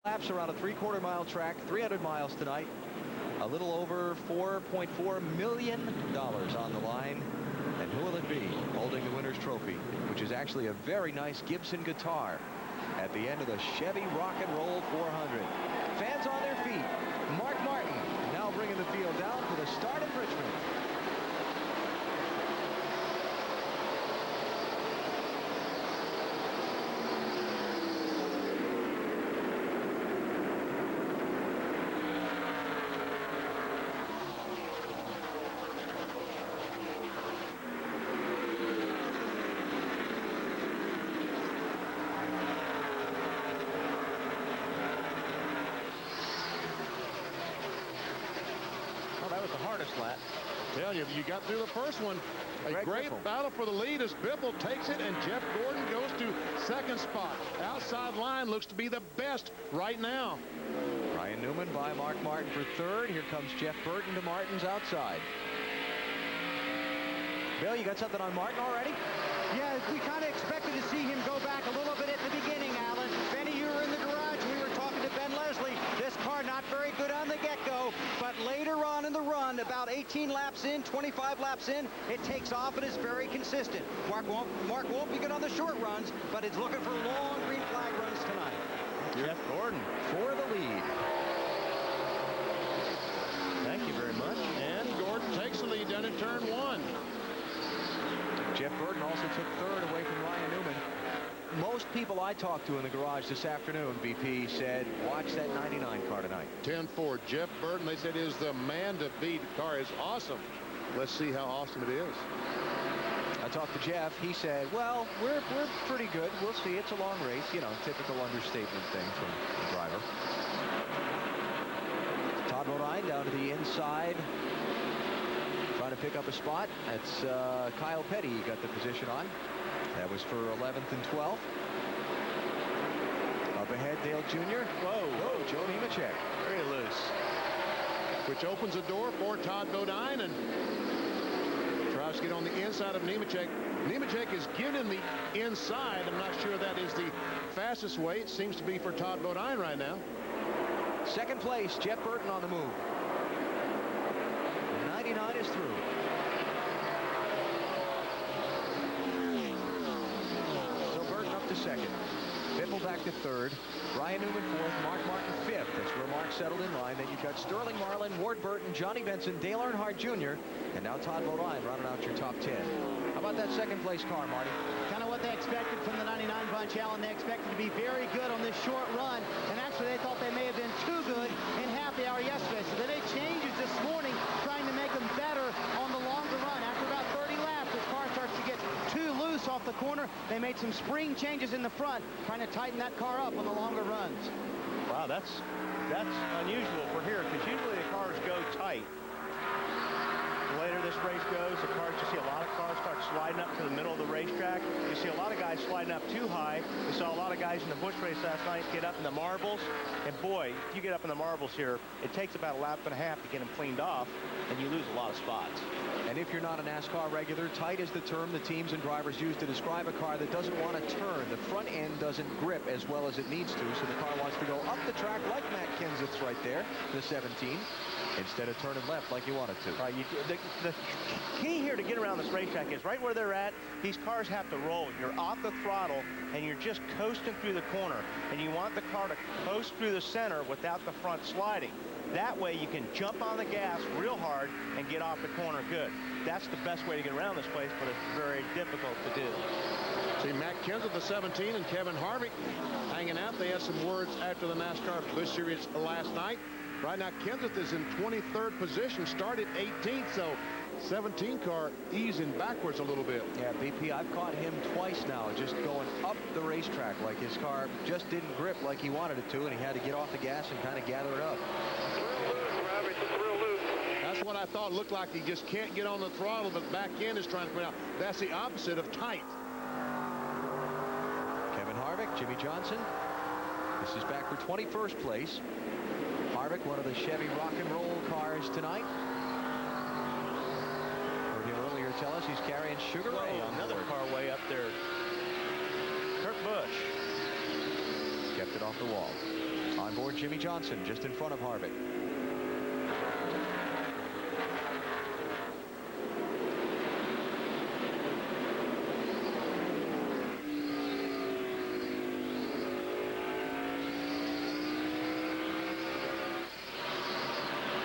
Laps around a 3/4 mile track, 300 miles tonight. A little over $4.4 million on the line. And who will it be holding the winner's trophy, which is actually a very nice Gibson guitar at the end of the Chevy Rock and Roll 400. Fans on their feet. Mark Martin now bringing the field down for the start in Richmond. Lap. Tell you, you got through the first one. A great battle for the lead as Biffle takes it, and Jeff Gordon goes to second spot. Outside line looks to be the best right now. Ryan Newman by Mark Martin for third. Here comes Jeff Burton to Martin's outside. Bill, you got something on Martin already? Yeah, we kind of expected to see him go back a little bit at the beginning, Alan. Benny, you were in the garage. We were talking to Ben Leslie. This car not very good on the get-go, but later on in the run, about 18 laps in, 25 laps in, it takes off and is very consistent. Mark won't be good on the short runs, but it's looking for long green flag runs tonight. Jeff Gordon for the lead. Thank you very much. And Gordon takes the lead down in turn one. Jeff Burton also took third away from Ryan Newman. Most people I talked to in the garage this afternoon, BP, said, watch that 99 car tonight. 10-4, Jeff Burton, they said, is the man to beat. The car is awesome. Let's see how awesome it is. I talked to Jeff. He said, well, we're pretty good. We'll see. It's a long race. You know, typical understatement thing from the driver. Todd Bodine down to the inside. Trying to pick up a spot. That's Kyle Petty got the position on. That was for 11th and 12th. Up ahead, Dale Jr. Whoa, Joe Nemechek. Very loose. Which opens the door for Todd Bodine and tries to get on the inside of Nemechek. Nemechek is getting the inside. I'm not sure that is the fastest way. It seems to be for Todd Bodine right now. Second place, Jeff Burton on the move. 99 is through. So Burton up to second. Biffle back to third. Ryan Newman fourth. Mark Martin fifth. That's where Mark settled in line. Then you've got Sterling Marlin, Ward Burton, Johnny Benson, Dale Earnhardt Jr., and now Todd Bodine rounding out your top 10. How about that second place car, Marty? Kind of what they expected from the 99 bunch, Alan. They expected to be very good on this short run, and actually they thought they may have been too good in happy hour yesterday. So they made changes this morning trying to make them better on the longer run. After about 30 laps, the car starts to get too loose off the corner. They made some spring changes in the front, trying to tighten that car up on the longer runs. Wow, that's unusual for here, because usually the cars go tight. The later this race goes, the cars, you see a lot of cars start sliding up to the middle of the racetrack. You see a lot of guys sliding up too high. We saw a lot of guys in the Busch race last night get up in the marbles. And boy, if you get up in the marbles here, it takes about a lap and a half to get them cleaned off, and you lose a lot of spots. And if you're not a NASCAR regular, tight is the term the teams and drivers use to describe a car that doesn't want to turn. The front end doesn't grip as well as it needs to, so the car wants to go up the track like Matt Kenseth's right there, the 17, instead of turning left like you want it to. Right, the key here to get around this racetrack is right where they're at, these cars have to roll. You're off the throttle, and you're just coasting through the corner, and you want the car to coast through the center without the front sliding. That way you can jump on the gas real hard and get off the corner good. That's the best way to get around this place, but it's very difficult to do. See Matt Kenseth, the 17, and Kevin Harvick hanging out. They had some words after the NASCAR Cup Series last night. Right now, Kenseth is in 23rd position, started 18th, so 17 car easing backwards a little bit. Yeah, BP, I've caught him twice now, just going up the racetrack like his car just didn't grip like he wanted it to, and he had to get off the gas and kind of gather it up. That's what I thought. It looked like he just can't get on the throttle, but back end is trying to come out. That's the opposite of tight. Kevin Harvick, Jimmy Johnson. This is back for 21st place. Harvick, one of the Chevy Rock and Roll cars tonight. Heard him earlier tell us he's carrying Sugar Ray on another board. car way up there. Kurt Busch kept it off the wall. On on board Jimmy Johnson, just in front of Harvick.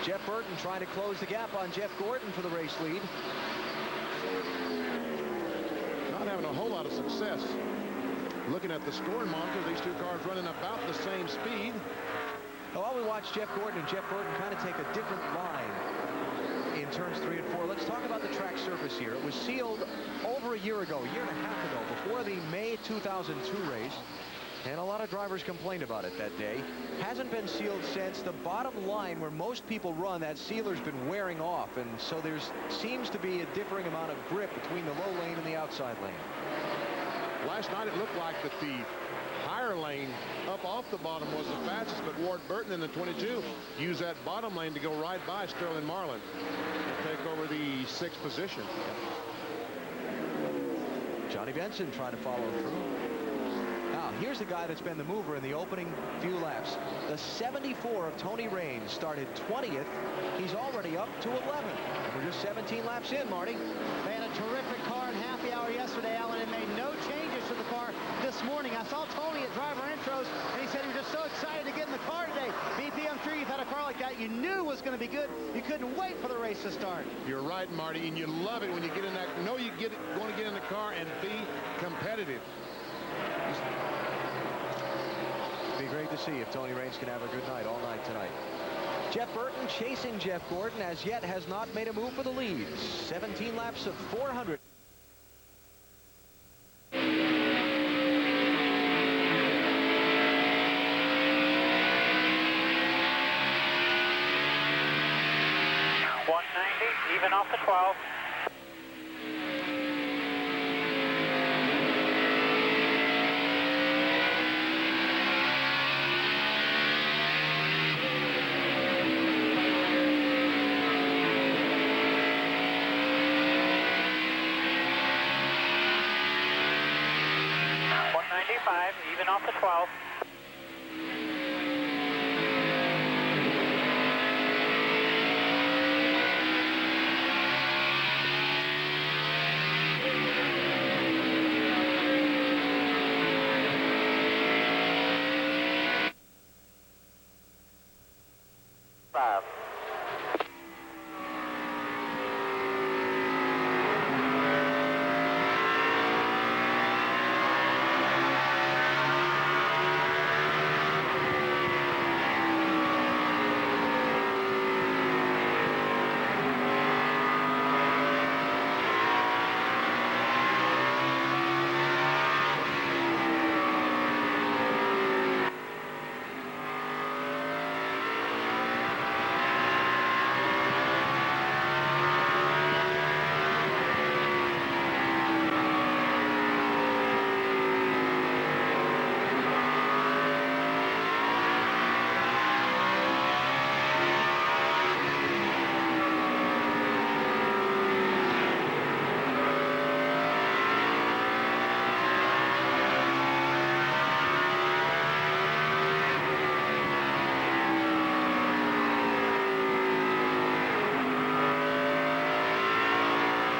Jeff Burton trying to close the gap on Jeff Gordon for the race lead. Not having a whole lot of success. Looking at the scoring monitor, these two cars running about the same speed. While we watch Jeff Gordon and Jeff Burton kind of take a different line in turns 3 and 4, let's talk about the track surface here. It was sealed over a year ago, a year and a half ago, before the May 2002 race. And a lot of drivers complained about it that day. Hasn't been sealed since. The bottom line where most people run, that sealer's been wearing off. And so there seems to be a differing amount of grip between the low lane and the outside lane. Last night it looked like that the higher lane up off the bottom was the fastest, but Ward Burton in the 22 used that bottom lane to go right by Sterling Marlin to take over the 6th position. Johnny Benson trying to follow through. Now, here's the guy that's been the mover in the opening few laps. The 74 of Tony Raines started 20th. He's already up to 11. And we're just 17 laps in, Marty. They had a terrific car in happy hour yesterday, Alan, and made no changes to the car this morning. I saw Tony at driver intros, and he said he was just so excited to get in the car today. BP, I'm sure you've had a car like that you knew was going to be good. You couldn't wait for the race to start. You're right, Marty, and you love it when you get in that. Know you want to get in the car and be competitive. Be great to see if Tony Raines can have a good night all night tonight. Jeff Burton chasing Jeff Gordon, as yet has not made a move for the lead. 17 laps of 400. Even off the 12. Even off the 12.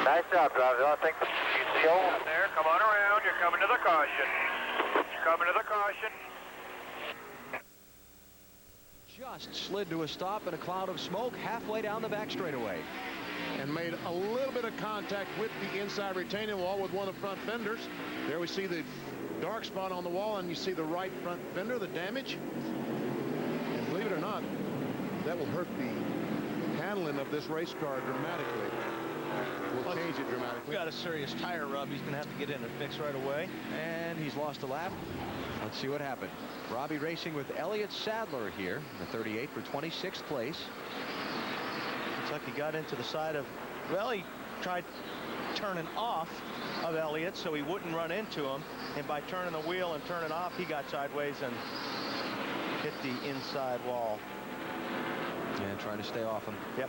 Nice job, driver. I think you see over there. Come on around. You're coming to the caution. You're coming to the caution. Just slid to a stop in a cloud of smoke halfway down the back straightaway. And made a little bit of contact with the inside retaining wall with one of the front fenders. There we see the dark spot on the wall, and you see the right front fender, the damage. And believe it or not, that will hurt the handling of this race car dramatically. Will change it dramatically. Got a serious tire rub. He's going to have to get in and fix right away. And he's lost a lap. Let's see what happened. Robbie racing with Elliott Sadler here, the 38 for 26th place. Looks like he got into the side of, well, he tried turning off of Elliott so he wouldn't run into him. And by turning the wheel and turning off, he got sideways and hit the inside wall. And trying to stay off him. Yep.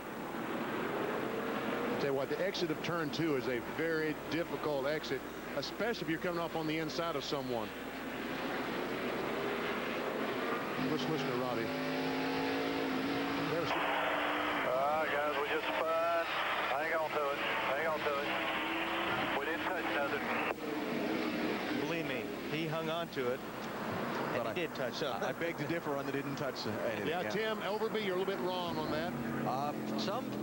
I'll tell you what, the exit of turn 2 is a very difficult exit, especially if you're coming off on the inside of someone. Let's listen to Robbie. There's guys, we just spun. Hang on to it. Hang on to it. We didn't touch nothing. Believe me, he hung on to it. And he did touch something. I beg to differ on the didn't touch anything. yeah, Tim Overby, you're a little bit wrong on that.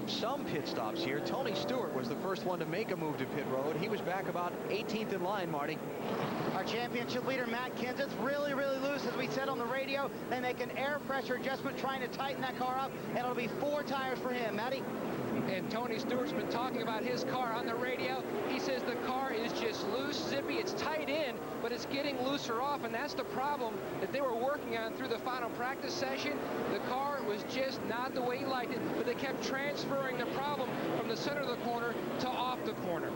Some pit stops here. Tony Stewart was the first one to make a move to pit road. He was back about 18th in line, Marty. Our championship leader, Matt Kenseth's really, really loose, as we said on the radio. They make an air pressure adjustment trying to tighten that car up, and it'll be 4 tires for him. Matty? And Tony Stewart's been talking about his car on the radio. He says the car is just loose, zippy. It's tight in, but it's getting looser off, and that's the problem that they were working on through the final practice session. The car was just not the way he liked it, but they kept transferring the problem from the center of the corner to off the corner.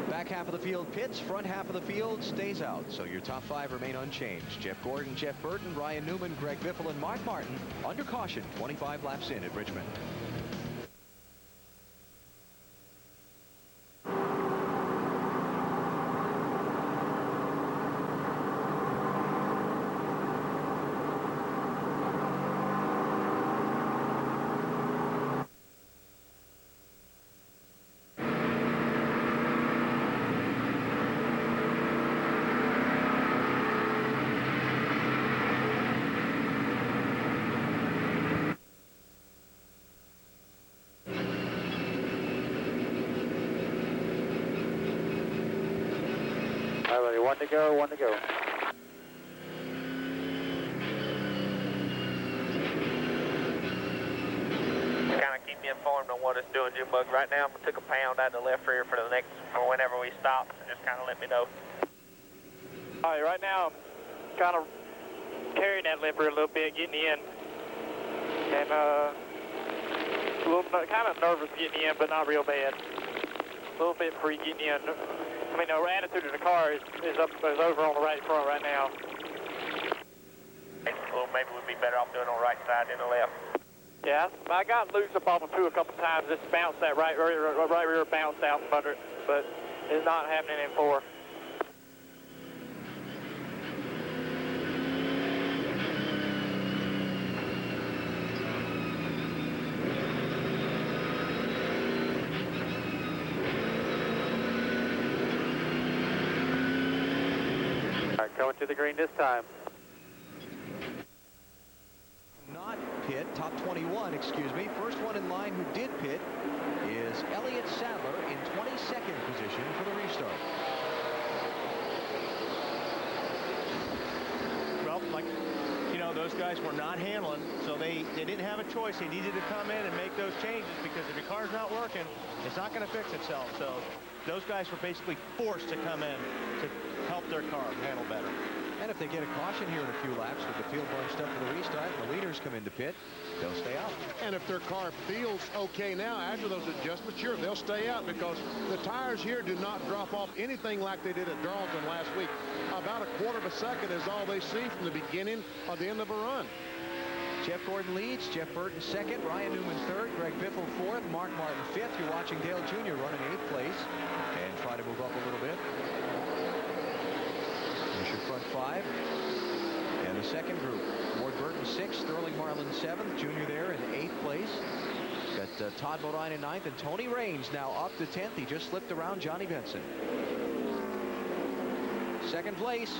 Back half of the field pits, front half of the field stays out. So your top 5 remain unchanged. Jeff Gordon, Jeff Burton, Ryan Newman, Greg Biffle, and Mark Martin under caution 25 laps in at Richmond. All right, 1 to go, 1 to go. Kind of keep me informed on what it's doing, Jim Bug. Right now, I took a pound out of the left rear for the next, for whenever we stop, so just kind of let me know. All right, right now, I'm kind of carrying that lip rear a little bit, getting in. And a little kind of nervous getting in, but not real bad. A little bit free getting in. I mean, the attitude of the car is over on the right front right now. Well, maybe we'd be better off doing on the right side than the left. Yeah, I got loose up off of 2 a couple times. Just bounced that right rear bounced out from under it, but it's not happening in 4. All right, coming to the green this time. Not pit, top 21, excuse me. First one in line who did pit is Elliott Sadler in 22nd position for the restart. Well, like, you know, those guys were not handling, so they didn't have a choice. They needed to come in and make those changes, because if your car's not working, it's not going to fix itself. So those guys were basically forced to come in to help their car handle better. And if they get a caution here in a few laps with the field bunched up for the restart, and the leaders come into pit, they'll stay out. And if their car feels okay now after those adjustments, sure, they'll stay out, because the tires here do not drop off anything like they did at Darlington last week. About a quarter of a second is all they see from the beginning or the end of a run. Jeff Gordon leads, Jeff Burton second, Ryan Newman third, Greg Biffle fourth, Mark Martin fifth. You're watching Dale Jr. running 8th place and try to move up a little bit. There's your front 5. And the second group, Ward Burton 6th, Sterling Marlin 7th, Jr. there in 8th place. Got Todd Bodine in 9th, and Tony Raines now up to 10th. He just slipped around Johnny Benson. Second place.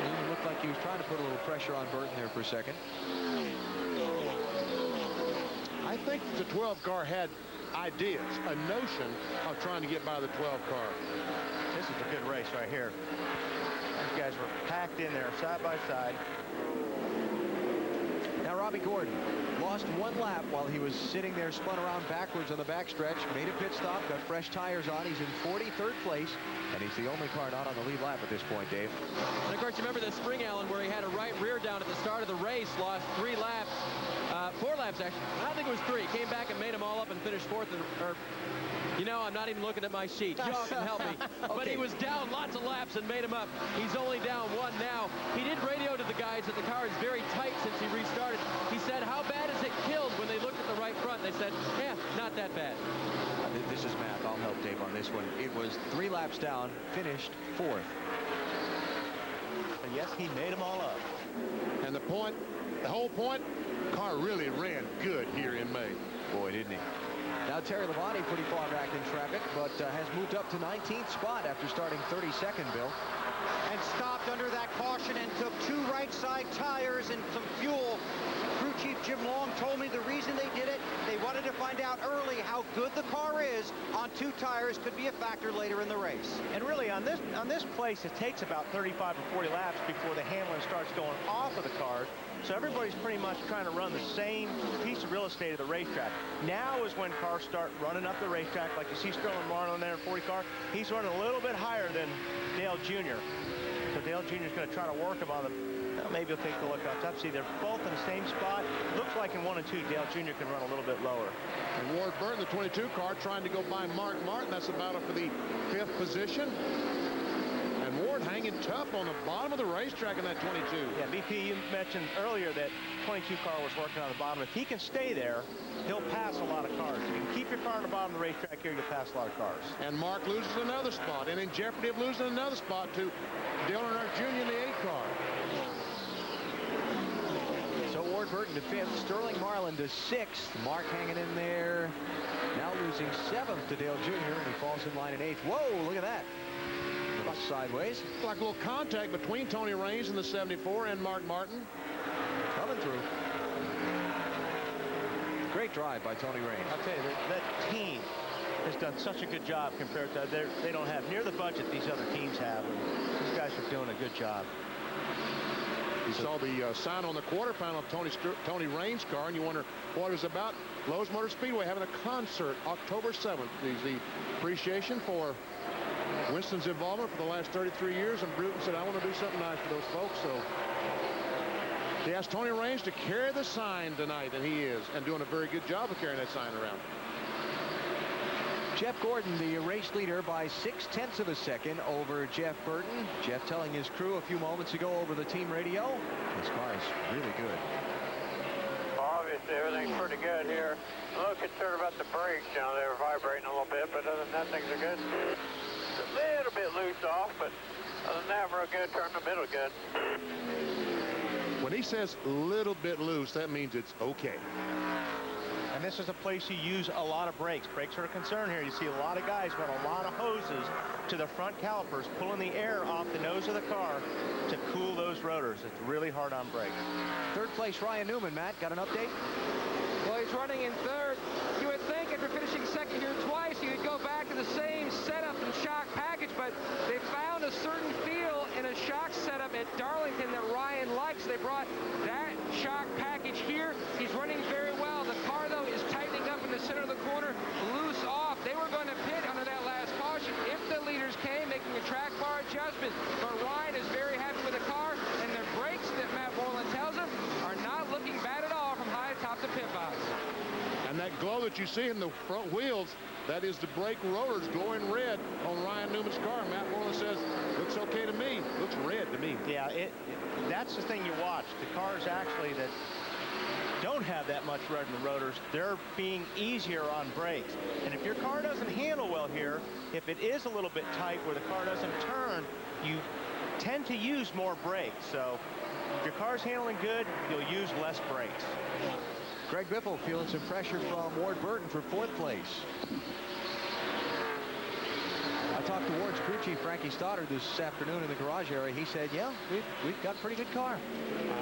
It looked like he was trying to put a little pressure on Burton there for a second. I think the 12 car had ideas, a notion of trying to get by the 12 car. This is a good race right here. These guys were packed in there side by side. Now Robbie Gordon lost 1 lap while he was sitting there, spun around backwards on the backstretch, made a pit stop, got fresh tires on. He's in 43rd place, and he's the only car not on the lead lap at this point, Dave. And of course, you remember the Spring Allen where he had a right rear down at the start of the race, lost 3 laps, 4 laps actually. I think it was 3. Came back and made them all up and finished 4th. You know, I'm not even looking at my sheet. Y'all can help me. Okay. But he was down lots of laps and made him up. He's only down 1 now. He did radio to the guys that the car is very tight since he restarted. He said, how bad is it killed? When they looked at the right front, they said, yeah, not that bad. This is math. I'll help Dave on this one. It was 3 laps down, finished 4th. Yes, he made them all up. And the whole point, car really ran good here in May. Boy, didn't he? Now Terry Labonte pretty far back in traffic, but has moved up to 19th spot after starting 32nd, Bill. And stopped under that caution and took 2 right side tires and some fuel. Crew Chief Jim Long told me the reason they did it, they wanted to find out early how good the car is on 2 tires, could be a factor later in the race. And really on this place, it takes about 35 or 40 laps before the handling starts going off of the cars. So everybody's pretty much trying to run the same piece of real estate of the racetrack. Now is when cars start running up the racetrack, like you see Sterling Marlin there in 40 car. He's running a little bit higher than Dale Jr. So Dale Jr. is going to try to work him on the, maybe he'll take a look up top. See, they're both in the same spot. Looks like in 1 and 2, Dale Jr. can run a little bit lower. And Ward Burton, the 22 car, trying to go by Mark Martin. That's the battle for the 5th position. And Ward hanging tough on the bottom of the racetrack in that 22. Yeah, BP, you mentioned earlier that 22 car was working on the bottom. If he can stay there, he'll pass a lot of cars. If you can keep your car on the bottom of the racetrack here, you'll pass a lot of cars. And Mark loses another spot, and in jeopardy of losing another spot to Dale Earnhardt Jr. in the 8 car. So Ward Burton to 5th, Sterling Marlin to 6th. Mark hanging in there, now losing 7th to Dale Jr., and he falls in line in 8th. Whoa, look at that. Sideways. Like a little contact between Tony Raines in the 74 and Mark Martin. Coming through. Great drive by Tony Raines. I'll tell you, that team has done such a good job compared to, they don't have near the budget these other teams have. And these guys are doing a good job. You saw the sign on the quarterfinal of Tony Raines' car, and you wonder what it was about. Lowe's Motor Speedway having a concert October 7th. The appreciation for Winston's involvement for the last 33 years, and Bruton said, I want to do something nice for those folks. So they asked Tony Raines to carry the sign tonight, and he is, and doing a very good job of carrying that sign around. Jeff Gordon, the race leader, by 0.6 of a second over Jeff Burton. Jeff telling his crew a few moments ago over the team radio, his car is really good. Obviously, everything's pretty good here. I'm a little concerned about the brakes. You know, they were vibrating a little bit, but other than that, things are good. A little bit loose off, but other than that, real good. Turn the middle good. When he says little bit loose, that means it's okay. And this is a place you use a lot of brakes. Brakes are a concern here. You see a lot of guys run a lot of hoses to the front calipers, pulling the air off the nose of the car to cool those rotors. It's really hard on brakes. 3rd place, Ryan Newman. Matt, got an update? Well, he's running in 3rd. You would think after finishing 2nd here twice, he would go back to the same setup and shock package, but they found a certain feel in a shock setup at Darlington that Ryan likes. They brought that shock package here. He's running very well. The car, though, is tightening up in the center of the corner, loose off. They were going to pit under that last caution if the leaders came, making a track bar adjustment. But Ryan is very happy with the car, and the brakes that Matt Moreland tells him are not looking bad at all from high atop the pit box. And that glow that you see in the front wheels, that is the brake rotors glowing red on Ryan Newman's car. Matt Moreland says, looks okay to me. Looks red to me. Yeah, that's the thing you watch. The cars actually that don't have that much red in the rotors, they're being easier on brakes. And if your car doesn't handle well here, if it is a little bit tight where the car doesn't turn, you tend to use more brakes. So if your car's handling good, you'll use less brakes. Greg Biffle feeling some pressure from Ward Burton for 4th place. I talked to Ward's crew chief, Frankie Stoddard, this afternoon in the garage area. He said, yeah, we've got a pretty good car.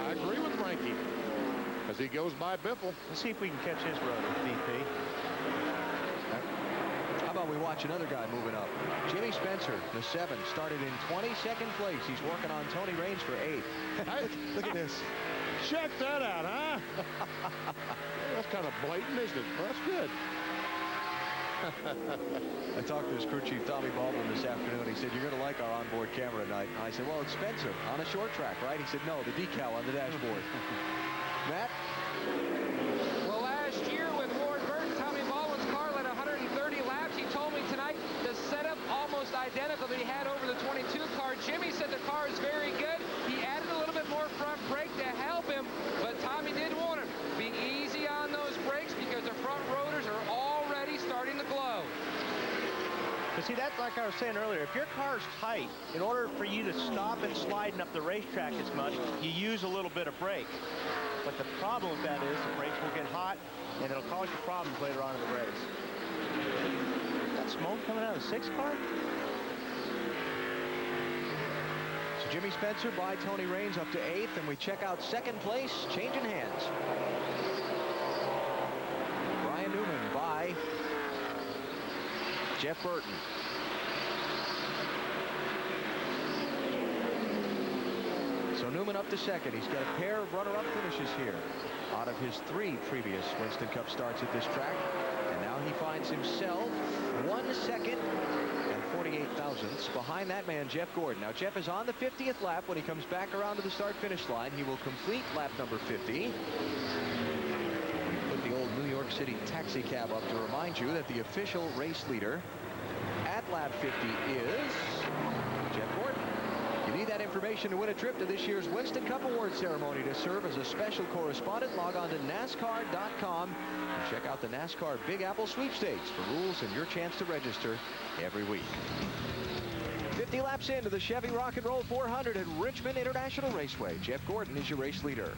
I agree with Frankie as he goes by Biffle. Let's see if we can catch his rotor, VP. How about we watch another guy moving up? Jimmy Spencer, the 7, started in 22nd place. He's working on Tony Raines for 8th. Look at this. Check that out, huh? That's kind of blatant, isn't it? Well, that's good. I talked to his crew chief, Tommy Baldwin, this afternoon. He said, you're going to like our onboard camera tonight. And I said, well, it's Spencer on a short track, right? He said, no, the decal on the dashboard. Matt? Well, last year with Ward Burton, Tommy Baldwin's car led 130 laps. He told me tonight the setup almost identical that he had over the 22 car. Jimmy said the car is very good. He added a little bit more front brake to help him, but Tommy did warn him, be easy on those brakes because the front rotors are already starting to glow. The But see, that's like I was saying earlier. If your car's tight, in order for you to stop it sliding up the racetrack as much, you use a little bit of brake. But the problem with that is the brakes will get hot, and it'll cause you problems later on in the race. Got smoke coming out of the 6th car? So Jimmy Spencer by Tony Raines up to 8th, and we check out 2nd place, changing hands. Brian Newman by Jeff Burton. So Newman up to 2nd. He's got a pair of runner-up finishes here out of his 3 previous Winston Cup starts at this track. And now he finds himself 1 second and 48 thousandths behind that man, Jeff Gordon. Now, Jeff is on the 50th lap. When he comes back around to the start-finish line, he will complete lap number 50. Put the old New York City taxi cab up to remind you that the official race leader at lap 50 is Jeff Gordon. You need that information to win a trip to this year's Winston Cup Award ceremony. To serve as a special correspondent, log on to NASCAR.com and check out the NASCAR Big Apple Sweepstakes for rules and your chance to register every week. 50 laps into the Chevy Rock and Roll 400 at Richmond International Raceway. Jeff Gordon is your race leader.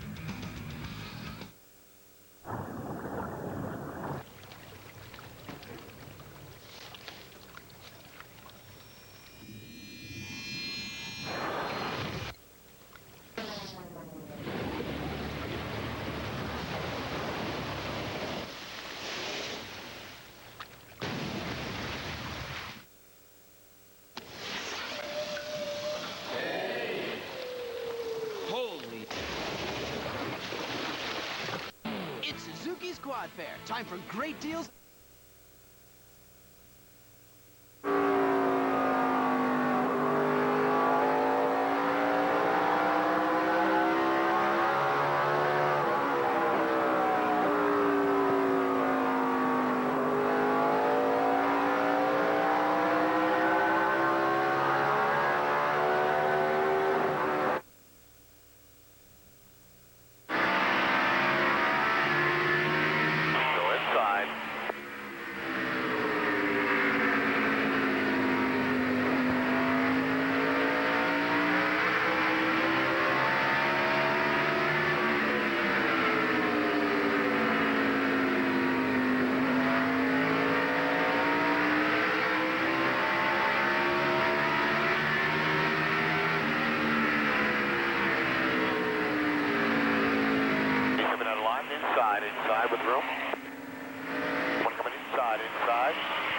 Quad Fair. Time for great deals. Inside with room. One coming inside.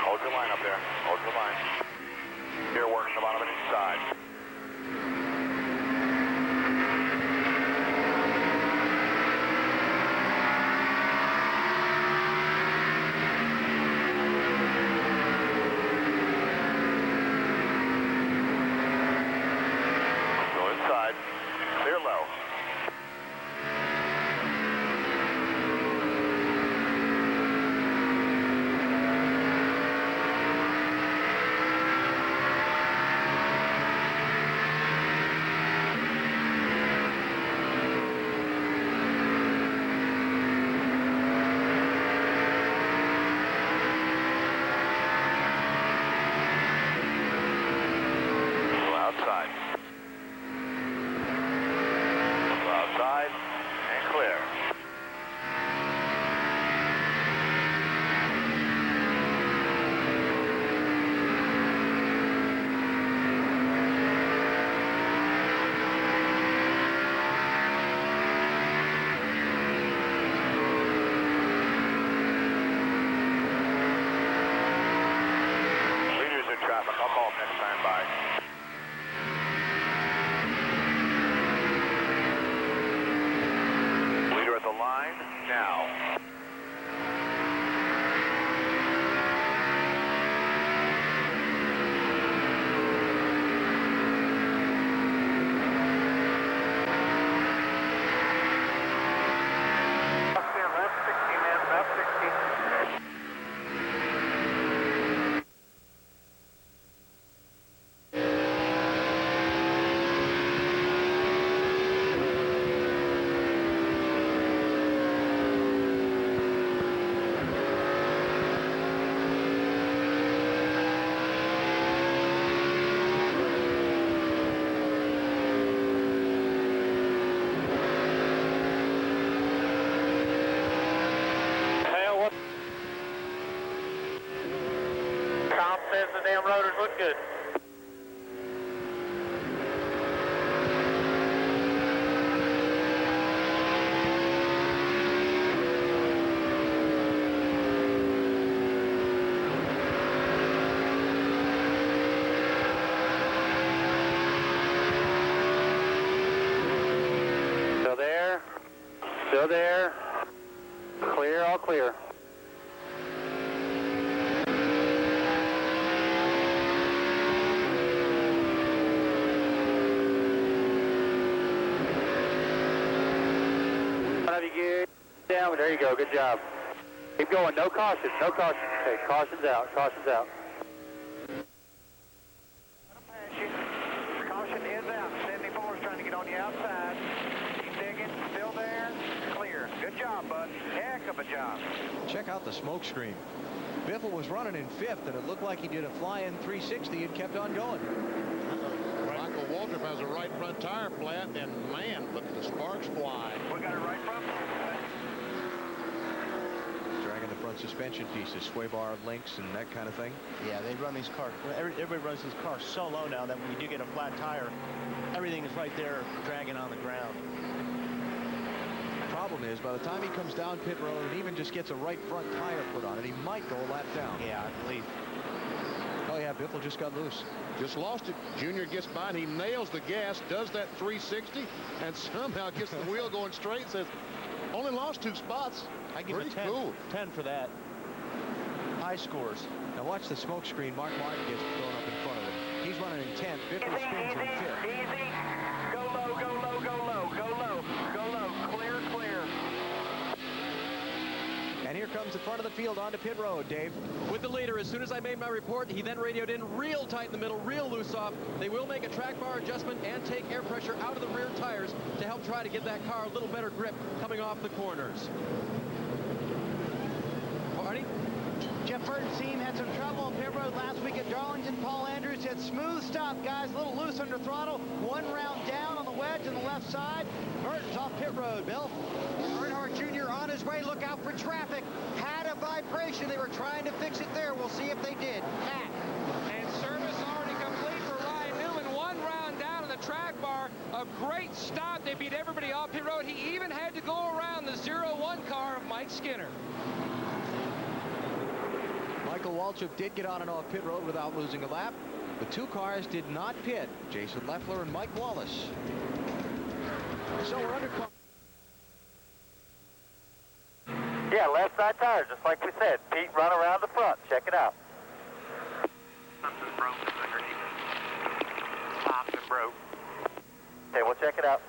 Hold your line up there. Hold your line. Here, working the bottom and inside. Go inside. Clear low. the damn rotors look good. Still there. Clear, all clear. Have you get down? There you go. Good job. Keep going. No caution. No caution. Okay, caution's out. Caution's out. Caution is out. 74 is trying to get on the outside. Keep digging. Still there. Clear. Good job, bud. Heck of a job. Check out the smoke screen. Biffle was running in 5th, and it looked like he did a fly-in 360 and kept on going. Michael Waltrip has a right front tire flat, and man, but the sparks fly. We got it right front. Dragging the front suspension pieces, sway bar links, and that kind of thing. Yeah, they run these cars. Everybody runs these cars so low now that when you do get a flat tire, everything is right there dragging on the ground. Problem is, by the time he comes down pit road and even just gets a right front tire put on it, he might go a lap down. Yeah, I believe. Oh yeah, Biffle just got loose. Just lost it. Junior gets by and he nails the gas, does that 360, and somehow gets the wheel going straight and says, only lost 2 spots. I give him a 10, cool. 10 for that. High scores. Now watch the smoke screen. Mark Martin gets thrown up in front of him. He's running in 10th. Biffle spins in 5th. Easy. Go low, go low, go low, go low, go low. Clear, clear. And here comes the front of the field onto pit road, Dave. With the leader, as soon as I made my report, he then radioed in real tight in the middle, real loose off. They will make a track bar adjustment and take air pressure out of the rear tires to help try to get that car a little better grip coming off the corners. Marty? Jeff Burton's team had some trouble on pit road last week at Darlington. Paul Andrews had smooth stop, guys, a little loose under throttle. 1 round down on the wedge on the left side. Burton's off pit road, Bill. Earnhardt Jr. on his way. Look out for traffic. Had a vibration. They were trying to fix it there. We'll see if they did. Pat. And service already complete for Ryan Newman. 1 round down on the track bar. A great stop. They beat everybody off pit road. He even had to go around the 0-1 car of Mike Skinner. Michael Waltrip did get on and off pit road without losing a lap. The 2 cars did not pit. Jason Leffler and Mike Wallace. So we're under. Yeah, left side tire, just like we said. Pete, run around the front. Check it out. Something broke underneath it. Popped and broke. Okay, we'll check it out.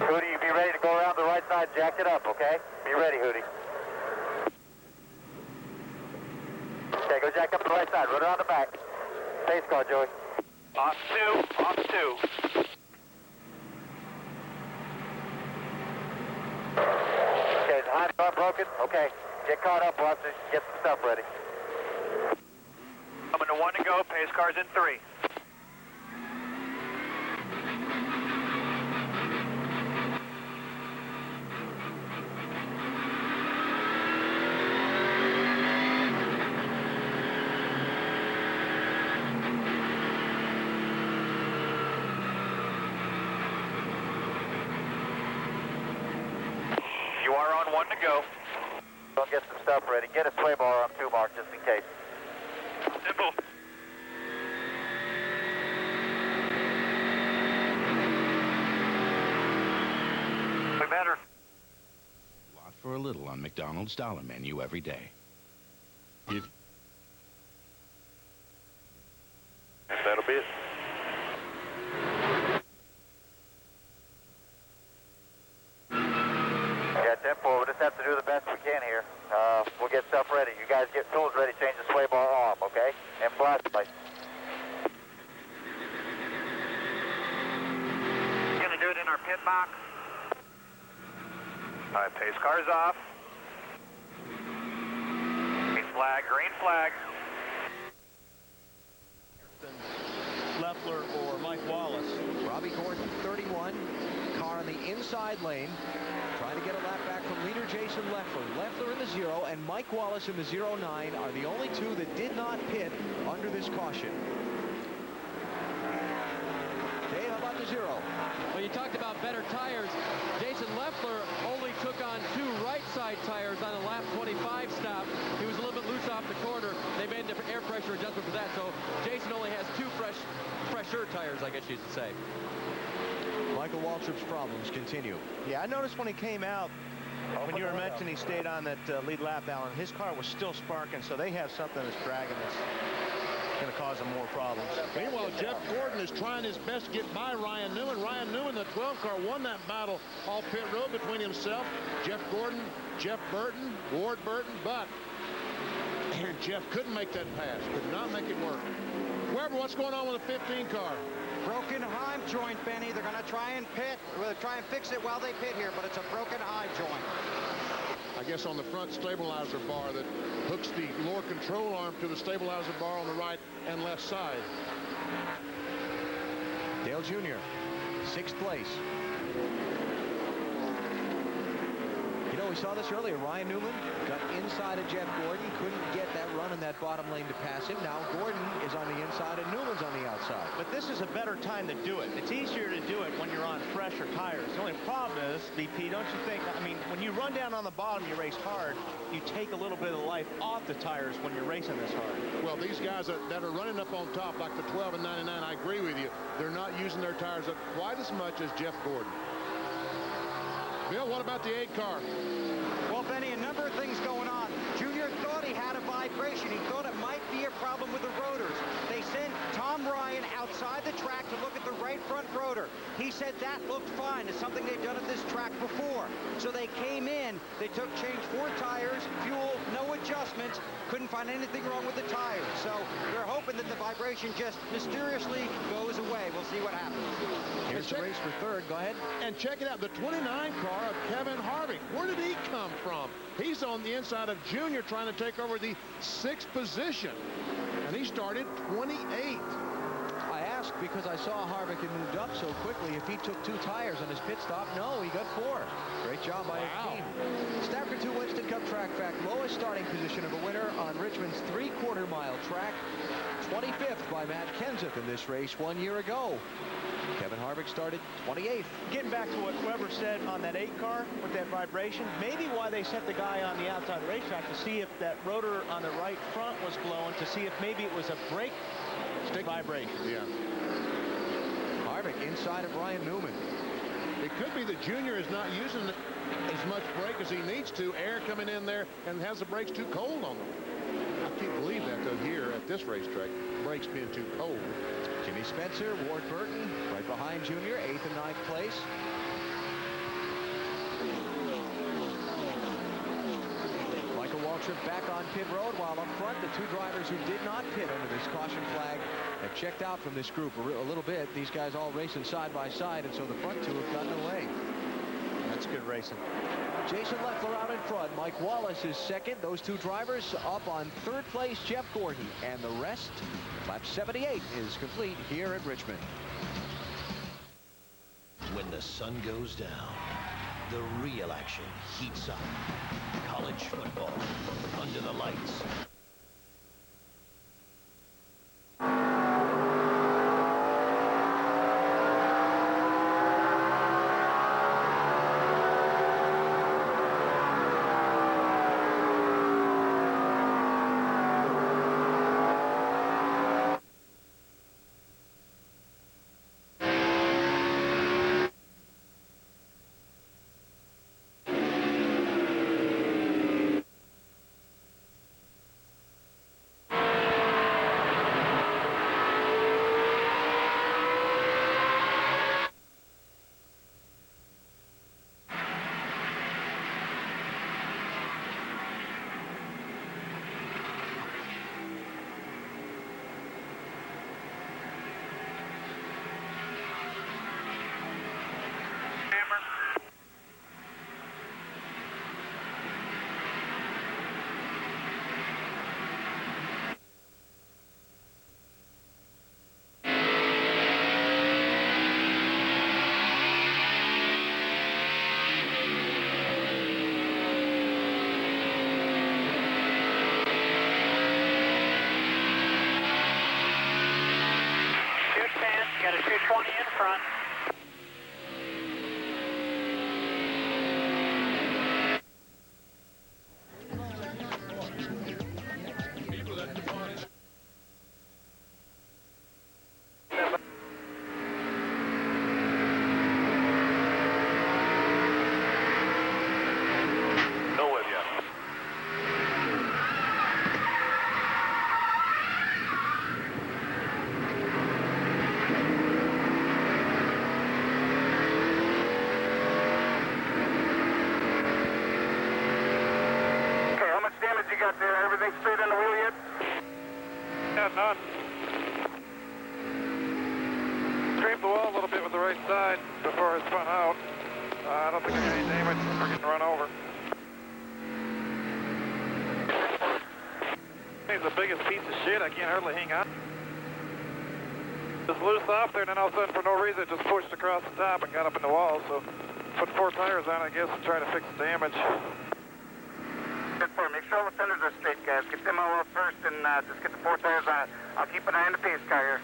Hootie, you be ready to go around the right side, jack it up, okay? Be ready, Hootie. Okay, go jack up the right side, run around the back. Pace car, Joey. Off 2, off 2. Okay, is the hind car broken? Okay, get caught up, we'll have to get some stuff ready. Coming to 1 to go, pace car's in 3. You are on 1 to go. Go get some stuff ready. Get a sway bar on 2 mark just in case. Simple. We better. Lot for a little on McDonald's dollar menu every day. That'll be it. Yeah, 10-4. We'll just have to do the best we can here. We'll get stuff ready. You guys get tools ready. Change the sway bar arm, okay? And flashlight. Gonna do it in our pit box. All right, pace car's off. Green flag, green flag. Leffler or Mike Wallace. Robbie Gordon, 31. Car on the inside lane, trying to get a lap back from leader Jason Leffler. Leffler in the 0 and Mike Wallace in the 09 are the only two that did not pit under this caution. Dave, how about the 0? Well, you talked about better tires. Jason Leffler only took on 2 right side tires on a lap 25 stop. He was a little bit loose off the corner. They made an air pressure adjustment for that, so Jason only has 2 fresher tires, I guess you should say. Michael Waltrip's problems continue. Yeah, I noticed when he came out, when you were mentioning he stayed on that lead lap, Alan, his car was still sparking, so they have something that's dragging that's going to cause them more problems. Meanwhile, Jeff Gordon is trying his best to get by Ryan Newman. Ryan Newman, the 12 car, won that battle all pit road between himself, Jeff Gordon, Jeff Burton, Ward Burton, but Jeff couldn't make that pass, could not make it work. Weber, what's going on with the 15 car? Broken Heim joint, Benny. They're going to try and fix it while they pit here, but it's a broken Heim joint. I guess on the front stabilizer bar that hooks the lower control arm to the stabilizer bar on the right and left side. Dale Jr., 6th place. You know, we saw this earlier. Ryan Newman got inside of Jeff Gordon, couldn't get that run in that bottom lane to pass him. Now Gordon is on the inside and Newman's on the outside. But this is a better time to do it. It's easier to do it when you're on fresher tires. The only problem is, BP, don't you think, I mean, when you run down on the bottom, you race hard, you take a little bit of the life off the tires when you're racing this hard. Well, these guys that are running up on top, like the 12 and 99, I agree with you. They're not using their tires up quite as much as Jeff Gordon. Bill, what about the 8 car? Well, Benny, a number of things going on. Junior thought he had a vibration. He thought it might be a problem with the rotors. They sent Tom Ryan outside the track to look at the right front rotor. He said that looked fine. It's something they've done at this track before. So they came in, they changed 4 tires, fuel, no adjustments, couldn't find anything wrong with the tires. So they're hoping that the vibration just mysteriously goes away. We'll see what happens. Here's the race for 3rd. Go ahead. And check it out, the 29 car of Kevin Harvick. Where did he come from? He's on the inside of Junior trying to take over the 6th position. And he started 28. I asked because I saw Harvick had moved up so quickly if he took 2 tires on his pit stop. No, he got 4. Great job by his team. Stafford 2 Winston Cup track fact. Lowest starting position of a winner on Richmond's 3/4 mile track. 25th by Matt Kenseth in this race 1 year ago. Kevin Harvick started 28th. Getting back to what Weber said on that 8 car with that vibration, maybe why they sent the guy on the outside racetrack to see if that rotor on the right front was blowing, to see if maybe it was a brake vibration. Yeah. Harvick inside of Ryan Newman. It could be that Junior is not using as much brake as he needs to. Air coming in there and has the brakes too cold on them. I can't believe that, though, here at this racetrack, brakes being too cold. Jimmy Spencer, Ward Burton, right behind Junior, 8th and 9th place. Michael Waltrip back on pit road, while up front, the 2 drivers who did not pit under this caution flag have checked out from this group a little bit. These guys all racing side by side, and so the front 2 have gotten away. That's good racing. Jason Leffler out in front. Mike Wallace is 2nd. Those 2 drivers up on 3rd place, Jeff Gordon. And the rest, lap 78 is complete here at Richmond. When the sun goes down, the real action heats up. College football under the lights. got a 220 in front. None. Scraped the wall a little bit with the right side before I spun out. I don't think I got any damage from getting run over. He's the biggest piece of shit. I can't hardly hang on. Just loose off there, and then all of a sudden, for no reason, it just pushed across the top and got up in the wall. So put 4 tires on, I guess, and try to fix the damage. Make sure all the fenders are straight, guys. Get them all off first and just get the 4 tires on it. I'll keep an eye on the pace car here.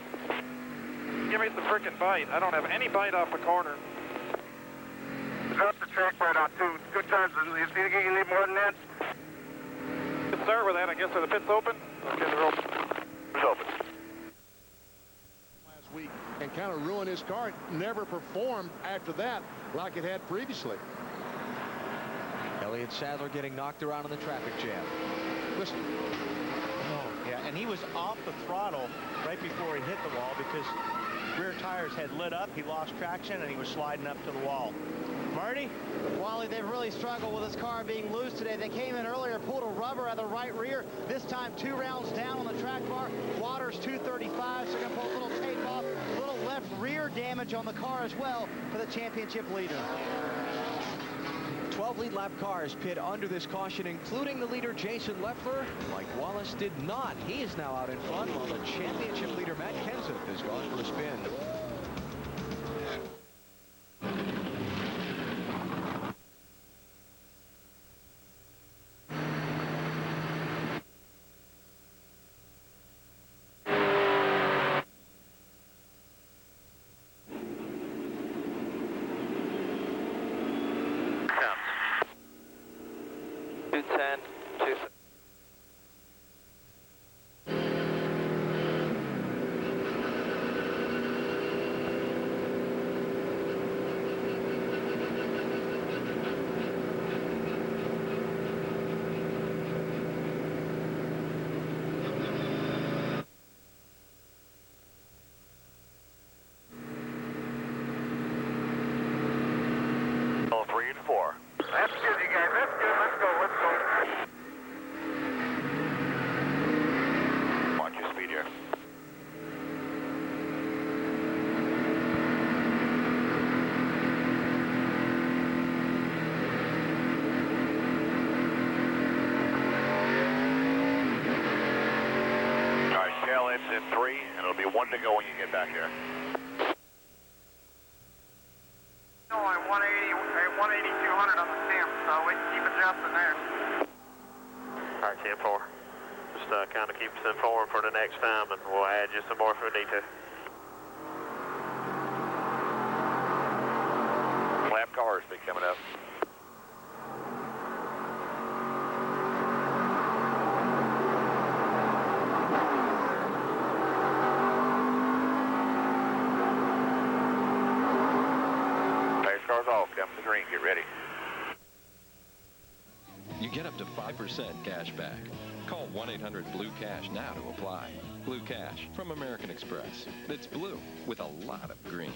Give me the frickin' bite. I don't have any bite off the corner. Drop the track right on 2 turns. You think you need more than that? Let's start with that, I guess. Are the pits open? Okay, they're open. It's open. Last week and kind of ruined his car. It never performed after that like it had previously. Elliott Sadler getting knocked around in the traffic jam. Listen. Oh, yeah, and he was off the throttle right before he hit the wall because rear tires had lit up. He lost traction, and he was sliding up to the wall. Marty? Wally, they've really struggled with his car being loose today. They came in earlier, pulled a rubber out of the right rear. This time, 2 rounds down on the track bar. Waters 235, so they're going to pull a little tape off. A little left rear damage on the car as well for the championship leader. 12 lead lap cars pit under this caution, including the leader Jason Leffler. Mike Wallace did not. He is now out in front, while the championship leader Matt Kenseth has gone for a spin. That's good, you guys. That's good. Let's go. Let's go. Watch your speed here. All right, tail end's in 3, and it'll be 1 to go when you get back here. No, I'm 180, 200 on the stem, so we can keep adjusting there. All right, 10-4. Just kind of keep us informed for the next time, and we'll add you some more if we need to. Lap cars be coming up. Cars off, come to the green, get ready. You get up to 5% cash back. Call 1-800-BLUE-CASH now to apply. Blue Cash from American Express. It's blue with a lot of green.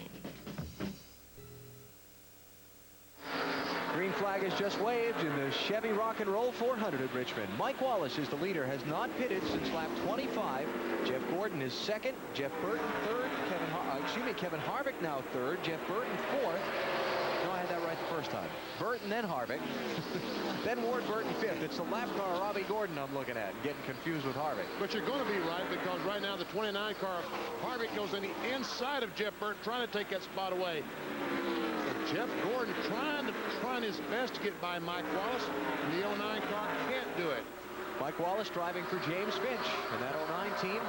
Green flag is just waved in the Chevy Rock and Roll 400 at Richmond. Mike Wallace is the leader, has not pitted since lap 25. Jeff Gordon is second, Jeff Burton third, Kevin Harvick now third, Jeff Burton fourth. No, I had that right the first time. Burton, then Harvick. Then Ward Burton fifth. It's the lap car Robbie Gordon I'm looking at, getting confused with Harvick. But you're going to be right, because right now the 29 car, Harvick goes on the inside of Jeff Burton, trying to take that spot away. And Jeff Gordon trying his best to get by Mike Wallace, and the 09 car can't do it. Mike Wallace driving for James Finch in that 09 team.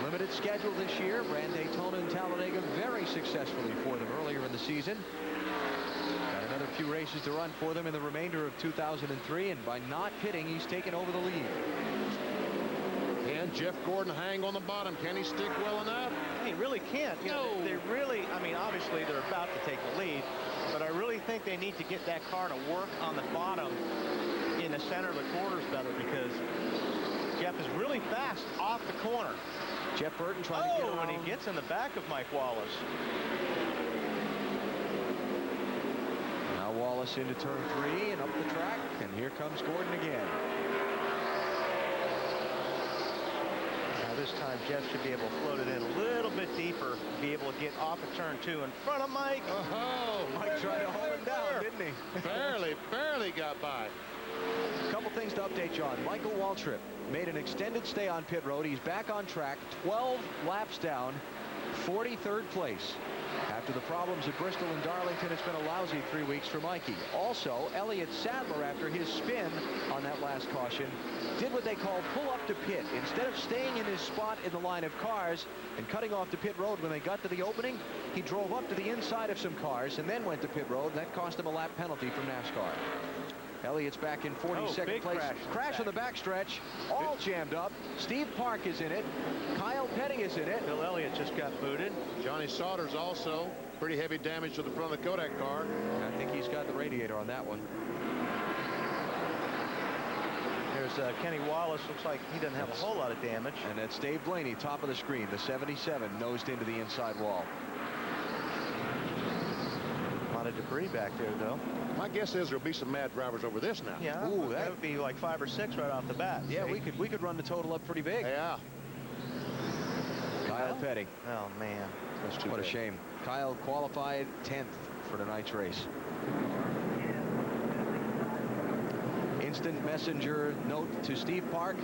Limited schedule this year. Ran Daytona and Talladega successfully for them earlier in the season. Got another few races to run for them in the remainder of 2003, and by not pitting, he's taken over the lead. And Jeff Gordon hang on the bottom. Can he stick well enough? He really can't. You know, they really, I mean, obviously they're about to take the lead, but I really think they need to get that car to work on the bottom in the center of the corners better, because Jeff is really fast off the corner. Jeff Burton trying to get around. And he gets in the back of Mike Wallace. Now Wallace into turn 3 and up the track, and here comes Gordon again. This time Jeff should be able to float it in a little bit deeper, be able to get off of turn 2 in front of Mike. Oh, Mike tried to hold him down, didn't he? barely got by. A couple things to update you on. Michael Waltrip made an extended stay on pit road. He's back on track, 12 laps down, 43rd place. After the problems at Bristol and Darlington, it's been a lousy 3 weeks for Mikey. Also, Elliott Sadler, after his spin on that last caution, did what they call pull up to pit. Instead of staying in his spot in the line of cars and cutting off the pit road when they got to the opening, he drove up to the inside of some cars and then went to pit road, and that cost him a lap penalty from NASCAR. Elliott's back in 42nd place. Crash on the backstretch, all jammed up. Steve Park is in it. Kyle Petty is in it. Bill Elliott just got booted. Johnny Sauter's also pretty heavy damage to the front of the Kodak car. I think he's got the radiator on that one. There's Kenny Wallace. Looks like he doesn't have a whole lot of damage. And that's Dave Blaney, top of the screen. The 77 nosed into the inside wall. A lot of debris back there, though. My guess is there'll be some mad drivers over this now. Yeah, ooh, that would be like 5 or 6 right off the bat. Yeah, we could run the total up pretty big. Yeah. Kyle Petty. Oh man, that's too what bad. A shame. Kyle qualified 10th for tonight's race. Instant messenger note to Steve Park: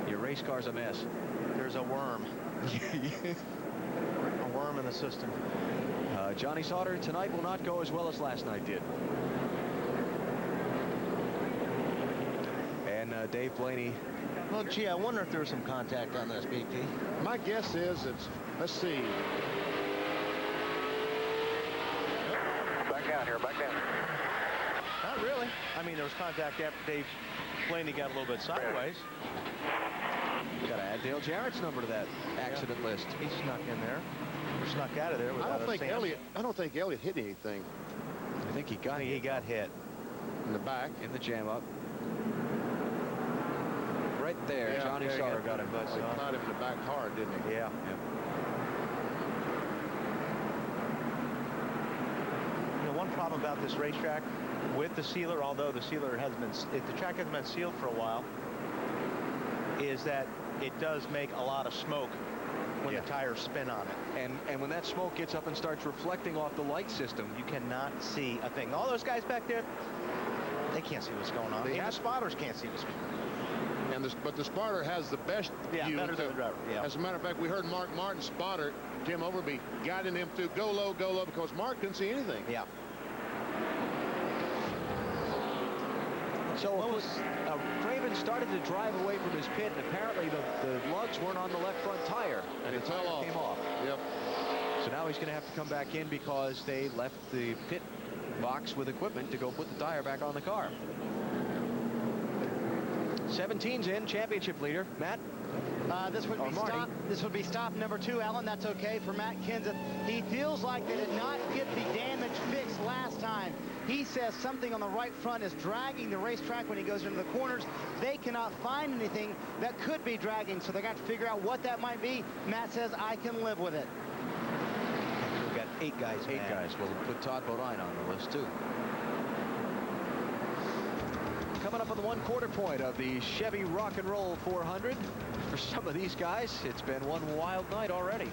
your race car's a mess. There's a worm. A worm in the system. Johnny Sauter tonight will not go as well as last night did. And Dave Blaney. Well, gee, I wonder if there was some contact on this, BP. My guess is it's, let's see. Back down here, back down. Not really. I mean, there was contact after Dave Blaney got a little bit sideways. Got to add Dale Jarrett's number to that accident list. He snuck in there. Snuck out of there without I don't think Elliott hit anything. I think he got hit in the back, in the jam up. Right there, yeah, Johnny Sauter got him. He caught him in the back hard, didn't he? Yeah. You know, one problem about this racetrack with the sealer, although the sealer has been, if the track hasn't been sealed for a while, is that it does make a lot of smoke when the tires spin on it. And when that smoke gets up and starts reflecting off the light system, you cannot see a thing. All those guys back there, they can't see what's going on. The spotters can't see what's going on. But the spotter has the best view. Better than the driver. Yeah. As a matter of fact, we heard Mark Martin's spotter, Tim Overby, guiding him through go low, because Mark couldn't see anything. Yeah. So Craven started to drive away from his pit, and apparently the lugs weren't on the left front tire, and the tire came off. Yep. So now he's going to have to come back in because they left the pit box with equipment to go put the tire back on the car. 17's in, championship leader. Matt? This would be stop number 2, Alan. That's okay for Matt Kenseth. He feels like they did not get the damage fixed last time. He says something on the right front is dragging the racetrack when he goes into the corners. They cannot find anything that could be dragging, so they got to figure out what that might be. Matt says, I can live with it. We've got 8 guys. 8 guys. We'll put Todd Bodine on the list, too. Coming up on the 1/4 point of the Chevy Rock and Roll 400. For some of these guys, it's been one wild night already.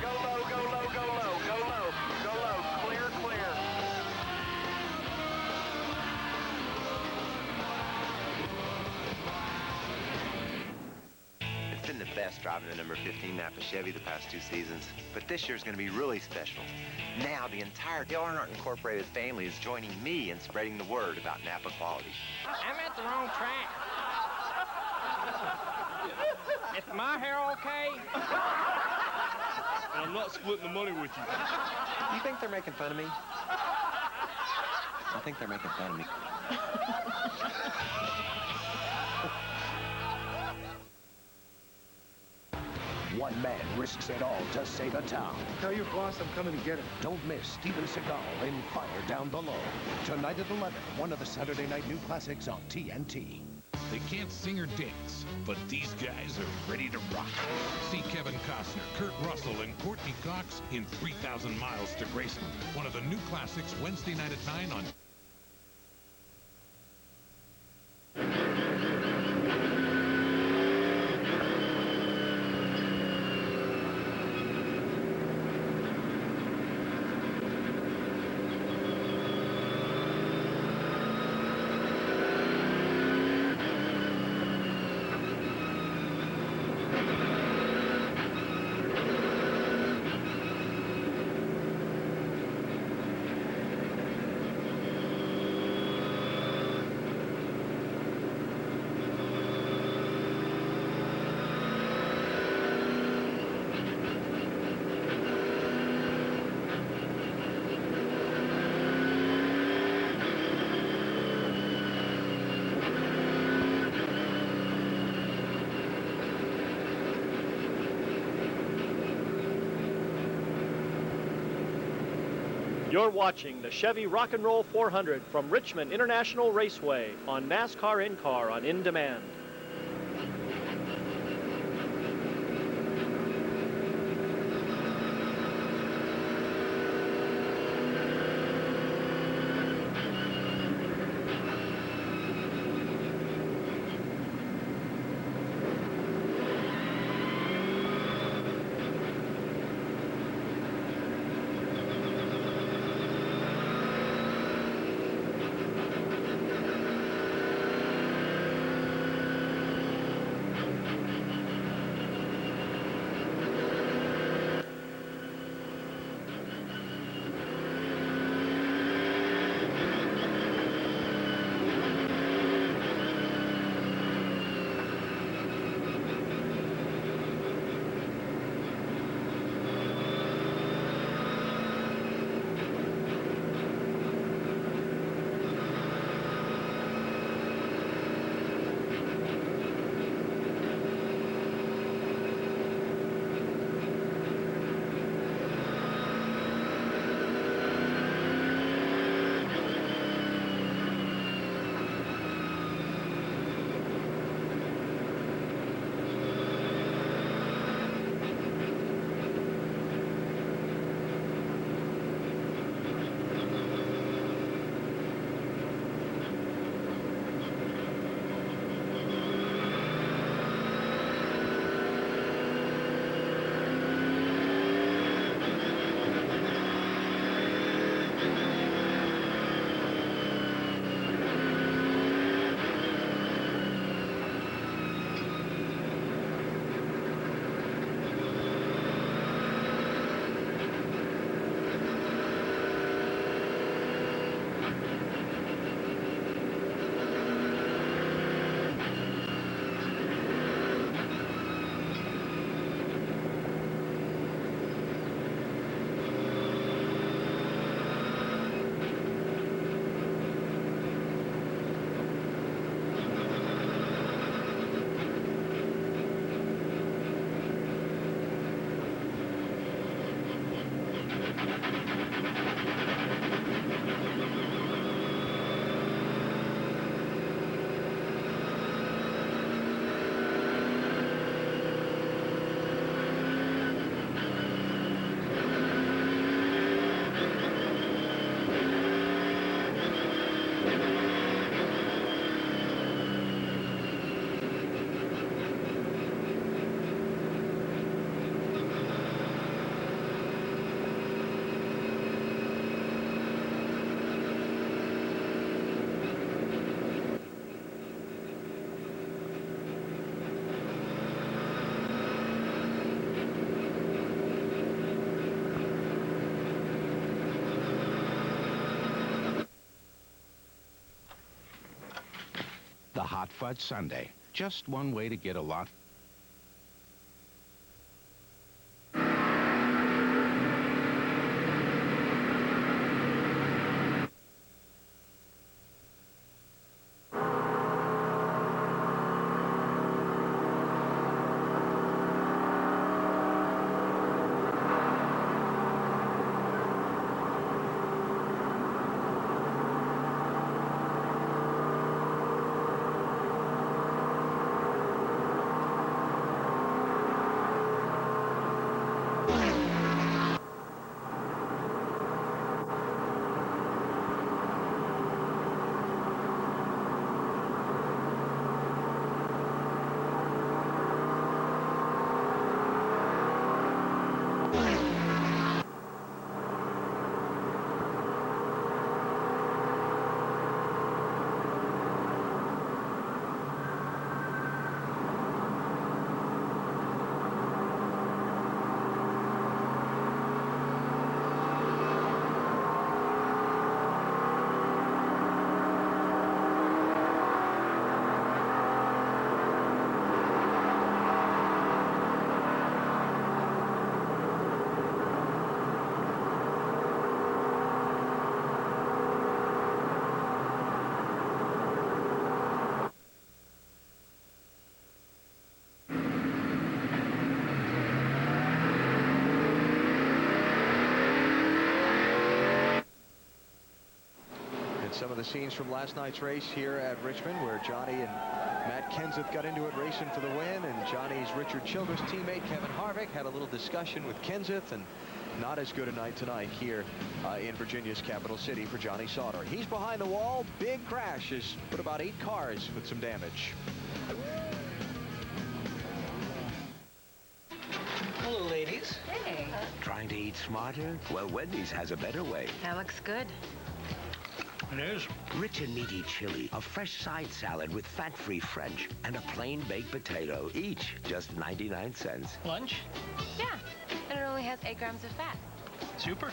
Go low, go low, go low, go low, go low, clear, clear. It's in the best driving the number 15 Napa Chevy the past 2 seasons, but this year's going to be really special. Now, the entire Dale Earnhardt Incorporated family is joining me in spreading the word about Napa quality. I'm at the wrong track. Is my hair okay? And I'm not splitting the money with you. You think they're making fun of me? I think they're making fun of me. One man risks it all to save a town. Tell your boss I'm coming to get him. Don't miss Steven Seagal in Fire Down Below. Tonight at 11, one of the Saturday night new classics on TNT. They can't sing or dance, but these guys are ready to rock. See Kevin Costner, Kurt Russell, and Courtney Cox in 3,000 Miles to Graceland. One of the new classics Wednesday night at 9 on You're watching the Chevy Rock and Roll 400 from Richmond International Raceway on NASCAR In-Car on In Demand. The Hot Fudge Sundae. Just one way to get a lot. Some of the scenes from last night's race here at Richmond, where Johnny and Matt Kenseth got into it racing for the win, and Johnny's Richard Childress teammate Kevin Harvick had a little discussion with Kenseth, and not as good a night tonight here in Virginia's capital city for Johnny Sauter. He's behind the wall. Big crash has put about 8 cars with some damage. Hello, ladies. Hey. Trying to eat smarter? Well, Wendy's has a better way. That looks good. It is. Rich and meaty chili, a fresh side salad with fat-free French, and a plain baked potato, each just 99 cents. Lunch? Yeah, and it only has 8 grams of fat. Super.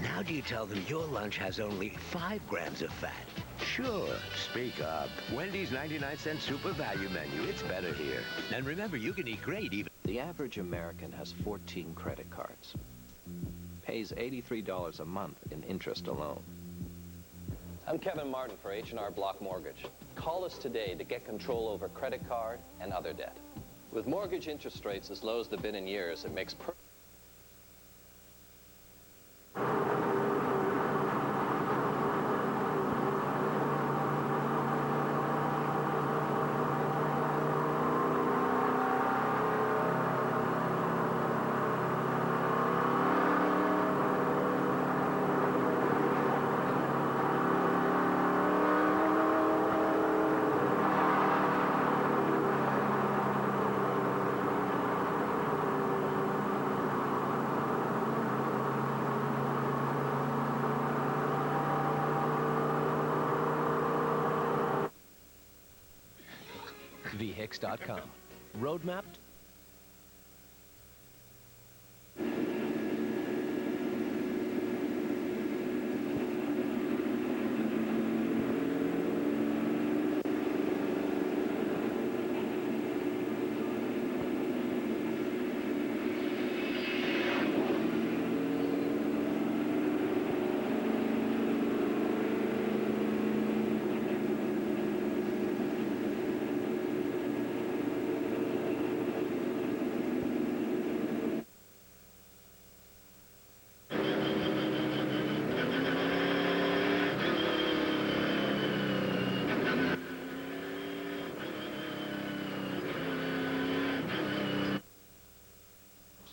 Now do you tell them your lunch has only 5 grams of fat? Sure, speak up. Wendy's 99-cent super value menu. It's better here. And remember, you can eat great even... The average American has 14 credit cards. Pays $83 a month in interest alone. I'm Kevin Martin for H&R Block Mortgage. Call us today to get control over credit card and other debt. With mortgage interest rates as low as they've been in years, it makes perfect. VHICS.com. Roadmap.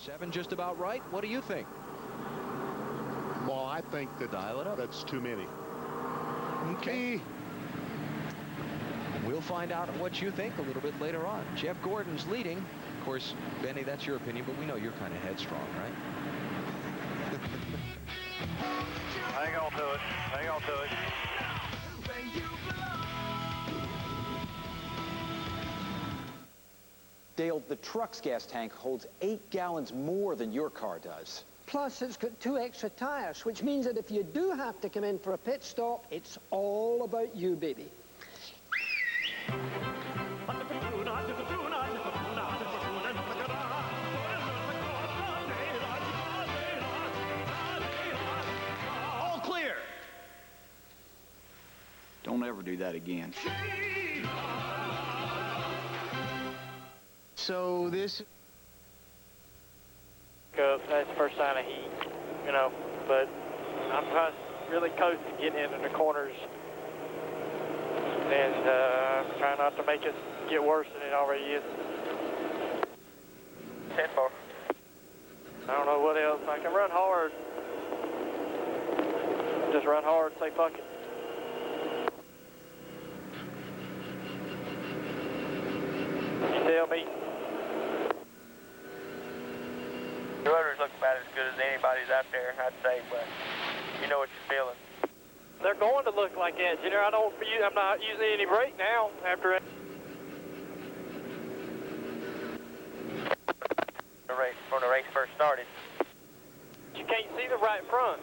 Seven just about right. What do you think? Well, I think that dial it up. That's too many. Okay. We'll find out what you think a little bit later on. Jeff Gordon's leading. Of course, Benny, that's your opinion, but we know you're kind of headstrong, right? Hang on to it. Hang on to it. Dale, the truck's gas tank holds 8 gallons more than your car does. Plus, it's got 2 extra tires, which means that if you do have to come in for a pit stop, it's all about you, baby. All clear. Don't ever do that again. So this... That's the first sign of heat, you know, but I'm really coasting, getting into the corners, and trying not to make it get worse than it already is. 10-4. I don't know what else. I can run hard. Just run hard, say fuck it. You tell me. The rotors look about as good as anybody's out there, I'd say, but you know what you're feeling. They're going to look like that, Junior. I'm not using any brake now after when the race first started. You can't see the right front.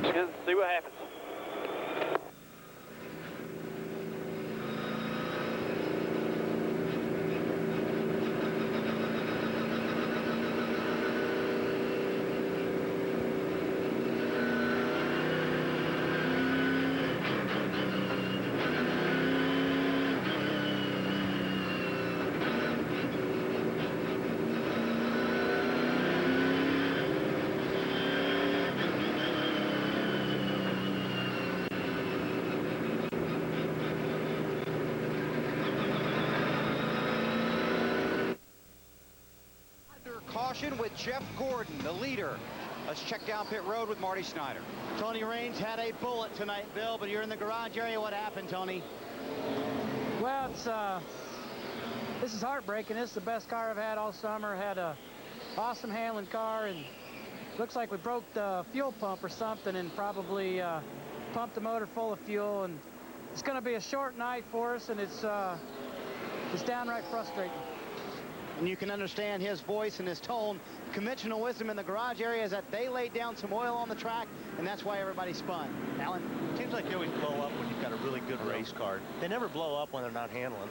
Let's see what happens. Caution with Jeff Gordon, the leader. Let's check down pit road with Marty Snyder. Tony Raines had a bullet tonight, Bill, but you're in the garage area. What happened, Tony? Well, this is heartbreaking. This is the best car I've had all summer. Had a awesome handling car, and looks like we broke the fuel pump or something and probably pumped the motor full of fuel. And it's going to be a short night for us, and it's downright frustrating. And you can understand his voice and his tone. Conventional wisdom in the garage area is that they laid down some oil on the track, and that's why everybody spun. Alan? Seems like they always blow up when you've got a really good race car. They never blow up when they're not handling.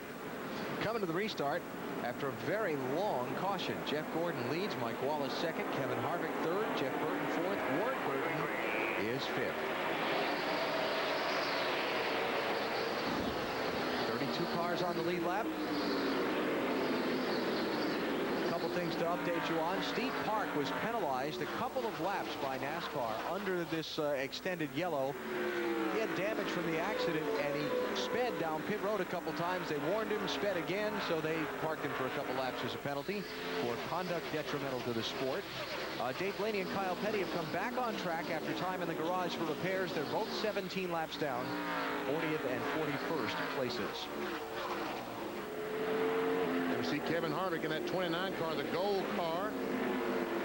Coming to the restart after a very long caution. Jeff Gordon leads, Mike Wallace second, Kevin Harvick third, Jeff Burton fourth, Ward Burton is fifth. 32 cars on the lead lap. Things to update you on. Steve Park was penalized a couple of laps by NASCAR under this extended yellow. He had damage from the accident, and he sped down pit road a couple times. They warned him, sped again, so they parked him for a couple laps as a penalty for conduct detrimental to the sport. Dave Blaney and Kyle Petty have come back on track after time in the garage for repairs. They're both 17 laps down, 40th and 41st places. We see Kevin Harvick in that 29 car, the gold car.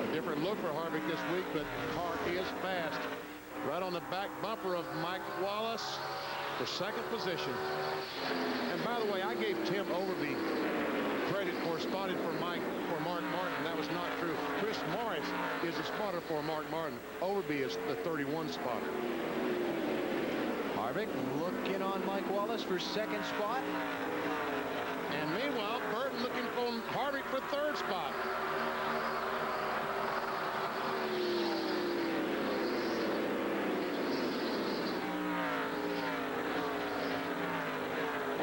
A different look for Harvick this week, but the car is fast. Right on the back bumper of Mike Wallace for second position. And by the way, I gave Tim Overby credit for spotting for Mark Martin. That was not true. Chris Morris is a spotter for Mark Martin. Overby is the 31 spotter. Harvick looking on Mike Wallace for second spot. And meanwhile, Burton looking for Harvick for third spot.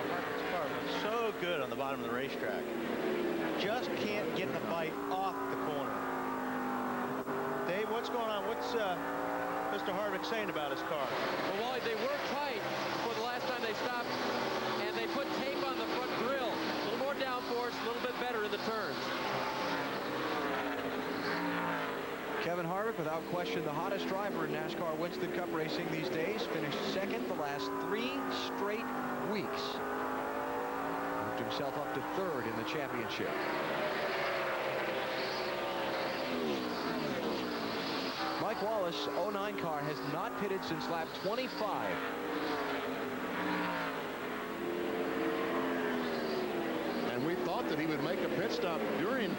Harvick's car looks so good on the bottom of the racetrack. Just can't get the bite off the corner. Dave, what's going on? What's Mr. Harvick saying about his car? Well, Wally, they were tight for the last time they stopped, and they put tape on the front grill. A little more downforce, a little bit better in the turns. Kevin Harvick, without question, the hottest driver in NASCAR Winston Cup racing these days. Finished second the last 3 straight weeks. Moved himself up to third in the championship. Mike Wallace, 09 car, has not pitted since lap 25. thought that he would make a pit stop during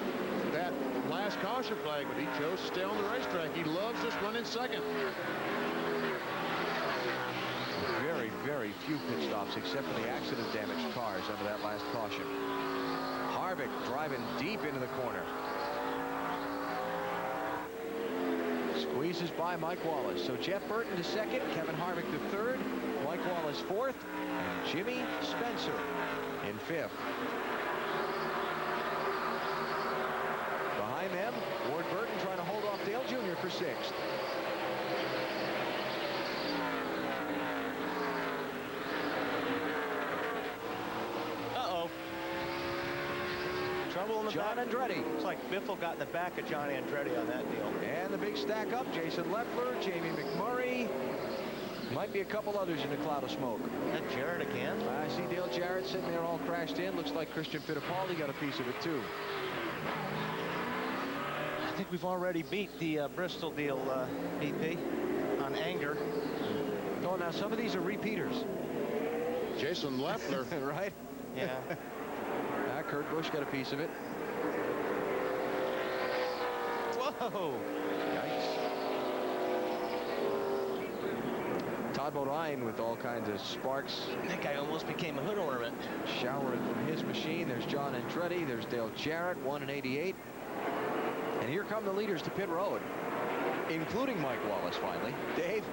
that last caution flag, but he chose to stay on the racetrack. He loves just running second. Very, very few pit stops except for the accident-damaged cars under that last caution. Harvick driving deep into the corner. Squeezes by Mike Wallace. So Jeff Burton to second, Kevin Harvick to third, Mike Wallace fourth, and Jimmy Spencer in fifth. Behind them, Ward Burton trying to hold off Dale Jr. for sixth. Uh-oh. Trouble in the John back. Andretti. It's like Biffle got in the back of John Andretti on that deal. And the big stack up, Jason Leffler, Jamie McMurray. Might be a couple others in the cloud of smoke. That Jarrett again? I see Dale Jarrett sitting there all crashed in. Looks like Christian Fittipaldi got a piece of it too. I think we've already beat the Bristol deal, BP, on anger. Oh, now some of these are repeaters. Jason Leffler. Right? Yeah. Kurt Busch got a piece of it. Whoa! Yikes. Todd Bodine with all kinds of sparks. That guy almost became a hood ornament. Showering from his machine. There's John Andretti. There's Dale Jarrett, 1 in 88. And here come the leaders to pit road, including Mike Wallace finally. Dave?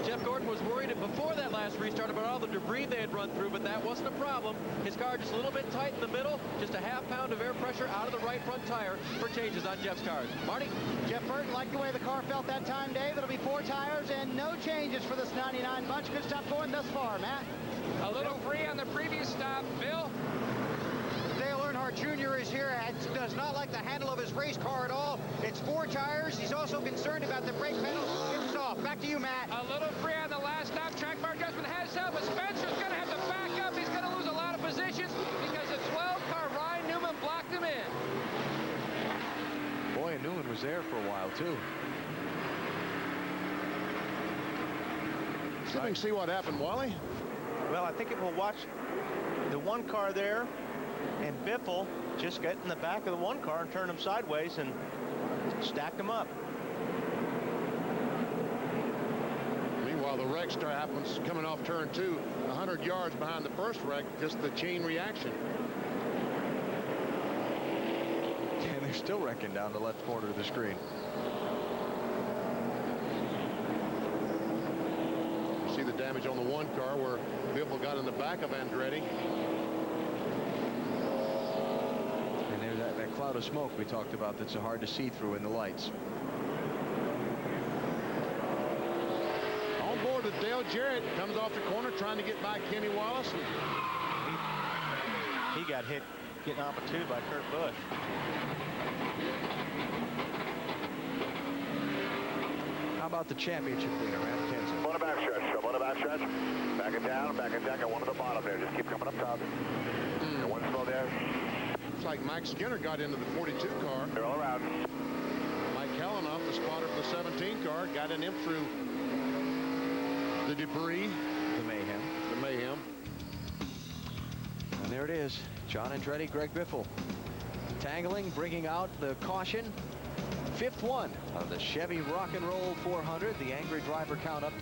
Jeff Gordon was worried before that last restart about all the debris they had run through, but that wasn't a problem. His car just a little bit tight in the middle, just a half-pound of air pressure out of the right front tire for changes on Jeff's cars. Marty? Jeff Burton liked the way the car felt that time, Dave. It'll be 4 tires and no changes for this 99 bunch. Good stuff going thus far, Matt. A little free on the previous stop, Bill. Dale Earnhardt Jr. is here and does not like the handle of his race car at all. It's 4 tires. He's also concerned about the brake pedal. It's off. Back to you, Matt. A little free on the last stop. Track bar adjustment has help, but Spencer's going to have to back up. He's going to lose a lot of positions because the 12 car Ryan Newman blocked him in. Boy, and Newman was there for a while, too. See if we can see what happened, Wally. Well, I think it will watch the one car there, and Biffle just get in the back of the one car and turn them sideways and stack them up. Meanwhile, the wreck happens coming off turn 2, 100 yards behind the first wreck, just the chain reaction. And they're still wrecking down the left corner of the screen. You see the damage on the one car where Biffle got in the back of Andretti. And there's that cloud of smoke we talked about that's so hard to see through in the lights. On board with Dale Jarrett, comes off the corner trying to get by Kenny Wallace. He got hit getting off a 2 by Kurt Busch. How about the championship leader, Matt Kenseth? On the back stretch. Up on the back stretch. Back it down. Got one at the bottom there. Just keep coming up top. And one slow there. Looks like Mike Skinner got into the 42 car. They're all around. Mike Kellenoff, the spotter for the 17 car, got in him through the debris. The mayhem. The mayhem. And there it is. John Andretti, Greg Biffle. Tangling, bringing out the caution. 5th one of the Chevy Rock and Roll 400. The angry driver count up.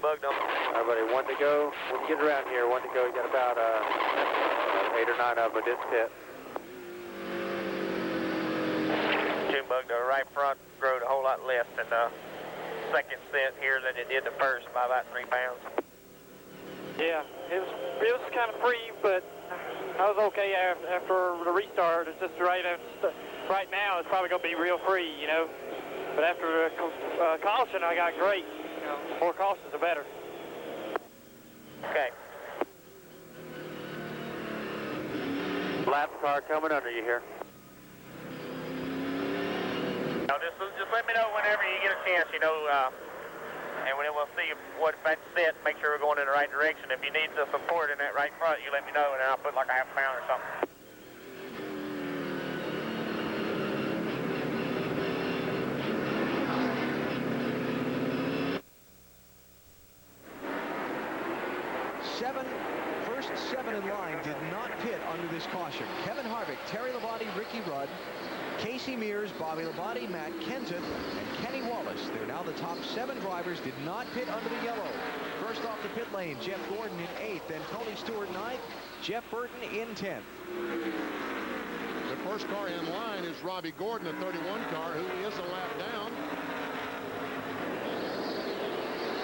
Bug number. Everybody, one to go. When you get around here, one to go. You got about 8 or 9 of them at this pit. June Bug, the right front rode a whole lot less in the second set here than it did the first by about 3 pounds. Yeah, it was kind of free, but I was okay after the restart. It's just right now it's probably going to be real free, you know. But after the caution, I got great. You know, more cautions, the better. Okay. Lap car coming under you here. Now just let me know whenever you get a chance, you know, and we'll see what that's set. Make sure we're going in the right direction. If you need the support in that right front, you let me know, and then I'll put like a half pound or something. First seven in line did not pit under this caution. Kevin Harvick, Terry Labonte, Ricky Rudd, Casey Mears, Bobby Labonte, Matt Kenseth, and Kenny Wallace. They're now the top 7 drivers did not pit under the yellow. First off the pit lane, Jeff Gordon in 8th, then Tony Stewart 9th, Jeff Burton in 10th. The first car in line is Robbie Gordon, a 31 car, who is a lap down.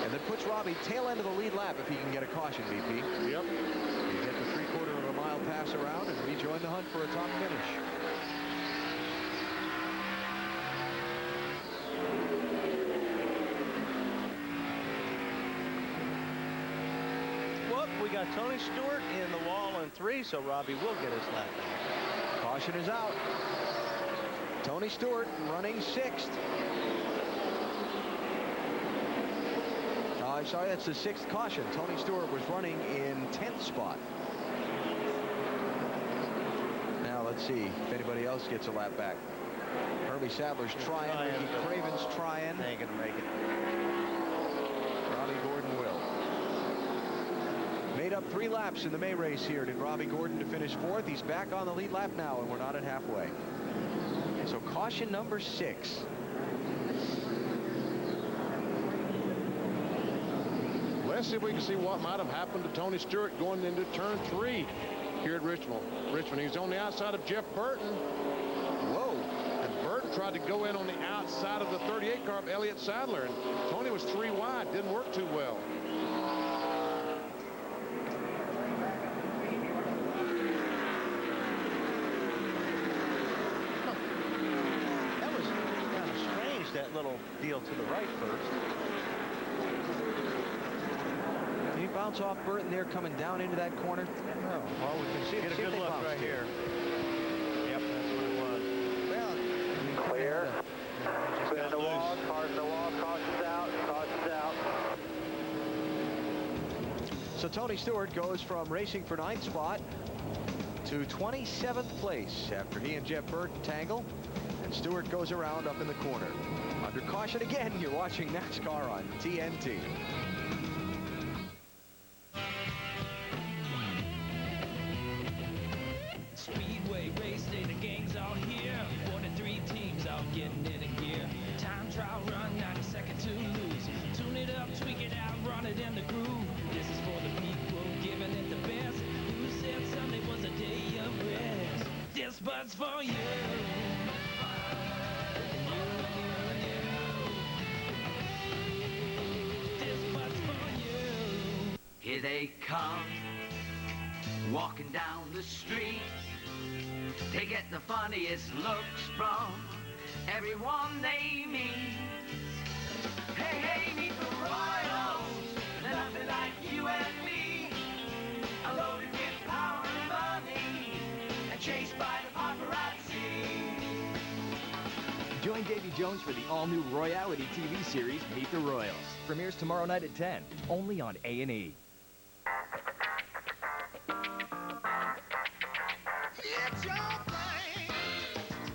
And that puts Robbie tail end of the lead lap if he can get a caution, BP. Yep. You get the 3/4 of a mile pass around and rejoin the hunt for a top finish. Whoop, we got Tony Stewart in the wall in 3, so Robbie will get his lap back. Caution is out. Tony Stewart running 6th. Sorry, that's the 6th caution. Tony Stewart was running in 10th spot. Now let's see if anybody else gets a lap back. Herbie Sadler's trying. Ricky Craven's trying. They ain't gonna make it. Robbie Gordon will. Made up 3 laps in the May race here. Did Robbie Gordon to finish 4th. He's back on the lead lap now, and we're not at halfway. So caution number 6. Let's see if we can see what might have happened to Tony Stewart going into turn 3 here at Richmond. He's on the outside of Jeff Burton. Whoa. And Burton tried to go in on the outside of the 38 car of Elliott Sadler, and Tony was 3 wide. Didn't work too well. That was kind of strange, that little deal to the right first. Did he bounce off Burton there coming down into that corner? Oh, well, we can see it. Get a good look right here. Yep, that's what it was. Well, clear. Clear in the wall, cars in the wall, caution's out, caution's out. So Tony Stewart goes from racing for 9th spot to 27th place after he and Jeff Burton tangle, and Stewart goes around up in the corner. Under caution again, you're watching NASCAR on TNT. Speedway race day, the gang's all here. 43 teams all getting in a gear. Time trial run, 90 seconds to lose. Tune it up, tweak it out, run it in the groove. This is for the people giving it the best. Who said Sunday was a day of rest? This but's for you. This but's for you. Here they come, walking down the street. They get the funniest looks from everyone they meet. Hey, hey, meet the Royals. They're nothing like you and me. Loaded with power and money, and chased by the paparazzi. Join Davy Jones for the all-new Royalty TV series, Meet the Royals. Premieres tomorrow night at 10, only on A&E. It's your thing.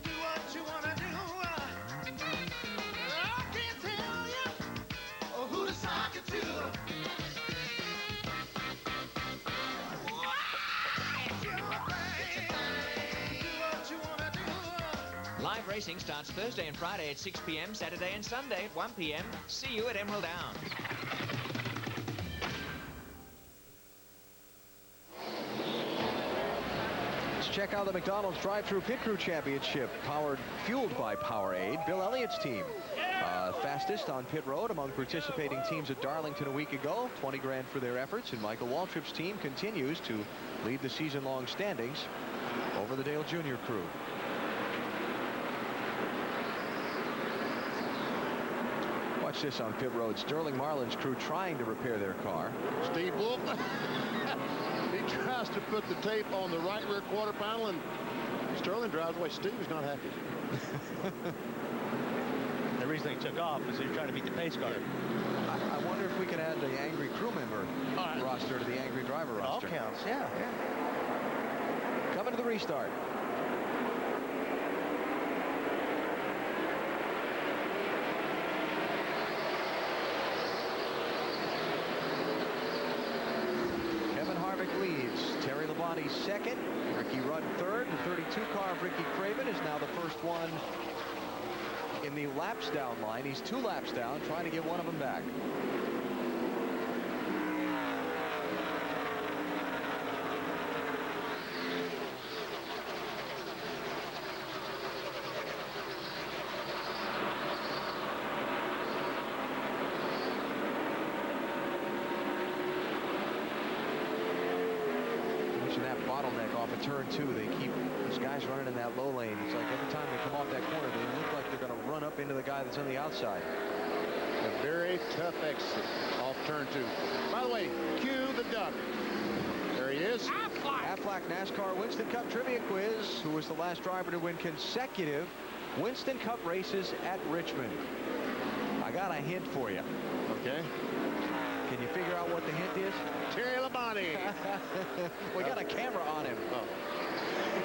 Do what you wanna do. I can't tell you who to sock it to. It's your thing. Do what you wanna do. Live racing starts Thursday and Friday at 6 p.m., Saturday and Sunday at 1 p.m. See you at Emerald Downs. check out the McDonald's drive-thru pit crew championship fueled by Powerade. Bill Elliott's team fastest on pit road among participating teams at Darlington a week ago. 20 grand for their efforts, and Michael Waltrip's team continues to lead the season-long standings over the Dale Jr. crew. Watch this on pit road. Sterling Marlin's crew trying to repair their car. Steve Wolf. He tries to put the tape on the right rear quarter panel, and Sterling drives away. Steve is not happy. The reason they took off is they're trying to beat the pace car. I wonder if we can add the angry crew member roster to the angry driver roster. All counts, yeah. Coming to the restart. Leads. Terry Labonte second. Ricky Rudd third. The 32 car of Ricky Craven is now the first one in the laps down line. He's 2 laps down, trying to get one of them back. Bottleneck off of turn 2. They keep those guys running in that low lane. It's like every time they come off that corner, they look like they're going to run up into the guy that's on the outside. A very tough exit off turn 2. By the way, cue the duck. There he is. Aflac NASCAR Winston Cup Trivia Quiz. Who was the last driver to win consecutive Winston Cup races at Richmond? I got a hint for you. Okay. Can you figure out what the hint is? Terry Labonte. We got a camera on him.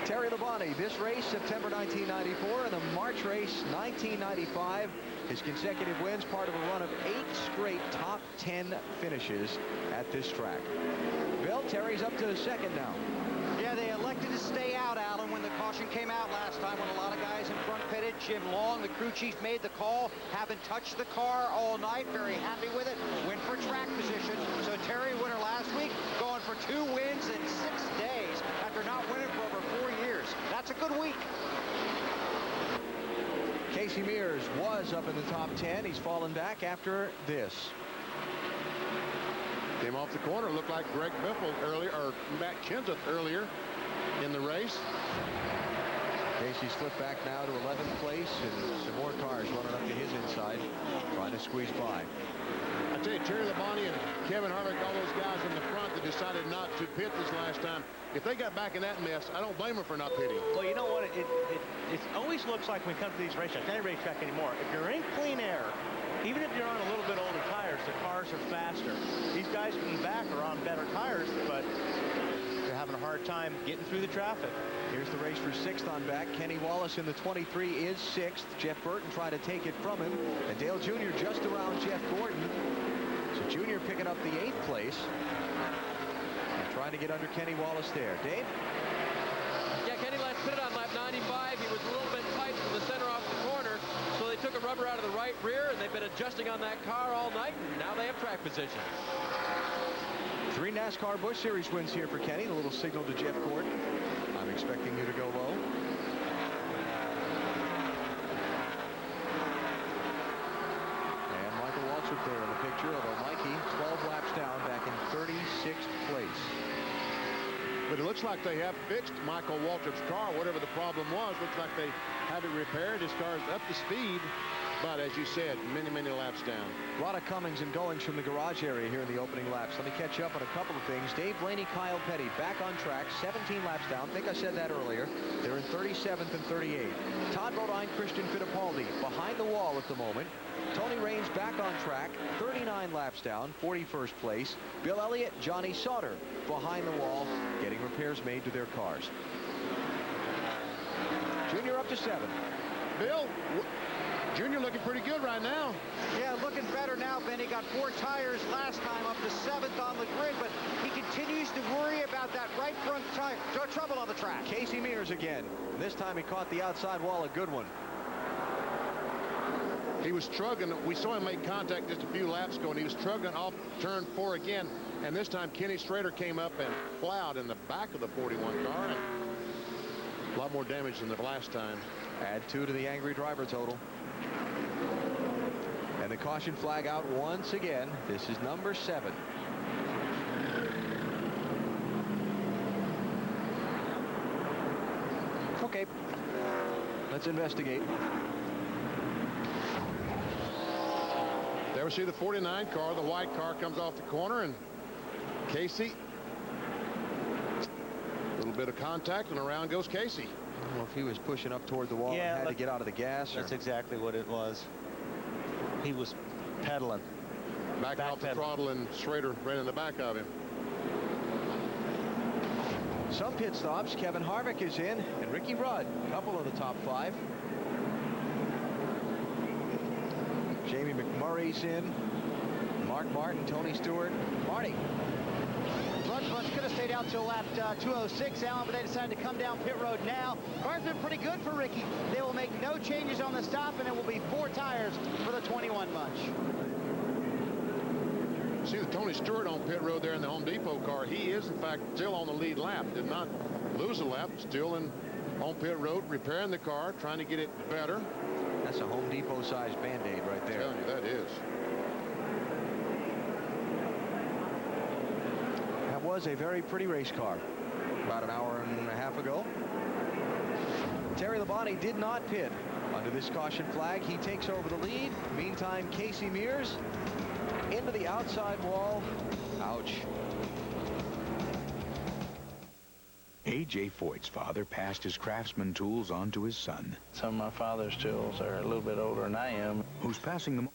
Terry Labonte, this race, September 1994, and the March race, 1995. His consecutive wins, part of a run of 8 straight top 10 finishes at this track. Bill, Terry's up to second now. Yeah, they elected to stay out, Alan, when the caution came out last time when a lot of guys in front pitted. Jim Long, the crew chief, made the call. Haven't touched the car all night. Very happy with it. Went for track position. So Terry, winner last week, going for 2 wins in 6 days after not winning for over 4 years. That's a good week. Casey Mears was up in the top 10. He's fallen back after this. Came off the corner, looked like Greg Biffle earlier, or Matt Kenseth earlier in the race. Casey slipped back now to 11th place, and some more cars running up to his inside, trying to squeeze by. I tell you, Terry Labonte and Kevin Harvick, all those guys in the front that decided not to pit this last time, if they got back in that mess, I don't blame them for not pitting. Well, you know what? It always looks like when we come to these racetracks, any racetrack anymore, if you're in clean air, even if you're on a little bit older tires, the cars are faster. These guys from the back are on better tires, but they're having a hard time getting through the traffic. Here's the race for 6th on back. Kenny Wallace in the 23 is 6th. Jeff Burton trying to take it from him. And Dale Jr. just around Jeff Gordon. So Jr. picking up the 8th place. And trying to get under Kenny Wallace there. Dave? Yeah, Kenny last pitted on lap 95. He was a little bit tight from the center off the corner. So they took a rubber out of the right rear, and they've been adjusting on that car all night, and now they have track position. 3 NASCAR Busch Series wins here for Kenny. A little signal to Jeff Gordon. I'm expecting you to go low. And Michael Waltrip there in the picture, although Mikey 12 laps down, back in 36th place. But it looks like they have fixed Michael Waltrip's car, whatever the problem was. Looks like they have it repaired. His car's up to speed. But as you said, many, many laps down. A lot of comings and goings from the garage area here in the opening laps. Let me catch up on a couple of things. Dave Blaney, Kyle Petty back on track, 17 laps down. I think I said that earlier. They're in 37th and 38th. Todd Bodine, Christian Fittipaldi behind the wall at the moment. Tony Raines back on track, 39 laps down, 41st place. Bill Elliott, Johnny Sauter behind the wall, getting repairs made to their cars. Junior up to 7. Bill, Junior looking pretty good right now. Yeah, looking better now, Benny. Got 4 tires last time, up to 7th on the grid, but he continues to worry about that right front tire. Trouble on the track. Casey Mears again. This time he caught the outside wall, a good one. He was struggling. We saw him make contact just a few laps ago, and he was struggling off turn 4 again. And this time Kenny Strader came up and plowed in the back of the 41 car. A lot more damage than the last time. Add 2 to the angry driver total. And the caution flag out once again. This is number 7. Okay, let's investigate. There we see the 49 car. The white car comes off the corner, and Casey. A little bit of contact, and around goes Casey. I don't know if he was pushing up toward the wall and had to get out of the gas. That's exactly what it was. He was pedaling. Back off the throttle, and Schrader ran in the back of him. Some pit stops. Kevin Harvick is in, and Ricky Rudd, a couple of the top 5. Jamie McMurray's in. Mark Martin, Tony Stewart, Marty. Rudd's bunch could have stayed out till lap 206, Alan, but they decided to come down pit road now. Car's been pretty good for Ricky. They will make no changes on the stop, and it will be 4 tires for the 21 bunch. See the Tony Stewart on pit road there in the Home Depot car. He is, in fact, still on the lead lap. Did not lose a lap. Still on pit road, repairing the car, trying to get it better. That's a Home Depot-sized Band-Aid right there. I'm telling you, that is. That was a very pretty race car about an hour and a half ago. Terry Labonte did not pit under this caution flag. He takes over the lead. Meantime, Casey Mears into the outside wall. Ouch. A.J. Foyt's father passed his Craftsman tools on to his son. Some of my father's tools are a little bit older than I am. Who's passing them?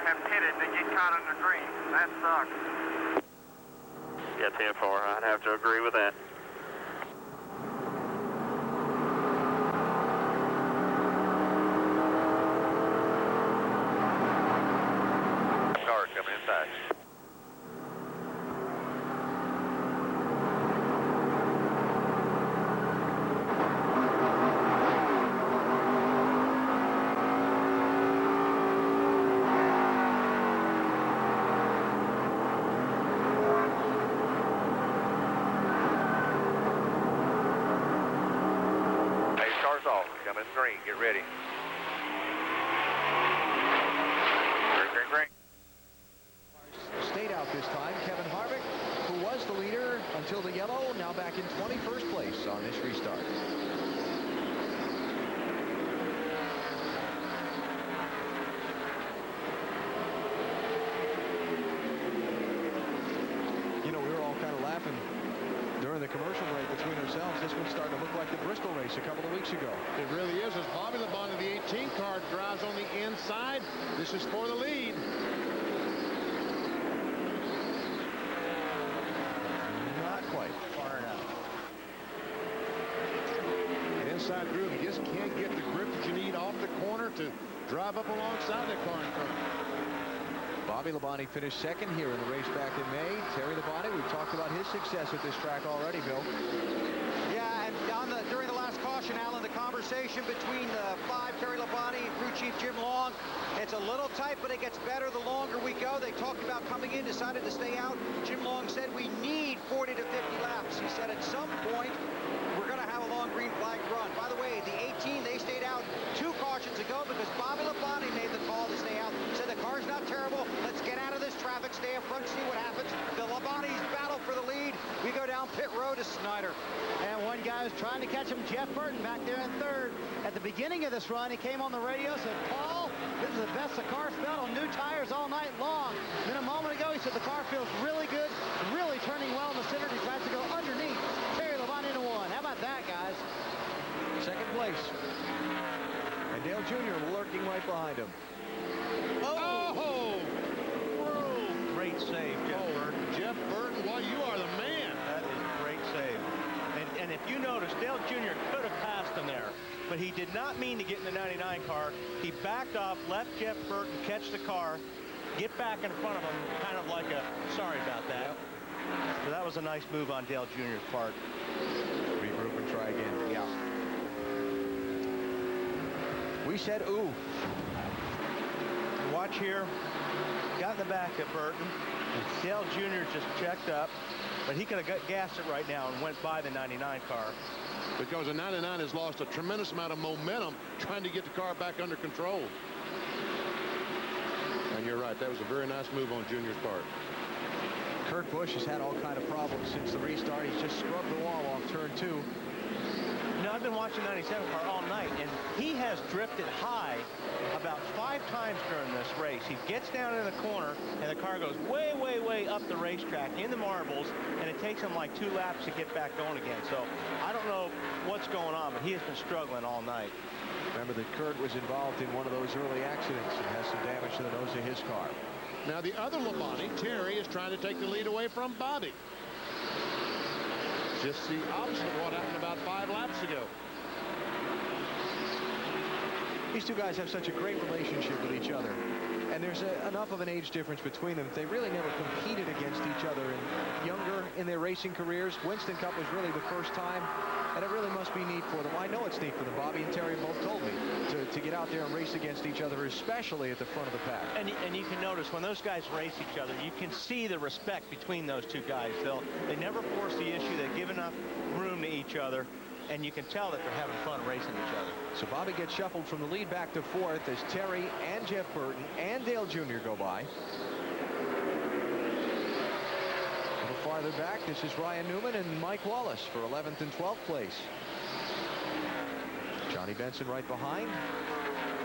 And pitted to get caught under green. That sucks. Yeah, 10-4. I'd have to agree with that. Cars coming inside. Coming green, get ready. Green, green, green. Stayed out this time. Kevin Harvick, who was the leader until the yellow, now back in 21st place on this restart. You know, we were all kind of laughing during the commercial break between ourselves. This one's starting to look like the Bristol race a couple of weeks ago. It really is, as Bobby Labonte, the 18 car, drives on the inside. This is for the lead. Not quite. Far enough. An inside groove, you just can't get the grip that you need off the corner to drive up alongside that car in front of you. Bobby Labonte finished second here in the race back in May. Terry Labonte, we've talked about his success at this track already, Bill. Yeah, and during the last caution, Alan, the conversation between the 5, Terry Labonte, and crew chief Jim Long, it's a little tight, but it gets better the longer we go. They talked about coming in, decided to stay out. Jim Long said we need 40 to 50 laps. He said at some point we're going to have a long green flag run. By the way, the 18, they stayed out 2 cautions ago because Bobby Labonte made the call to stay out. Said the car's not terrible. Let's get out of this traffic, stay up front, see what happens. The Labonte's battle for the lead. We go down pit road to Snyder. And one guy was trying to catch him, Jeff Burton, back there in 3rd. At the beginning of this run, he came on the radio, said, Paul, this is the best the car's felt on new tires all night long. Then a moment ago, he said the car feels really good, really turning well in the center. Decides to go underneath Terry Labonte into one. How about that, guys? Second place. And Dale Jr. lurking right behind him. Oh! Great save, Jeff Burton. Jeff Burton, well, you are the man. That is a great save. And if you notice, Dale Jr. could have passed him there, but he did not mean to get in the 99 car. He backed off, left Jeff Burton catch the car, get back in front of him, kind of like a, sorry about that. Yep. So that was a nice move on Dale Jr.'s part. Regroup and try again. Yeah. We said, ooh. Watch here. Got in the back of Burton. Dale Jr. just checked up, but he could have gassed it right now and went by the 99 car. Because the 99 has lost a tremendous amount of momentum trying to get the car back under control. And you're right, that was a very nice move on Junior's part. Kurt Busch has had all kind of problems since the restart. He's just scrubbed the wall off turn 2. You know, I've been watching 97 car all night, and he has drifted high about 5 times during this race. He gets down in the corner, and the car goes way, way, way up the racetrack in the marbles, and it takes him like 2 laps to get back going again. So I don't know what's going on, but he has been struggling all night. Remember that Kurt was involved in one of those early accidents and has some damage to the nose of his car. Now the other Labonte, Terry, is trying to take the lead away from Bobby. Just the opposite of what happened about 5 laps ago. These two guys have such a great relationship with each other. And there's enough of an age difference between them. They really never competed against each other. And younger in their racing careers, Winston Cup was really the first time. And it really must be neat for them. I know it's neat for them. Bobby and Terry both told me to get out there and race against each other, especially at the front of the pack. And you can notice when those guys race each other, you can see the respect between those two guys. They never force the issue. They give enough room to each other. And you can tell that they're having fun racing each other. So Bobby gets shuffled from the lead back to 4th as Terry and Jeff Burton and Dale Jr. go by. A little farther back, this is Ryan Newman and Mike Wallace for 11th and 12th place. Johnny Benson right behind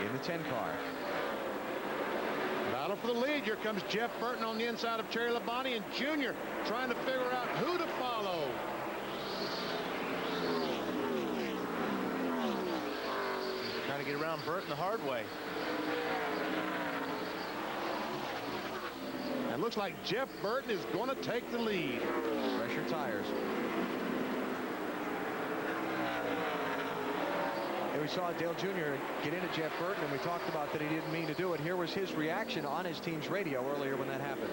in the 10 car. Battle for the lead. Here comes Jeff Burton on the inside of Terry Labonte, and Jr. trying to figure out who to follow. Trying to get around Burton the hard way. And looks like Jeff Burton is going to take the lead. Pressure tires. And we saw Dale Jr. get into Jeff Burton, and we talked about that he didn't mean to do it. Here was his reaction on his team's radio earlier when that happened.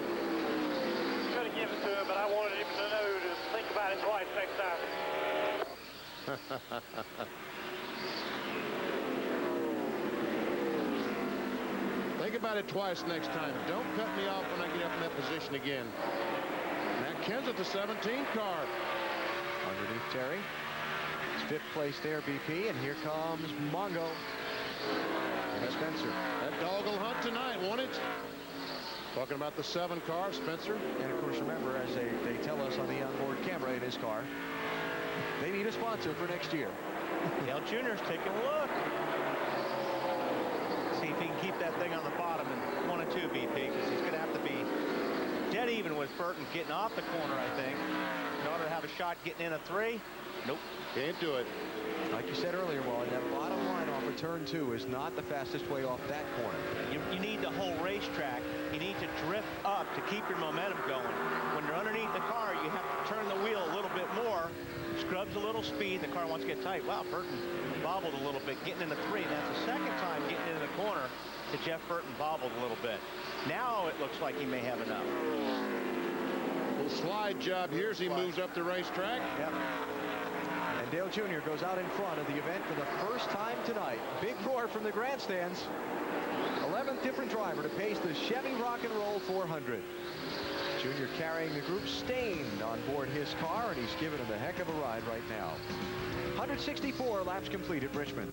Could have given it to him, but I wanted him to know to think about it twice next time. Think about it twice next time. Don't cut me off when I get up in that position again. Matt Kenseth, the 17 car. Underneath Terry. It's 5th place there, BP, and here comes Mongo. And Spencer. That dog will hunt tonight, won't it? Talking about the 7 car, Spencer. And of course, remember, as they tell us on the onboard camera in his car, they need a sponsor for next year. Dale Jr.'s taking a look. See if he can keep that thing on the bottom in 1 and 2, BP, because he's going to have to be dead even with Burton getting off the corner, I think, in order to have a shot getting in a 3. Nope. Can't do it. Like you said earlier, Wally, that bottom line off of turn 2 is not the fastest way off that corner. You need the whole racetrack. You need to drift up to keep your momentum going. When you're underneath the car, you have to turn the wheel a little bit more. Scrubs a little speed. The car wants to get tight. Wow, Burton bobbled a little bit, getting into 3. That's the second time getting into the corner that Jeff Burton bobbled a little bit. Now it looks like he may have enough. Little slide job here as he moves up the racetrack. Yep. And Dale Jr. goes out in front of the event for the first time tonight. Big roar from the grandstands. 11th different driver to pace the Chevy Rock and Roll 400. Jr. carrying the group stained on board his car, and he's giving him a heck of a ride right now. 164 laps complete at Richmond.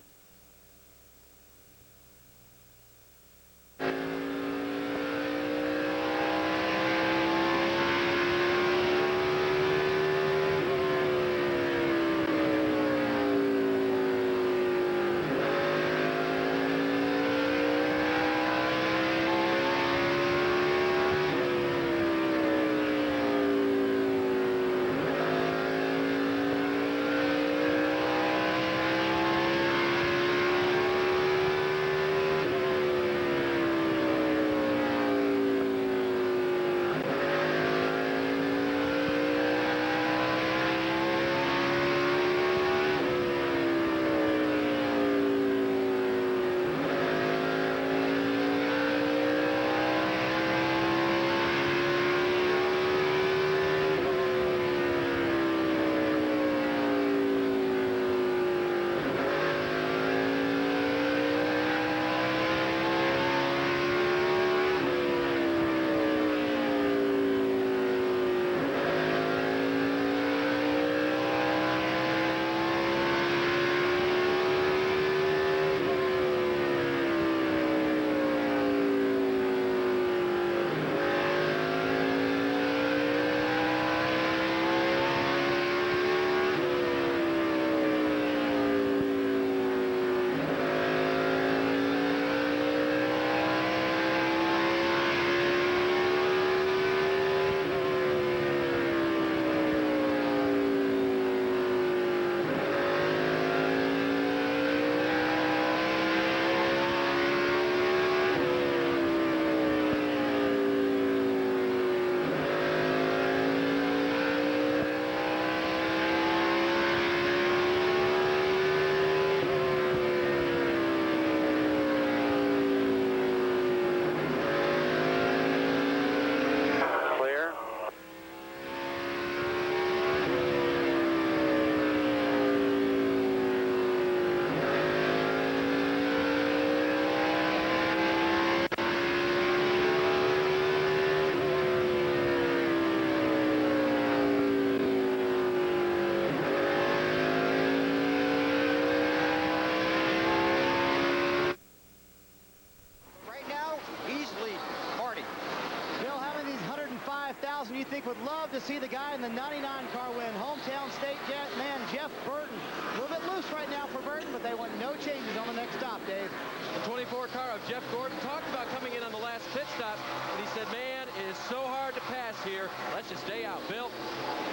Chief would love to see the guy in the 99 car win. Hometown state man Jeff Burton. A little bit loose right now for Burton, but they want no changes on the next stop, Dave. The 24 car of Jeff Gordon talked about coming in on the last pit stop, and he said, man, it is so hard to pass here. Let's just stay out. Bill?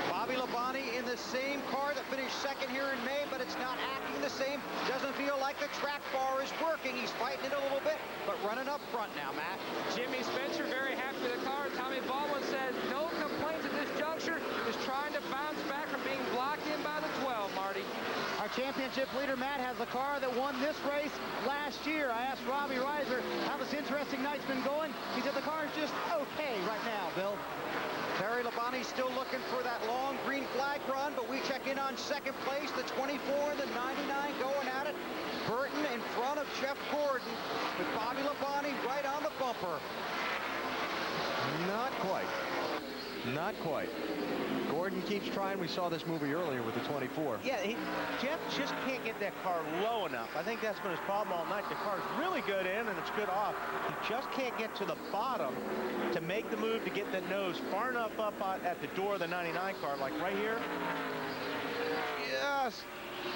Bobby Labonte in the same car that finished second here in May, but it's not acting the same. Doesn't feel like the track bar is working. He's fighting it a little bit, but running up front now, Matt. Jimmy Spencer very happy with the car. Tommy Baldwin says no complaints at this juncture. Is trying to bounce back from being blocked in by the 12, Marty. Our championship leader, Matt, has a car that won this race last year. I asked Robbie Reiser how this interesting night's been going. He said the car is just okay right now, Bill. Terry Labonte's still looking for that long green flag run, but we check in on second place. The 24 and the 99 going at it. Burton in front of Jeff Gordon with Bobby Labonte right on the bumper. Not quite. Not quite. Gordon keeps trying. We saw this movie earlier with the 24. Yeah, Jeff just can't get that car low enough. I think that's been his problem all night. The car's really good in and it's good off. He just can't get to the bottom to make the move to get that nose far enough up at the door of the 99 car, like right here. Yes.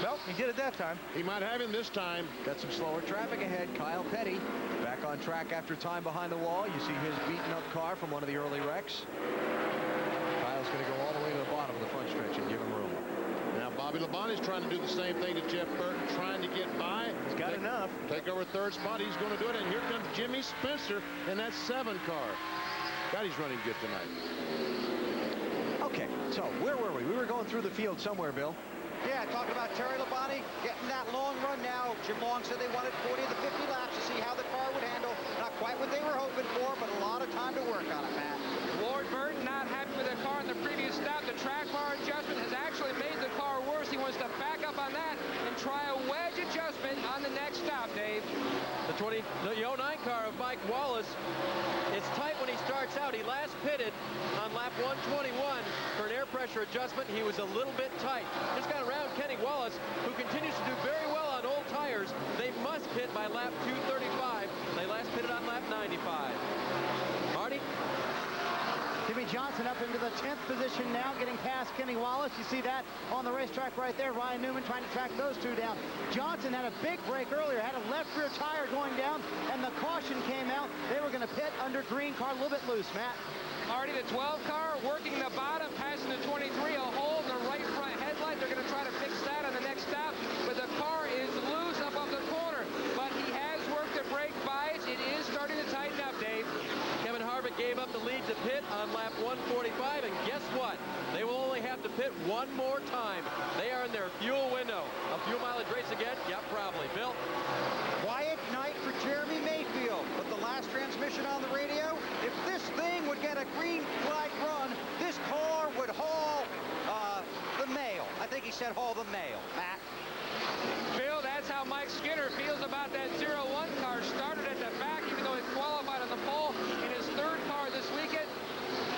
Well, he did it that time. He might have him this time. Got some slower traffic ahead. Kyle Petty back on track after time behind the wall. You see his beaten up car from one of the early wrecks. Kyle's going to go all the way to the bottom of the front stretch and give him room. Now Bobby Labonte's trying to do the same thing to Jeff Burton, trying to get by. He's got enough. Take over third spot. He's going to do it. And here comes Jimmy Spencer in that 7 car. God, he's running good tonight. Okay, so where were we? We were going through the field somewhere, Bill. Yeah, talking about Terry Labonte getting that long run now. Jim Long said they wanted 40 to 50 laps to see how the car would handle. Not quite what they were hoping for, but a lot of time to work on it, Matt. Ward Burton not happy with the car in the previous stop. The track bar adjustment has actually made the car worse. He wants to back up on that and try a wedge adjustment on the next stop, Dave. The 09 car of Mike Wallace, it's tight when he starts out. He last pitted on lap 121 for an air pressure adjustment. He was a little bit tight. Just got around Kenny Wallace, who continues to do very well on old tires. They must pit by lap 235. They last pitted on lap 95. Marty? Jimmy Johnson up into the 10th position now, getting past Kenny Wallace. You see that on the racetrack right there. Ryan Newman trying to track those two down. Johnson had a big break earlier, had a left rear tire going down, and the caution came out. They were going to pit under green, car a little bit loose, Matt. Marty, the 12 car working the bottom, passing the 23, a hole in the right front headlight. They're going to try to fix that on the next stop, but the car is loose up off the corner. But he has worked the brake bias. It is starting to tighten up, Dave. Kevin Harvick gave up the lead to pit on lap 145, and guess what? They will only have to pit one more time. They are in their fuel window. A fuel mileage race again? Yep, probably. Bill? Quiet night for Jeremy Mayfield. But the last transmission on the radio, if this thing would get a green flag run, this car would haul the mail. I think he said haul the mail. Matt? Bill, that's how Mike Skinner feels about that 01 car. Started at the back, even though he qualified on the pole in his third car this weekend.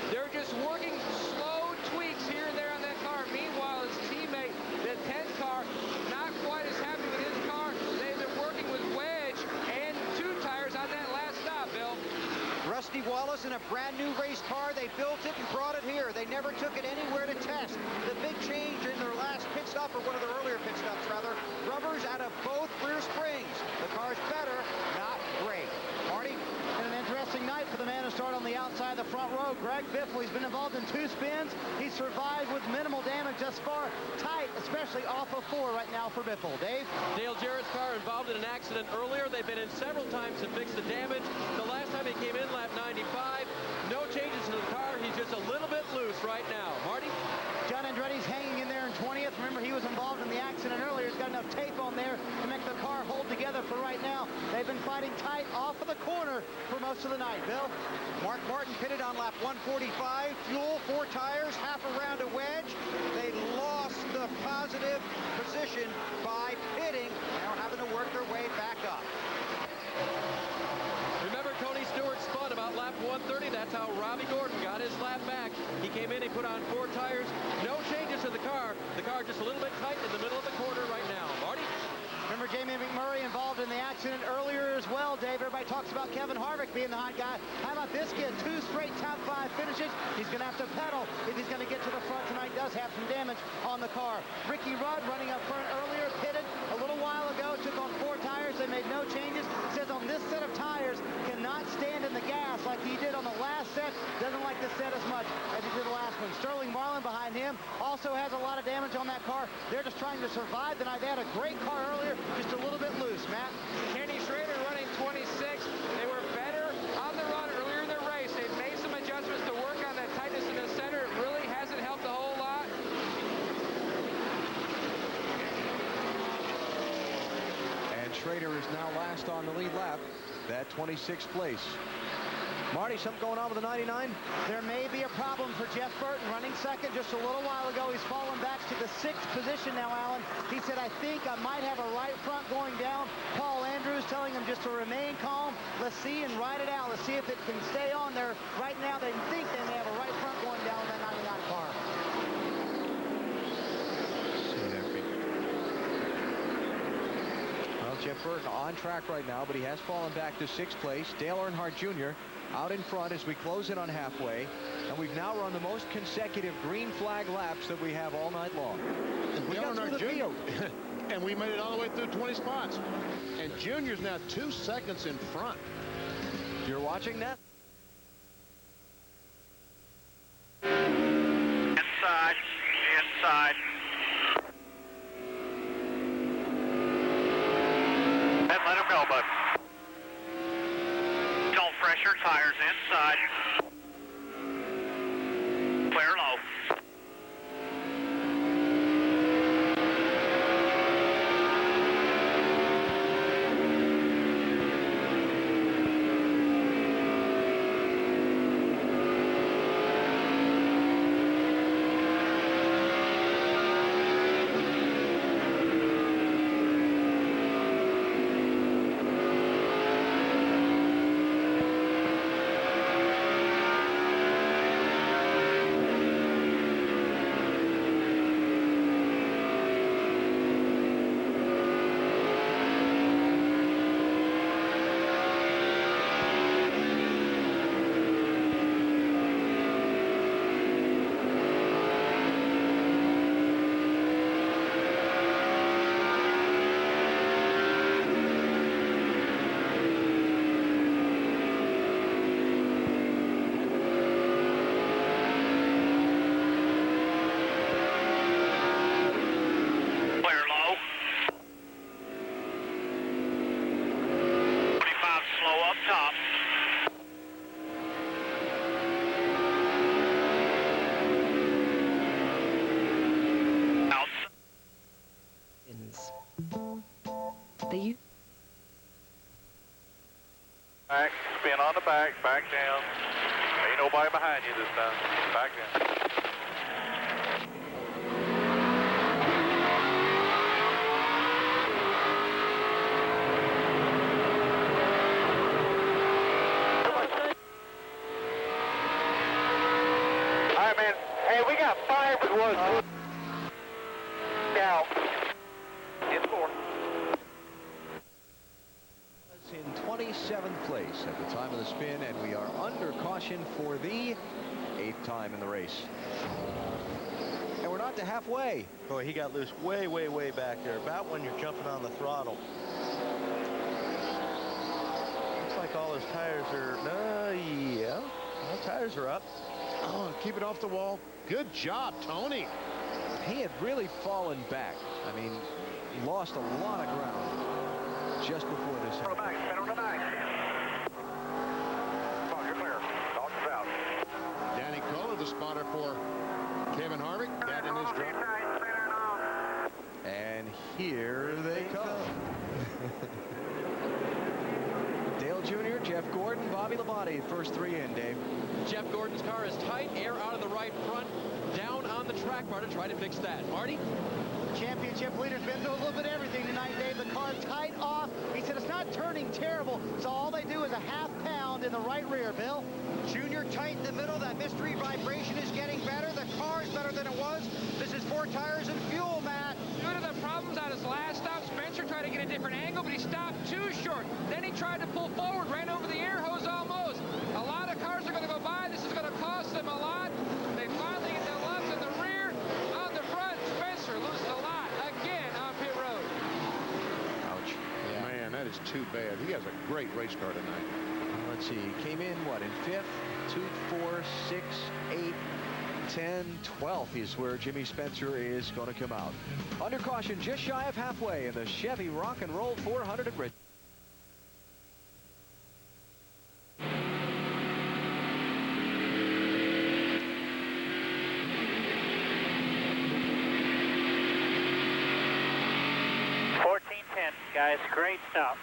They're just working slow tweaks here and there on that car. Meanwhile, his teammate, the 10th car, not quite as happy with his car. They've been working with wedge and 2 tires on that last stop, Bill. Rusty Wallace in a brand new race car. They built it and brought it here. They never took it anywhere to test. The big change in their last pit stop, or one of their earlier pit stops rather, rubbers out of both rear springs. The car's better, not great. Marty? And an interesting night for the man who started on the outside of the front row, Greg Biffle. He's been involved in 2 spins. He survived with minimal damage thus far. Tight, especially off of 4 right now for Biffle. Dave? Dale Jarrett's car involved in an accident earlier. They've been in several times to fix the damage. The last time he came in, lap 95. No changes to the car. He's just a little bit loose right now. Marty? John Andretti's hanging in there in 20th. Remember, he was involved in the accident earlier. He's got enough tape on there to make the car hold together for right now. They've been fighting tight off of the corner for most of the night. Bill? Mark Martin pitted on lap 145. Fuel, 4 tires, half a round of wedge. They lost the positive position by pitting. Now having to work their way back up. Remember, Tony Stewart spun about lap 130. That's how Robbie Gordon got his lap back. He came in, he put on 4 tires. No changes to the car. The car just a little bit tight in the middle of the corner right now. Marty? Remember Jamie McMurray involved in the accident earlier as well. well, Dave. Everybody talks about Kevin Harvick being the hot guy. How about this kid? 2 straight top 5 finishes. He's going to have to pedal if he's going to get to the front tonight. Does have some damage on the car. Ricky Rudd running up front earlier, pitted a little while ago, took on 4 tires. They made no changes. Says on this set of tires, cannot stand in the gas like he did on the last set. Doesn't like this set as much as he did the last one. Sterling Marlin behind him also has a lot of damage on that car. They're just trying to survive tonight. They had a great car earlier, just a little bit loose. Matt? Kenny Schrader running 26. They were better on the run earlier in the race. They've made some adjustments to work on that tightness in the center. It really hasn't helped a whole lot. And Schrader is now last on the lead lap, that 26th place. Marty, something going on with the 99? There may be a problem for Jeff Burton running second just a little while ago. He's fallen back to the 6th position now, Alan. He said, I think I might have a right front going down. Paul Andrews telling him just to remain calm. Let's see and ride it out. Let's see if it can stay on there. Right now, they think they may have a right front going down that 99 car. Well, Jeff Burton on track right now, but he has fallen back to 6th place. Dale Earnhardt Jr. out in front as we close in on halfway, and we've now run the most consecutive green flag laps that we have all night long. And we got through the field. And we made it all the way through 20 spots. And Junior's now 2 seconds in front. You're watching that? Inside. And let him go, bud. Don't pressure tires inside. Clear low. Back, spin on the back down. Ain't nobody behind you this time. Back down. All right, man. Hey, we got 5 as well. Now, it's 4. In 27th place at the time of the spin, and we are under caution for the 8th time in the race. And we're not to halfway. Boy, he got loose way, way, way back there, about when you're jumping on the throttle. Looks like all his tires are, yeah, all tires are up. Oh, keep it off the wall. Good job, Tony. He had really fallen back. I mean, lost a lot of ground just before this. On the back, spin on the back. Come on, you're clear. Dogs is out. Danny Kohler, the spotter for Kevin Harvick. That in his drop. And here they come. Dale Jr., Jeff Gordon, Bobby Labonte, first 3 in, Dave. Jeff Gordon's car is tight, air out of the right front, down on the track bar to try to fix that. Marty? Championship leader's been through a little bit of everything tonight, Dave. The car tight off. He said it's not turning terrible, so all they do is a half pound in the right rear, Bill. Junior tight in the middle. That mystery vibration is getting better. The car is better than it was. This is 4 tires and fuel, Matt. Due to the problems on his last stop, Spencer tried to get a different angle, but he stopped too short. Then he tried to pull forward, ran over the air hose almost. A lot of cars are going to go by. This is going to cost them a lot. They finally get the left in the rear. On the front, Spencer loses a lot again on pit road. Ouch. Yeah. Man, that is too bad. He has a great race car tonight. Let's see, he came in, what, in 5th? 2, 4, 6, 8, 10, 12th is where Jimmy Spencer is going to come out. Under caution, just shy of halfway in the Chevy Rock and Roll 400 at Richmond. Guys, great stuff.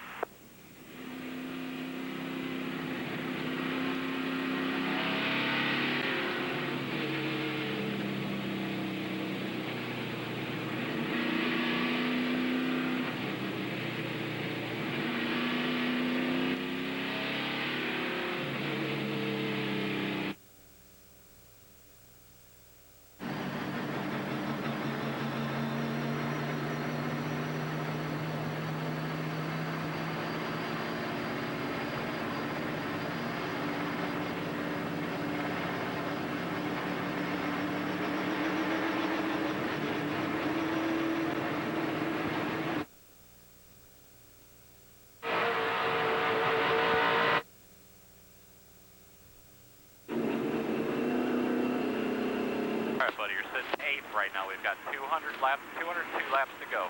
Right now, we've got 202 laps to go.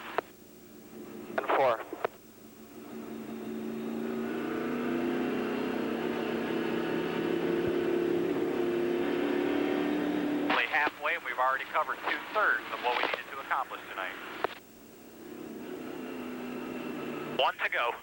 And 4. Only halfway, and we've already covered 2/3 of what we needed to accomplish tonight. 1 to go.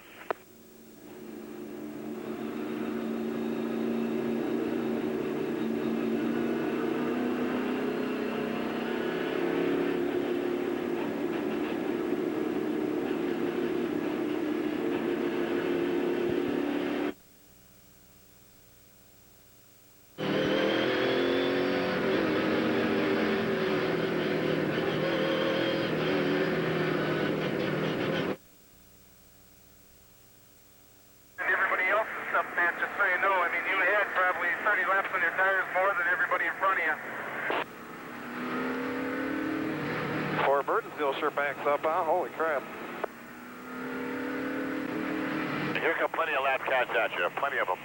Sure backs up, huh? Holy crap. Here come plenty of lap cats at you, plenty of them.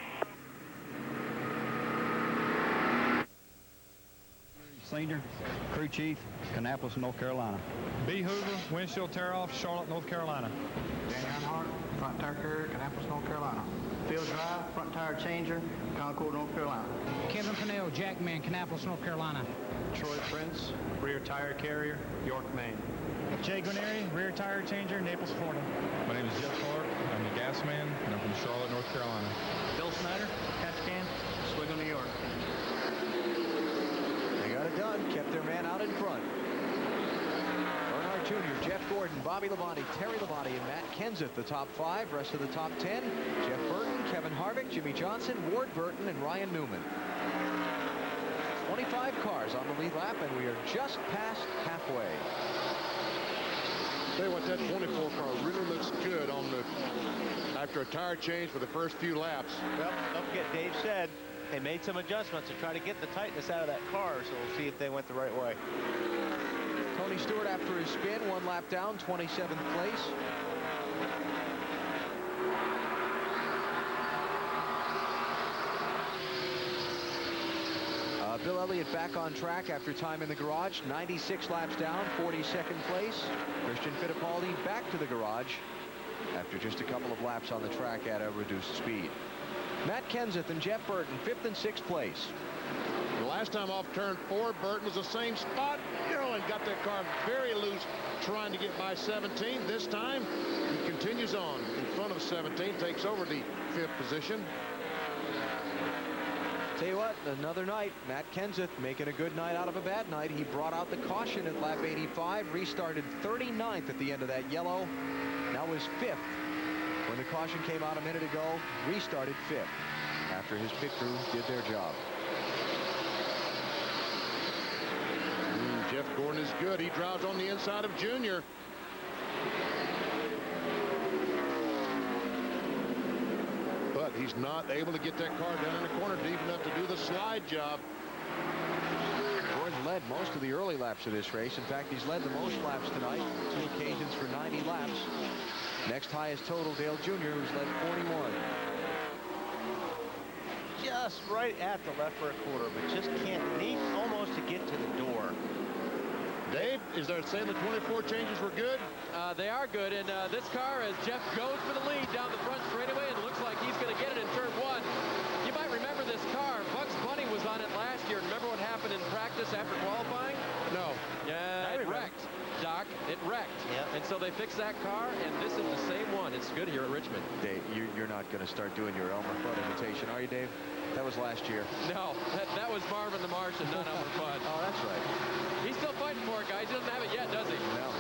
Senior, crew chief, Kannapolis, North Carolina. B. Hoover, windshield tear-off, Charlotte, North Carolina. Danny Earnhardt, front tire carrier, Kannapolis, North Carolina. Phil Drive, front tire changer, Concord, North Carolina. Kevin Pennell, Jackman, Kannapolis, North Carolina. Troy Prince, rear tire carrier, York, Maine. Jay Guarneri, rear tire changer, Naples, Florida. My name is Jeff Clark. I'm the gas man, and I'm from Charlotte, North Carolina. Bill Snyder, Catchcan, Oswego, New York. They got it done. Kept their man out in front. Earnhardt Jr., Jeff Gordon, Bobby Labonte, Terry Labonte, and Matt Kenseth, the top 5. Rest of the top 10, Jeff Burton, Kevin Harvick, Jimmy Johnson, Ward Burton, and Ryan Newman. 25 cars on the lead lap, and we are just past halfway. Tell you what, that 24 car really looks good on the after a tire change for the first few laps. Well, don't forget, Dave said they made some adjustments to try to get the tightness out of that car, so we'll see if they went the right way. Tony Stewart, after his spin, 1 lap down, 27th place. Bill Elliott back on track after time in the garage, 96 laps down, 42nd place. Christian Fittipaldi back to the garage after just a couple of laps on the track at a reduced speed. Matt Kenseth and Jeff Burton, 5th and 6th place. The last time off turn 4, Burton was the same spot, and got that car very loose, trying to get by 17. This time, he continues on in front of 17, takes over the 5th position. Tell you what, another night, Matt Kenseth making a good night out of a bad night. He brought out the caution at lap 85, restarted 39th at the end of that yellow. Now was 5th when the caution came out a minute ago, restarted 5th after his pit crew did their job. Jeff Gordon is good. He drives on the inside of Junior. he's not able to get that car down in the corner deep enough to do the slide job. Gordon led most of the early laps of this race. In fact, he's led the most laps tonight. 2 occasions for 90 laps. Next highest total, Dale Jr., who's led 41. Just right at the left for a quarter, but just can't need almost to get to the door. Dave, is there saying the 24 changes were good? They are good, and this car, as Jeff goes for the lead down the front straightaway, and looks like he's going to get it in turn 1. You might remember this car. Bugs Bunny was on it last year. Remember what happened in practice after qualifying? No. Yeah, it wrecked, Doc. It wrecked. Yep. And so they fixed that car, and this is the same one. It's good here at Richmond. Dave, you're not going to start doing your Elmer Fudd imitation, are you, Dave? That was last year. No, that was Marvin the Martian, not Elmer Fudd. Oh, that's right. He's still fighting for it, guys. He doesn't have it yet, does he? No.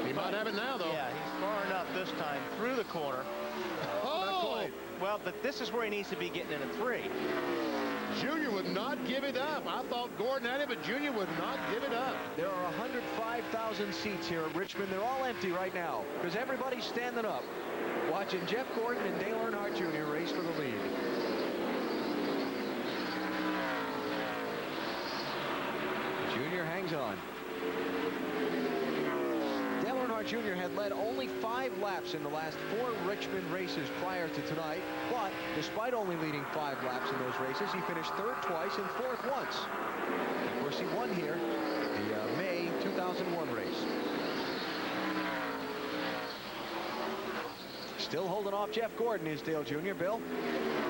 He might have it now, though. Yeah, he's far enough this time through the corner. Oh! Well, but this is where he needs to be getting in a 3. Junior would not give it up. I thought Gordon had it, but Junior would not give it up. There are 105,000 seats here at Richmond. They're all empty right now because everybody's standing up watching Jeff Gordon and Dale Earnhardt Jr. race for the lead. Junior hangs on. Dale Earnhardt Jr. had led only 5 laps in the last 4 Richmond races prior to tonight, but despite only leading 5 laps in those races, he finished 3rd twice and 4th once. Of course, he won here the May 2001 race. Still holding off Jeff Gordon is Dale Jr. Bill.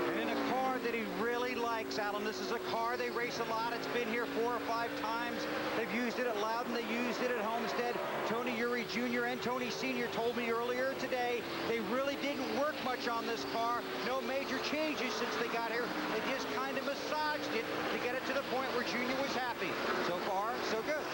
And in a car that he really likes, Alan. This is a car they race a lot. It's been here 4 or 5 times. They've used it at Loudon. They used it at Homestead. Tony Eury Jr. and Tony Sr. told me earlier today they really didn't work much on this car. No major changes since they got here. They just kind of massaged it to get it to the point where Junior was happy. So far, so good.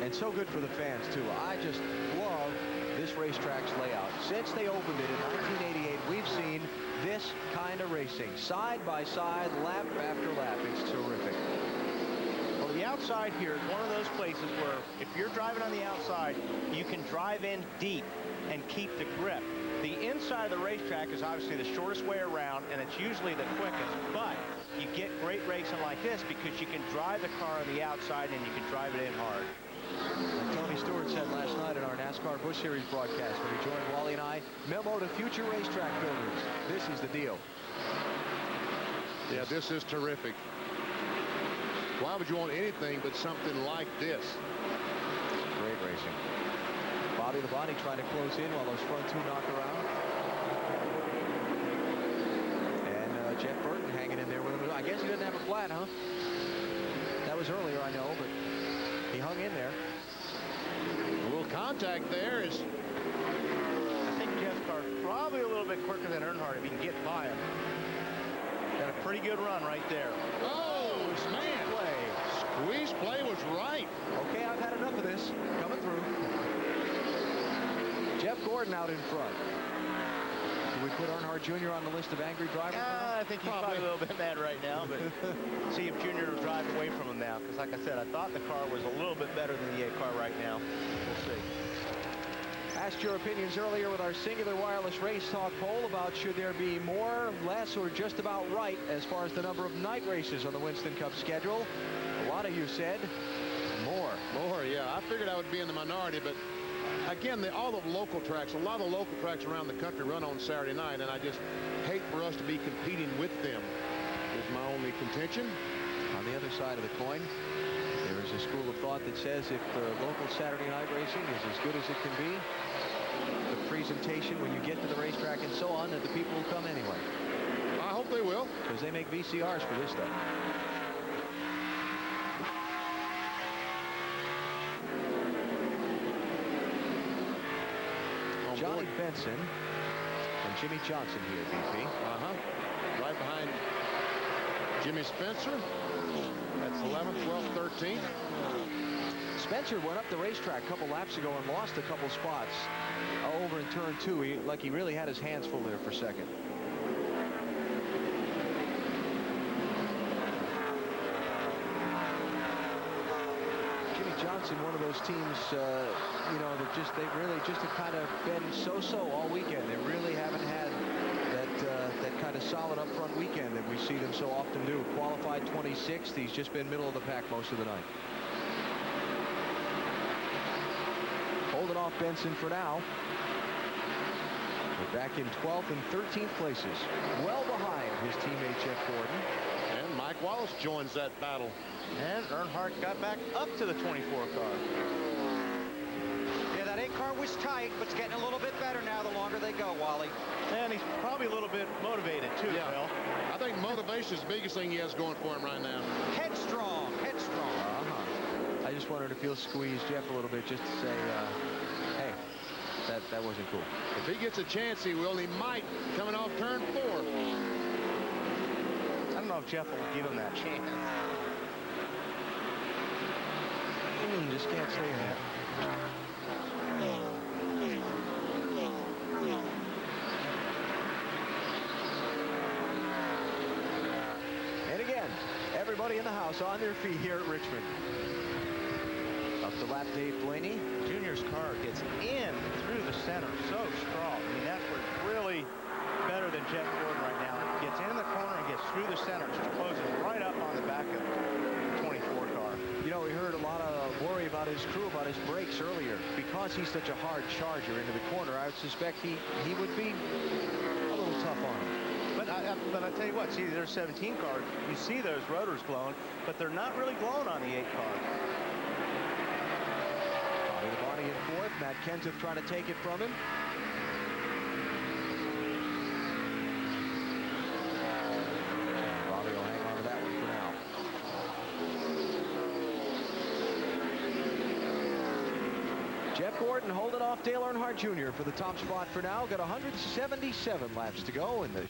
And so good for the fans, too. I just love this racetrack's layout. Since they opened it in 1988, we've seen this kind of racing. Side by side, lap after lap. It's terrific. Well, the outside here is one of those places where if you're driving on the outside, you can drive in deep and keep the grip. The inside of the racetrack is obviously the shortest way around, and it's usually the quickest, but you get great racing like this because you can drive the car on the outside and you can drive it in hard. Like Tony Stewart said last night in our NASCAR Busch Series broadcast when he joined Wally and I, memo to future racetrack builders. This is the deal. Yeah, this is terrific. Why would you want anything but something like this? Great racing. Bobby Labonte trying to close in while those front 2 knock around. And Jeff Burton hanging in there with him. I guess he didn't have a flat, huh? That was earlier, I know, but he hung in there. A little contact there is... I think Jeff's car probably a little bit quicker than Earnhardt if he can get by him. Got a pretty good run right there. Oh, man. Squeeze play was right. Okay, I've had enough of this. Coming through. Jeff Gordon out in front. Do we put Earnhardt Jr. on the list of angry drivers? I think he's probably a little bit mad right now, but see if Junior will drive away from him now. Because like I said, I thought the car was a little bit better than the car right now. We'll see. Asked your opinions earlier with our Singular Wireless Race Talk poll about should there be more, less, or just about right as far as the number of night races on the Winston Cup schedule. A lot of you said more. More, yeah. I figured I would be in the minority, but again, all the local tracks, a lot of local tracks around the country run on Saturday night, and I just hate for us to be competing with them, is my only contention. On the other side of the coin, there is a school of thought that says if local Saturday night racing is as good as it can be, the presentation when you get to the racetrack and so on, that the people will come anyway. I hope they will. Because they make VCRs for this stuff. Johnny Benson and Jimmy Johnson here, BP. Right behind Jimmy Spencer. That's 11th, 12th, 13th. Spencer went up the racetrack a couple laps ago and lost a couple spots over in turn 2. He really had his hands full there for second. Jimmy Johnson Benson, one of those teams, you know, that they really just have kind of been so-so all weekend. They really haven't had that kind of solid up-front weekend that we see them so often do. Qualified 26th. He's just been middle of the pack most of the night. Holding off Benson for now. We're back in 12th and 13th places, well behind his teammate Jeff Gordon. And Mike Wallace joins that battle. And Earnhardt got back up to the 24 car. Yeah, that 8 car was tight, but it's getting a little bit better now the longer they go, Wally. And he's probably a little bit motivated, too, Yeah. Phil. I think motivation is the biggest thing he has going for him right now. Headstrong, headstrong. I just wanted to feel squeeze Jeff a little bit just to say, hey, that wasn't cool. If he gets a chance, he will. He might, coming off turn 4. I don't know if Jeff will give him that chance. Just can't say that. And again, everybody in the house on their feet here at Richmond. Up the lap, Dave Blaney. Junior's car gets in through the center so strong. I mean, that's where it's really better than Jeff Gordon right now. It gets in the corner and gets through the center. Just closes right up on the back of the 24 car. You know, we heard a lot of worry about his crew, about his brakes earlier. Because he's such a hard charger into the corner, I would suspect he would be a little tough on him. But I tell you what, see, there's 17 cars. You see those rotors glowing, but they're not really glowing on the 8 car. Bobby Labonte in 4th. Matt Kenseth trying to take it from him. Bobby will hang on to that one for now. Jeff Gordon holding off Dale Earnhardt Jr. for the top spot for now. Got 177 laps to go in the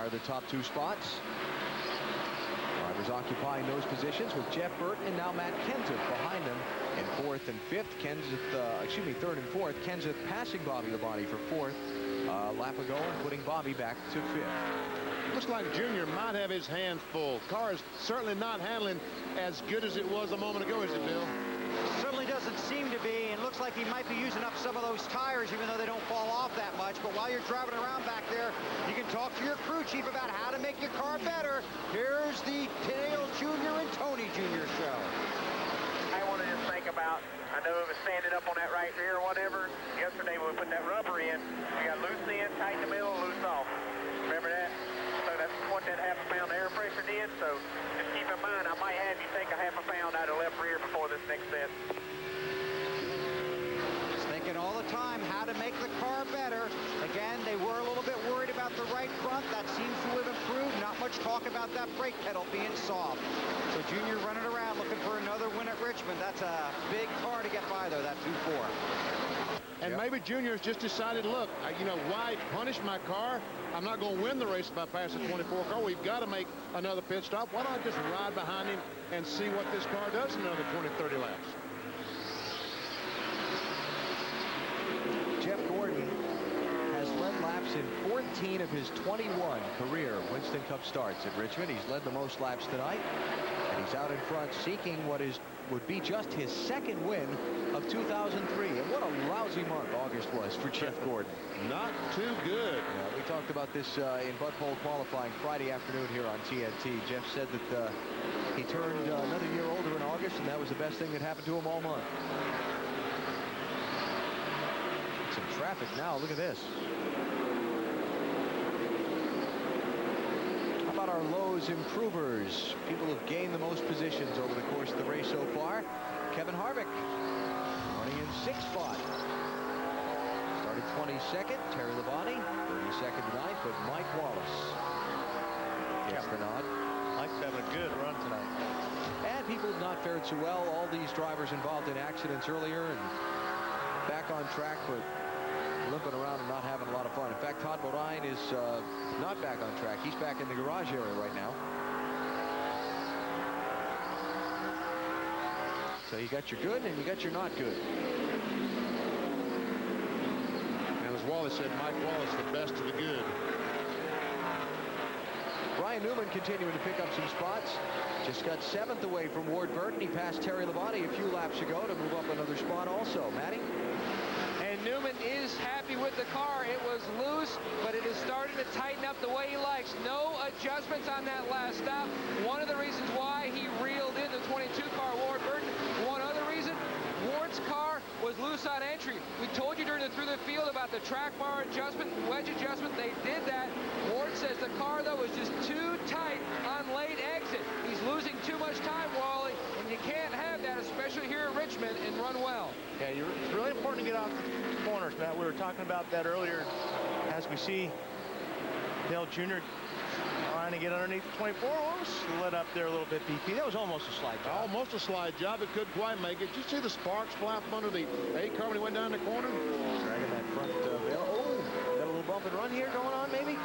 are the top 2 spots. Drivers occupying those positions with Jeff Burton and now Matt Kenseth behind them in 4th and 5th. Third and 4th. Kenseth passing Bobby Labonte for 4th. Lap ago and putting Bobby back to 5th. Looks like Junior might have his hands full. Car is certainly not handling as good as it was a moment ago, is it, Bill? Certainly doesn't seem to be, and looks like he might be using up some of those tires, even though they don't fall off that much. But while you're driving around back there, you can talk to your crew chief about how to make your car better. Here's the Dale Jr. and Tony Jr. show. I want to just think about, I know it was sanded up on that right rear or whatever. Yesterday when we put that rubber in, we got loose in, tight in the middle, loose off. Remember that? So that's what that half a pound air pressure did. So just keep in mind, I might have you take a half a pound out of left rear before this next set. Just thinking all the time how to make the car better. Again, they were a little bit worried about the right front. That seems to have improved. Not much talk about that brake pedal being soft. So Junior running around looking for another win at Richmond. That's a big car to get by, though, that 2-4. And maybe Junior's just decided, look, you know, why punish my car? I'm not going to win the race if I pass the 24 car. We've got to make another pit stop. Why don't I just ride behind him and see what this car does in another 20, 30 laps? Jeff Gordon has led laps in 14 of his 21 career Winston Cup starts at Richmond. He's led the most laps tonight, and he's out in front seeking what would be just his 2nd win of 2003. And what a lousy month August was for Jeff Gordon. Not too good. Yeah, we talked about this in Bud Pole qualifying Friday afternoon here on TNT. Jeff said that he turned another year older in August, and that was the best thing that happened to him all month. Some traffic now. Look at this. How about our Lowe's improvers? People who've gained the most positions over the course of the race so far. Kevin Harvick running in 6th spot. Started 22nd. Terry Labonte 32nd tonight, but Mike Wallace gets the nod. Mike's having a good run tonight. And people have not fared so well. All these drivers involved in accidents earlier and back on track, but limping around and not having a lot of fun. In fact, Todd Bodine is not back on track. He's back in the garage area right now. So you got your good and you got your not good. And as Wallace said, Mike Wallace, the best of the good. Brian Newman continuing to pick up some spots. Just got 7th away from Ward Burton. He passed Terry Labonte a few laps ago to move up another spot also. Matty? And Newman is happy with the car. It was loose, but it is starting to tighten up the way he likes. No adjustments on that last stop. One of the reasons why he reeled in the 22 car, Ward Burton. One other reason, Ward's car was loose on entry. We told you during the through the field about the track bar adjustment, wedge adjustment. They did that. Ward says the car, though, was just too tight on late exit. He's losing too much time, Wally, and you can't have that, especially here at Richmond, and run well. Yeah, it's really important to get off the corners, Matt. We were talking about that earlier as we see Dale Jr. trying to get underneath the 24. Slid up there a little bit, BP. That was almost a slide job. Almost a slide job. It couldn't quite make it. Did you see the sparks fly up under the A car when he went down the corner? Dragging that front bell. Oh, got a little bump and run here going on, maybe?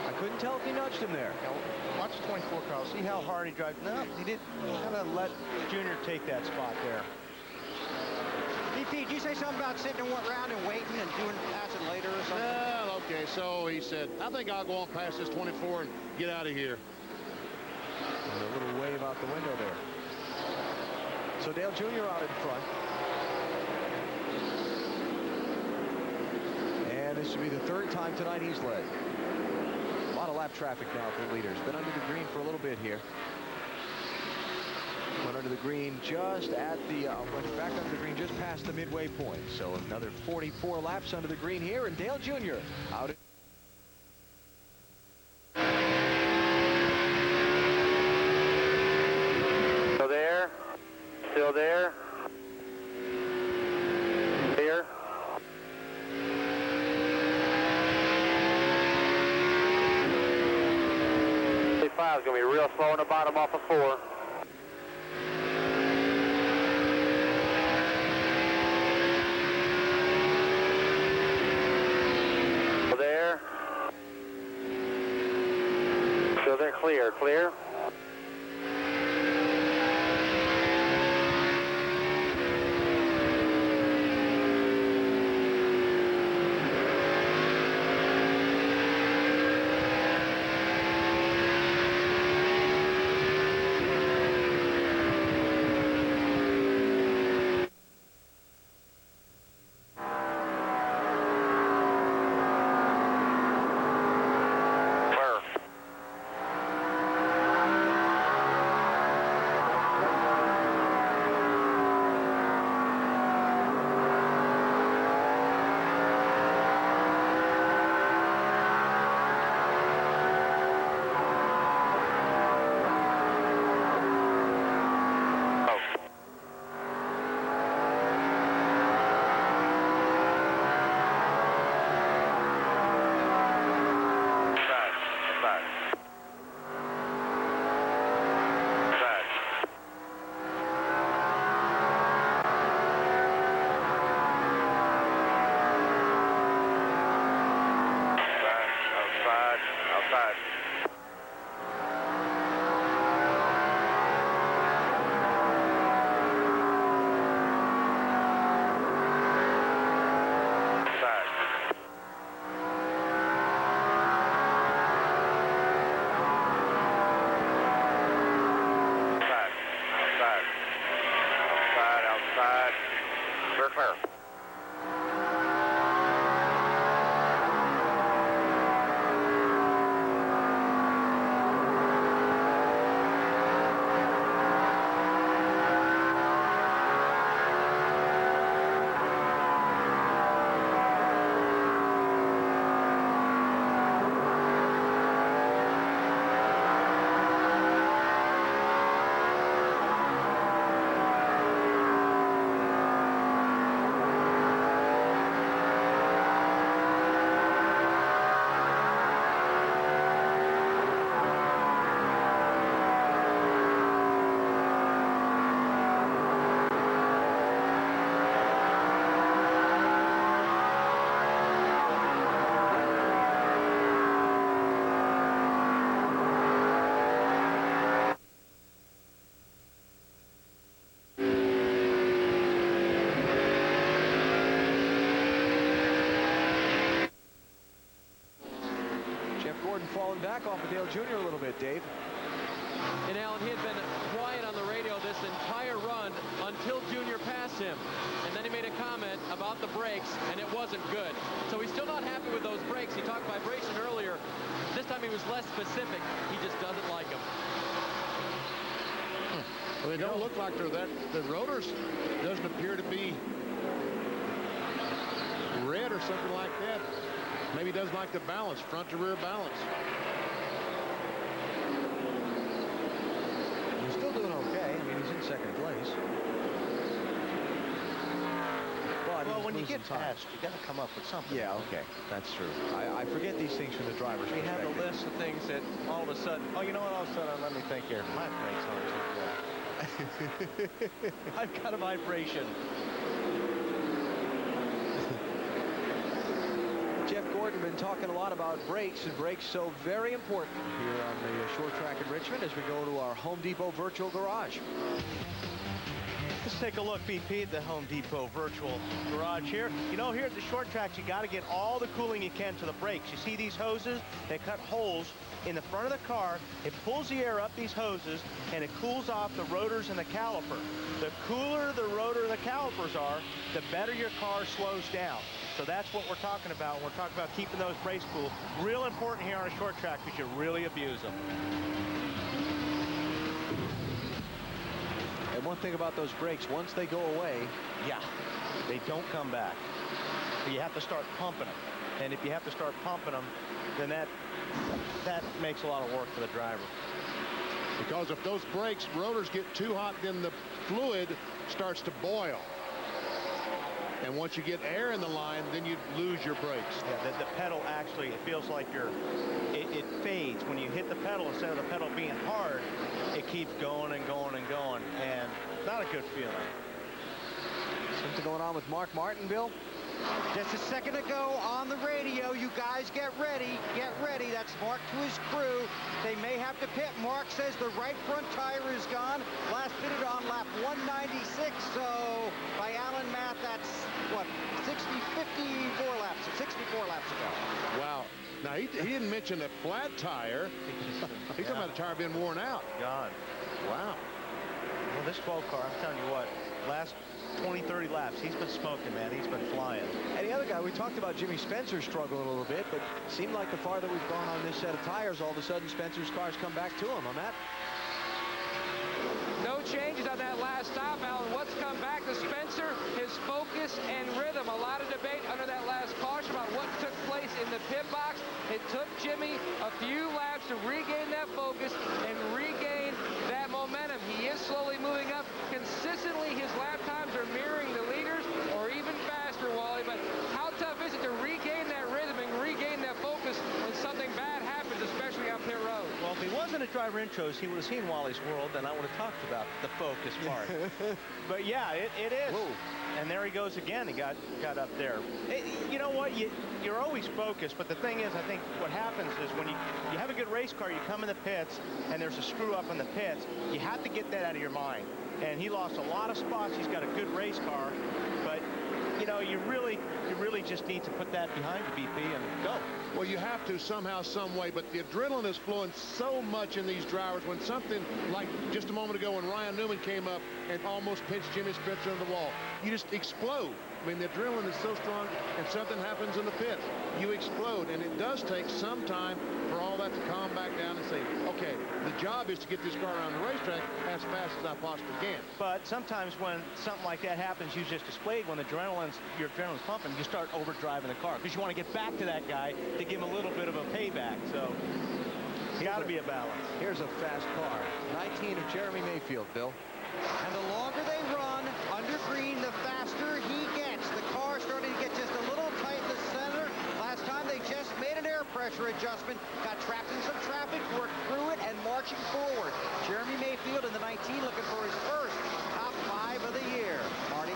I couldn't tell if he nudged him there. Now, watch the 24 car. See how hard he drives. No, he did kind of let Junior take that spot there. BP, did you say something about sitting around and waiting and passing later or something? Well, okay, so he said, I think I'll go on past this 24 and get out of here. And a little wave out the window there. So Dale Jr. out in front. And this will be the 3rd time tonight he's led. A lot of lap traffic now for leaders. Been under the green for a little bit here. Went under the green just at the, went back under the green just past the midway point. So another 44 laps under the green here, and Dale Jr. out. Still there. Still there. Here. Five is going to be real slow on the bottom off of 4. There. You're clear. We're clear. Falling back off of Dale Jr. a little bit, Dave. And Alan, he had been quiet on the radio this entire run until Junior passed him. And then he made a comment about the brakes, and it wasn't good. So he's still not happy with those brakes. He talked vibration earlier. This time he was less specific. He just doesn't like them. Well, they don't look like they're that. The rotors doesn't appear to be red or something like that. Maybe he doesn't like the balance, front to rear balance. He's still doing okay. I mean, he's in second place. But well, when you get past, you got to come up with something. Yeah, okay, that's true. I forget these things from the driver's We have perspective. a list of things that all of a sudden, oh, you know what, all of a sudden, let me think here. My brakes aren't too good. I've got a vibration. Jeff Gordon been talking a lot about brakes, and brakes so very important here on the short track in Richmond as we go to our Home Depot virtual garage. Let's take a look, BP, at the Home Depot virtual garage here. You know, here at the short tracks, you got to get all the cooling you can to the brakes. You see these hoses? They cut holes in the front of the car. It pulls the air up these hoses, and it cools off the rotors and the caliper. The cooler the rotor and the calipers are, the better your car slows down. So that's what we're talking about. We're talking about keeping those brakes cool. Real important here on a short track because you really abuse them. And one thing about those brakes, once they go away, yeah, they don't come back. So you have to start pumping them. And if you have to start pumping them, then that makes a lot of work for the driver. Because if those brakes, rotors get too hot, then the fluid starts to boil. And once you get air in the line, then you lose your brakes. Yeah, the pedal actually, it feels like it fades. When you hit the pedal, instead of the pedal being hard, it keeps going and going and going. And not a good feeling. Something going on with Mark Martin, Bill? Just a second ago on the radio, you guys get ready, get ready. That's Mark to his crew. They may have to pit. Mark says the right front tire is gone. Last pitted on lap 196, so by Allen math, that's what, 54 laps ago. Wow. Now, he didn't mention a flat tire. He's talking about a tire being worn out. Gone. Wow. Well, this 12 car, I'm telling you what, last 20, 30 laps, he's been smoking, man. He's been flying. And the other guy, we talked about Jimmy Spencer struggling a little bit, but it seemed like the farther we've gone on this set of tires, all of a sudden Spencer's cars come back to him. On that. No changes on that last stop, Alan. What's come back to Spencer? His focus and rhythm. A lot of debate under that last caution about what took place in the pit box. It took Jimmy a few laps to regain that focus and regain that momentum. He is slowly moving up. Consistently, his lap times are mirroring the leaders or even faster, Wally. But how tough is it to regain that rhythm and regain that focus when something bad happens, especially on pit road? Well, if he wasn't at driver intros, he would have seen Wally's World, and I would have talked about the focus part. But yeah, it is. Whoa. And there he goes again. He got up there. You know what? You're always focused, but the thing is, I think what happens is when you have a good race car, you come in the pits, and there's a screw up in the pits. You have to get that out of your mind. And he lost a lot of spots. He's got a good race car, but you know, you really just need to put that behind the BP and go. Well, you have to somehow, some way, but the adrenaline is flowing so much in these drivers. When something like just a moment ago when Ryan Newman came up and almost pinched Jimmy Spencer in the wall, you just explode. I mean, the adrenaline is so strong, and something happens in the pits, you explode, and it does take some time for all that to calm back down and say, okay, the job is to get this car around the racetrack as fast as I possibly can. But sometimes when something like that happens, you just displayed when your adrenaline's pumping, you start overdriving the car because you want to get back to that guy to give him a little bit of a payback. So got to be a balance. Here's a fast car. 19 of Jeremy Mayfield, Bill. And the longer they run under green, the faster he gets. The car starting to get just a little tight in the center. Last time they just made an air pressure adjustment, got trapped in some traffic, worked through it, and marching forward. Jeremy Mayfield in the 19 looking for his first top 5 of the year. Marty?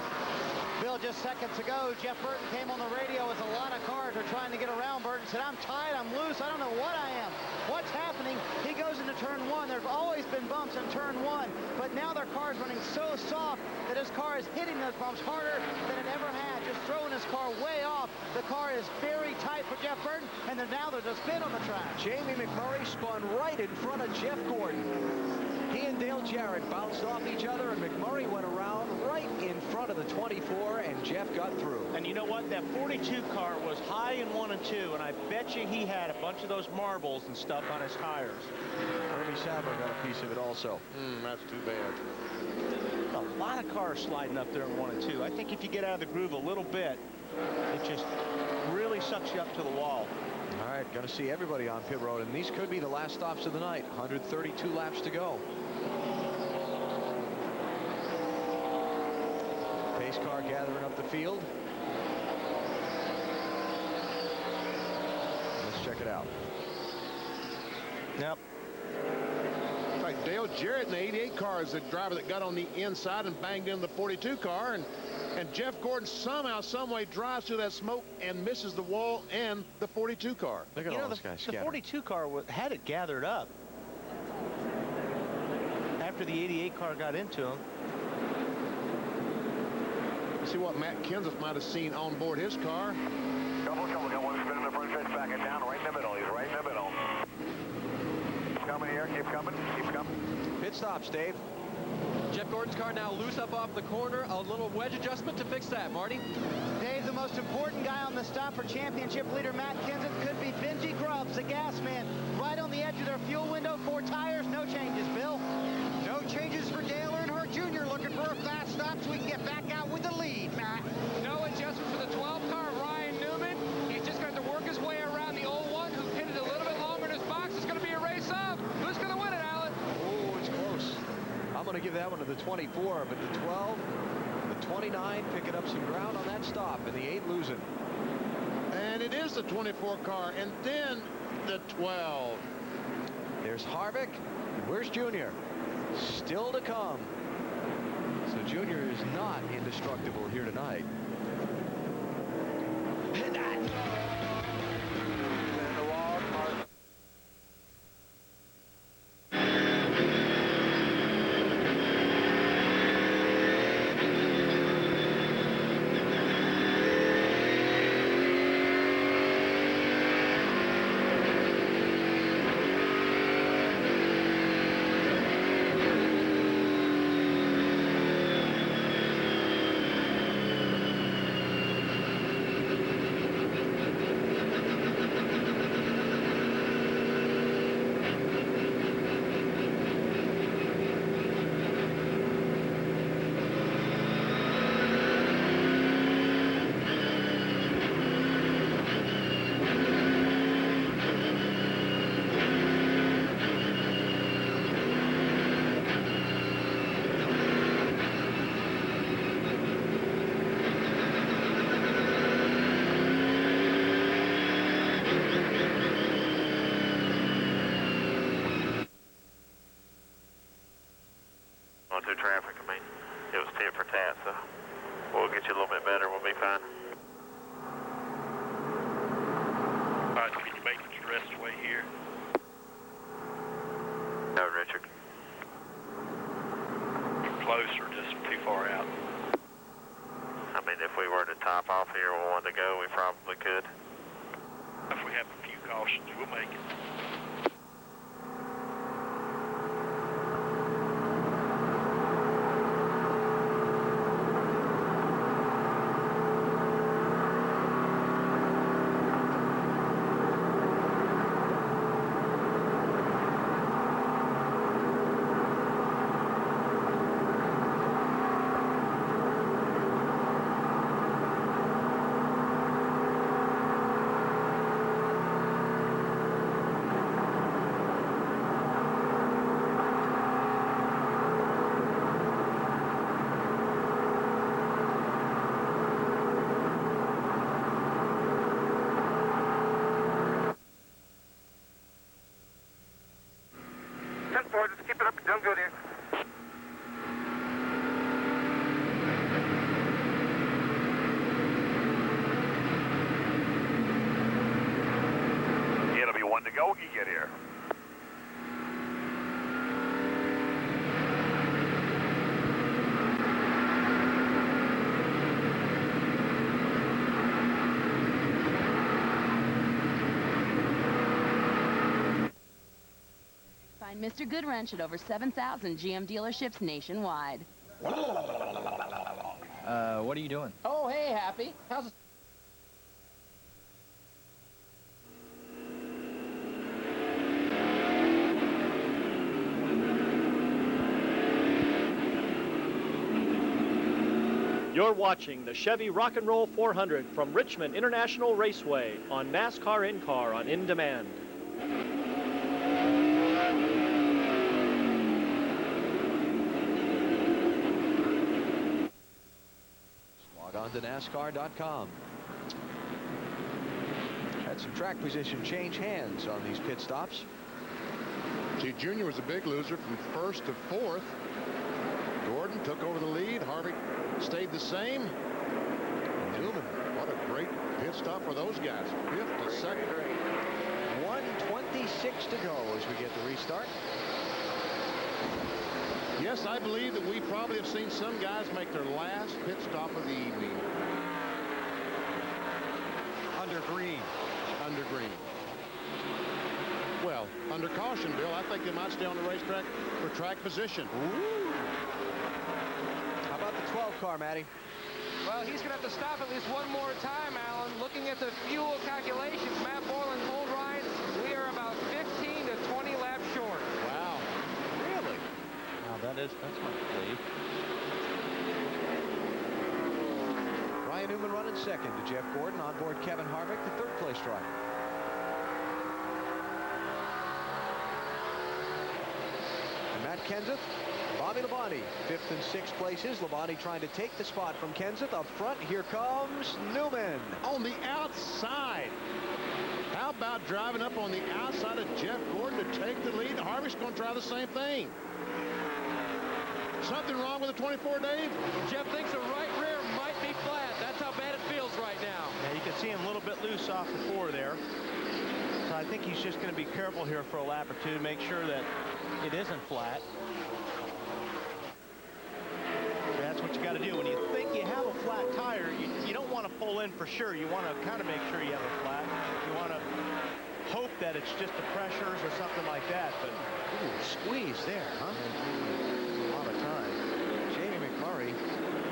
Bill, just seconds ago, Jeff Burton came on the radio as a lot of cars are trying to get around Burton. Said, I'm tight, I'm loose, I don't know what I am. What's happening? He goes into turn 1. There's always been bumps in turn 1, but now their car is running so soft that his car is hitting those bumps harder than it ever had, just throwing his car way off. The car is very tight for Jeff Burton, and now there's a spin on the track. Jamie McMurray spun right in front of Jeff Gordon. He and Dale Jarrett bounced off each other, and McMurray went around right in front of the 24, and Jeff got through. And you know what? That 42 car was high in 1 and 2, and I bet you he had a bunch of those marbles and stuff on his tires. Ernie Sadler got a piece of it also. That's too bad. A lot of cars sliding up there in 1 and 2. I think if you get out of the groove a little bit, it just really sucks you up to the wall. All right, going to see everybody on pit road, and these could be the last stops of the night. 132 laps to go. Pace car gathering up the field. Let's check it out. Yep. In fact, Dale Jarrett in the 88 car is the driver that got on the inside and banged into the 42 car, and Jeff Gordon somehow, some way drives through that smoke and misses the wall and the 42 car. Look at all those guys The 42 car had it gathered up after the 88 car got into him. See what Matt Kenseth might have seen on board his car. Couple, got one spinning the front stretch, back it down, right in the middle. He's right in the middle. Keep coming here, keep coming, keep coming. Pit stops, Dave. Jeff Gordon's car now loose up off the corner. A little wedge adjustment to fix that, Marty. Dave, the most important guy on the stop for championship leader Matt Kenseth could be Benji Grubbs, the gas man, right on the edge of their fuel window. 4 tires, no changes, Bill. No changes for Dale Earnhardt Jr. looking for a fast stop so he can get back out with the lead, Matt. No adjustment for the 12 car, Ryan Newman. He's just going to work his way around the 01 who pitted a little bit longer in his box. It's going to be a race up. Who's going to win it, Alan? Oh, it's close. I'm going to give that one to the 24, but the 12, the 29 picking up some ground on that stop, and the 8 losing. And it is the 24 car, and then the 12. There's Harvick. Where's Junior? Still to come. So Junior is not indestructible here tonight. traffic. I mean, it was tit for tat, so we'll get you a little bit better. We'll be fine. All right, can you make the rest of the way here? No, Richard. Close or just too far out? I mean, if we were to top off here where we wanted to go, we probably could. If we have a few cautions, we'll make it. Just keep it up. Don't go there. It'll be one to go when you get here. Find Mr. Goodwrench at over 7,000 GM dealerships nationwide. What are you doing? Oh, hey, Happy. How's it? You're watching the Chevy Rock and Roll 400 from Richmond International Raceway on NASCAR In-Car on In Demand. Log on to NASCAR.com. Had some track position change hands on these pit stops. See, Junior was a big loser from first to fourth. Gordon took over the lead. Harvick stayed the same. Newman, what a great pit stop for those guys. 52nd. 1:26 to go as we get the restart. Yes, I believe that we probably have seen some guys make their last pit stop of the evening. Under green. Under green. Well, under caution, Bill. I think they might stay on the racetrack for track position. Ooh. How about the 12 car, Matty? Well, he's going to have to stop at least one more time, Alan. Looking at the fuel calculations, Matt Borland told Ryan, we are about 15 to 20 laps short. Wow. Really? Now, that's hard to believe. Ryan Newman running second to Jeff Gordon. On board Kevin Harvick, the third place driver. And Matt Kenseth, Bobby Labonte, fifth and sixth places. Labonte trying to take the spot from Kenseth. Up front, here comes Newman. On the outside. How about driving up on the outside of Jeff Gordon to take the lead? Harvick's going to try the same thing. Something wrong with the 24, Dave? Jeff thinks the right rear might be flat. That's how bad it feels right now. Yeah, you can see him a little bit loose off the four there. So I think he's just going to be careful here for a lap or two to make sure that it isn't flat. That's what you got to do. When you think you have a flat tire, you don't want to pull in for sure. You want to kind of make sure you have a flat. You want to hope that it's just the pressures or something like that. But ooh, squeeze there, huh? A lot of time. Jamie McMurray,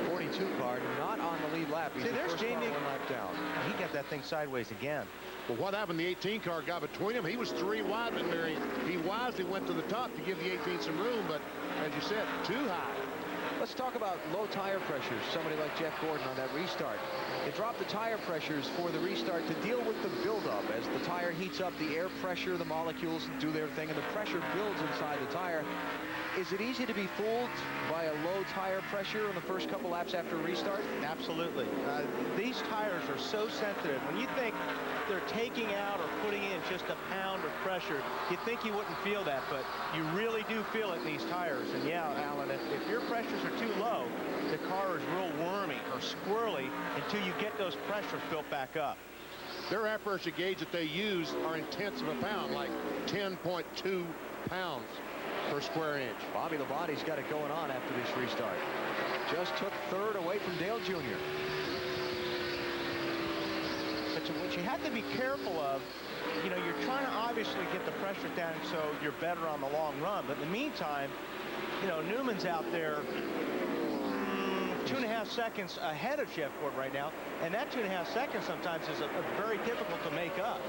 42 car, not on the lead lap. He's See, the there's first car Jamie. one lap down. He got that thing sideways again. Well, what happened? The 18 car got between them. He was 3 wide, but he wisely went to the top to give the 18 some room, but as you said, too high. Let's talk about low tire pressures. Somebody like Jeff Gordon on that restart. They dropped the tire pressures for the restart to deal with the buildup. As the tire heats up, the air pressure, the molecules do their thing, and the pressure builds inside the tire. Is it easy to be fooled by a low tire pressure in the first couple laps after a restart? Absolutely. These tires are so sensitive. When you think they're taking out or putting in just a pound of pressure, you'd think you wouldn't feel that, but you really do feel it in these tires. And yeah, Alan, if your pressures are too low, the car is real wormy or squirrely until you get those pressures built back up. Their air pressure gauge that they use are in tenths of a pound, like 10.2 pounds per square inch. Bobby Labonte's got it going on after this restart. Just took third away from Dale Jr. But what you have to be careful of, you know, you're trying to obviously get the pressure down so you're better on the long run. But in the meantime, you know, Newman's out there 2.5 seconds ahead of Jeff Gordon right now. And that 2.5 seconds sometimes is very difficult to make up.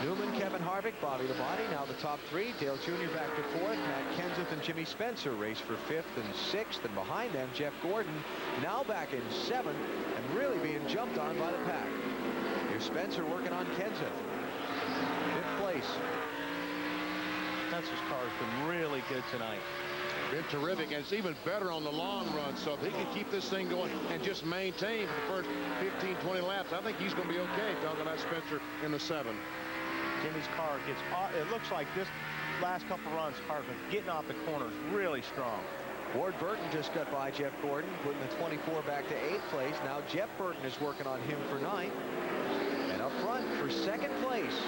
Newman, Kevin Harvick, Bobby Labonte, now the top three. Dale Jr. back to fourth. Matt Kenseth and Jimmy Spencer race for fifth and sixth. And behind them, Jeff Gordon now back in seventh and really being jumped on by the pack. Here's Spencer working on Kenseth. Fifth place. Spencer's car has been really good tonight. Been terrific, and it's even better on the long run. So if he can keep this thing going and just maintain for the first 15, 20 laps, I think he's going to be okay. Talking about Spencer in the 7. Jimmy's car gets off. It looks like this last couple runs, car's been getting off the corners really strong. Ward Burton just got by Jeff Gordon, putting the 24 back to 8th place. Now Jeff Burton is working on him for 9th. And up front for 2nd place,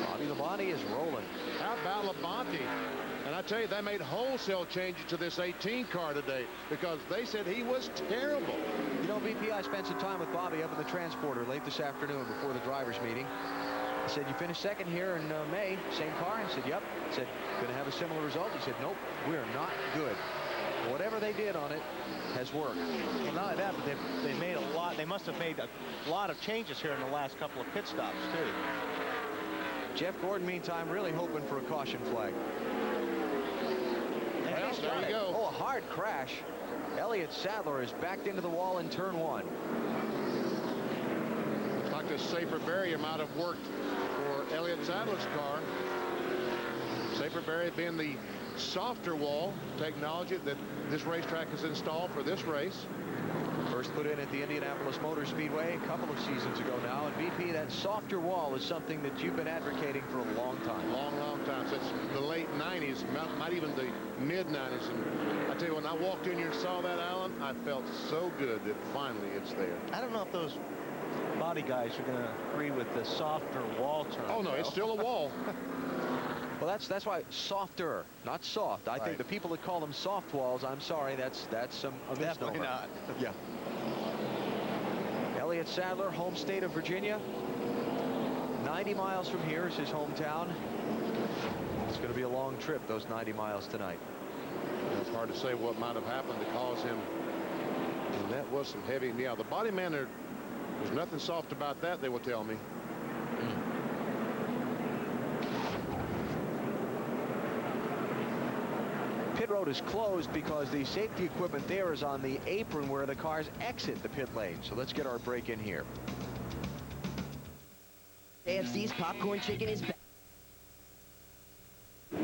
Bobby Labonte is rolling. How about Labonte? And I tell you, they made wholesale changes to this 18 car today because they said he was terrible. You know, VP, I spent some time with Bobby up in the transporter late this afternoon before the drivers' meeting. I said, you finished second here in May, same car? I said, yep. I said, going to have a similar result? He said, nope, we're not good. Whatever they did on it has worked. Well, not only that, but they made a lot. They must have made a lot of changes here in the last couple of pit stops, too. Jeff Gordon, meantime, really hoping for a caution flag. Well, there you go. Oh, a hard crash. Elliott Sadler is backed into the wall in turn 1. Looks like the safer barrier might have worked for Elliott Sadler's car. Safer barrier being the softer wall technology that this racetrack has installed for this race. First put in at the Indianapolis Motor Speedway a couple of seasons ago now. And VP, that softer wall is something that you've been advocating for a long time. Long time. Since the late 90s, might even the mid-90s. And I tell you, when I walked in here and saw that, Alan, I felt so good that finally it's there. I don't know if those body guys are going to agree with the softer wall term. Oh, no, it's still a wall. Well, that's why softer, not soft. I think the people that call them soft walls, I'm sorry, that's a misnomer. Definitely not. Yeah. Elliott Sadler, home state of Virginia. 90 miles from here is his hometown. It's going to be a long trip, those 90 miles tonight. It's hard to say what might have happened to cause him. And that was some heavy. Yeah, the body man, there's nothing soft about that, they will tell me. Pit road is closed because the safety equipment there is on the apron where the cars exit the pit lane. So let's get our break in here. AFC's popcorn chicken is back. I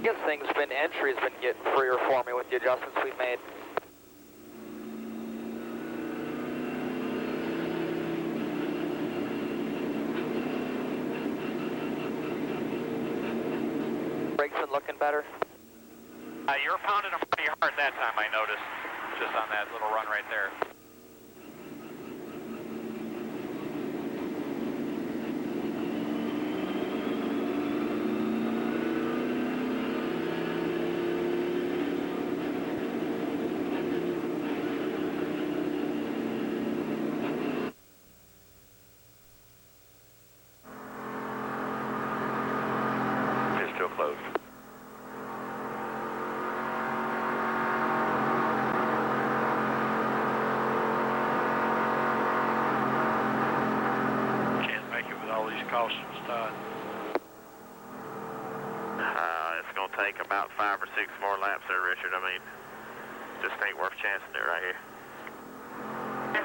guess entry's been getting freer for me with the adjustments we've made. Brakes been looking better. You were pounding them pretty hard that time, I noticed, just on that little run right there. It's still closed. Caution start. It's going to take about 5 or 6 more laps there, Richard. I mean, just ain't worth chancing it right here.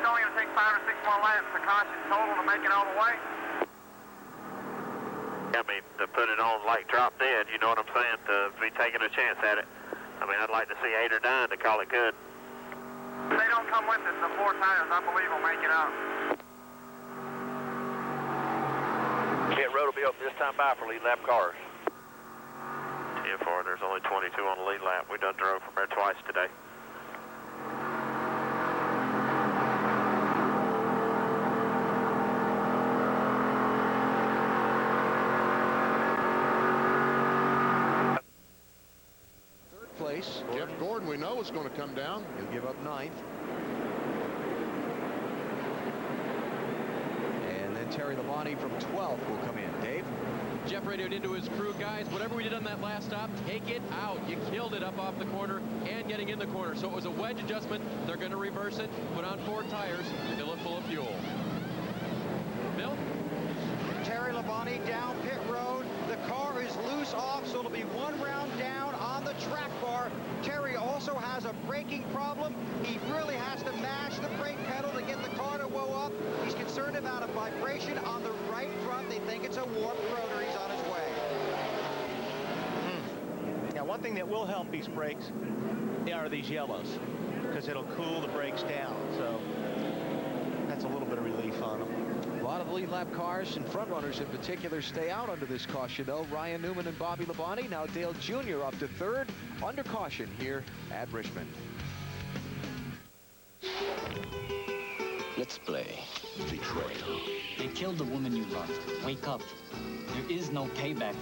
only going to take 5 or 6 more laps to caution total to make it all the way? I mean, to put it on like drop dead, you know what I'm saying, to be taking a chance at it. I mean, I'd like to see 8 or 9 to call it good. If they don't come with it, the 4 tires, I believe, will make it up. Pit road will be open this time by for lead lap cars. 10-4, there's only 22 on the lead lap. We done drove from there twice today. Third place. Jeff Gordon, we know, is going to come down. He'll give up 9th. And then Terry Labonte from 12th will come in. Dave? Jeff radioed into his crew, guys, whatever we did on that last stop, take it out. You killed it up off the corner and getting in the corner. So it was a wedge adjustment. They're going to reverse it, put on 4 tires, fill it full of fuel. Bill? Terry Labonte down pit road. The car is loose off, so it'll be 1 round down on the track bar. Terry also has a braking problem. He really has to mash the brake pedal to get the car to whoa up. He's concerned about a vibration on the right front. They think it's a warped rotor. He's on his way. Now, one thing that will help these brakes are these yellows, because it'll cool the brakes down. So that's a little bit of relief on them. A lot of lead lap cars and front runners in particular stay out under this caution, though. Ryan Newman and Bobby Labonte. Now Dale Jr. up to 3rd under caution here at Richmond. Let's play Betrayal. They killed the woman you loved. Wake up. There is no payback.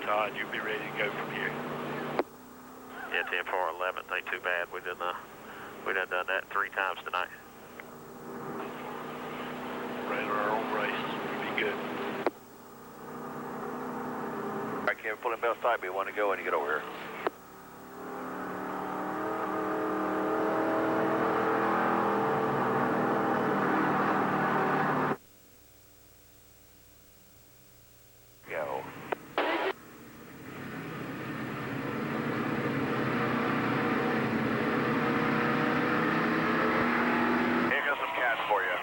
Todd, you'll be ready to go from here. Yeah, 10-4, 11th ain't too bad. We done done that 3 times tonight. Ran our own race. We'll be good. All right, Kevin, pull in belt tight. We want to go when you get over here. Go. Here goes some cash for you.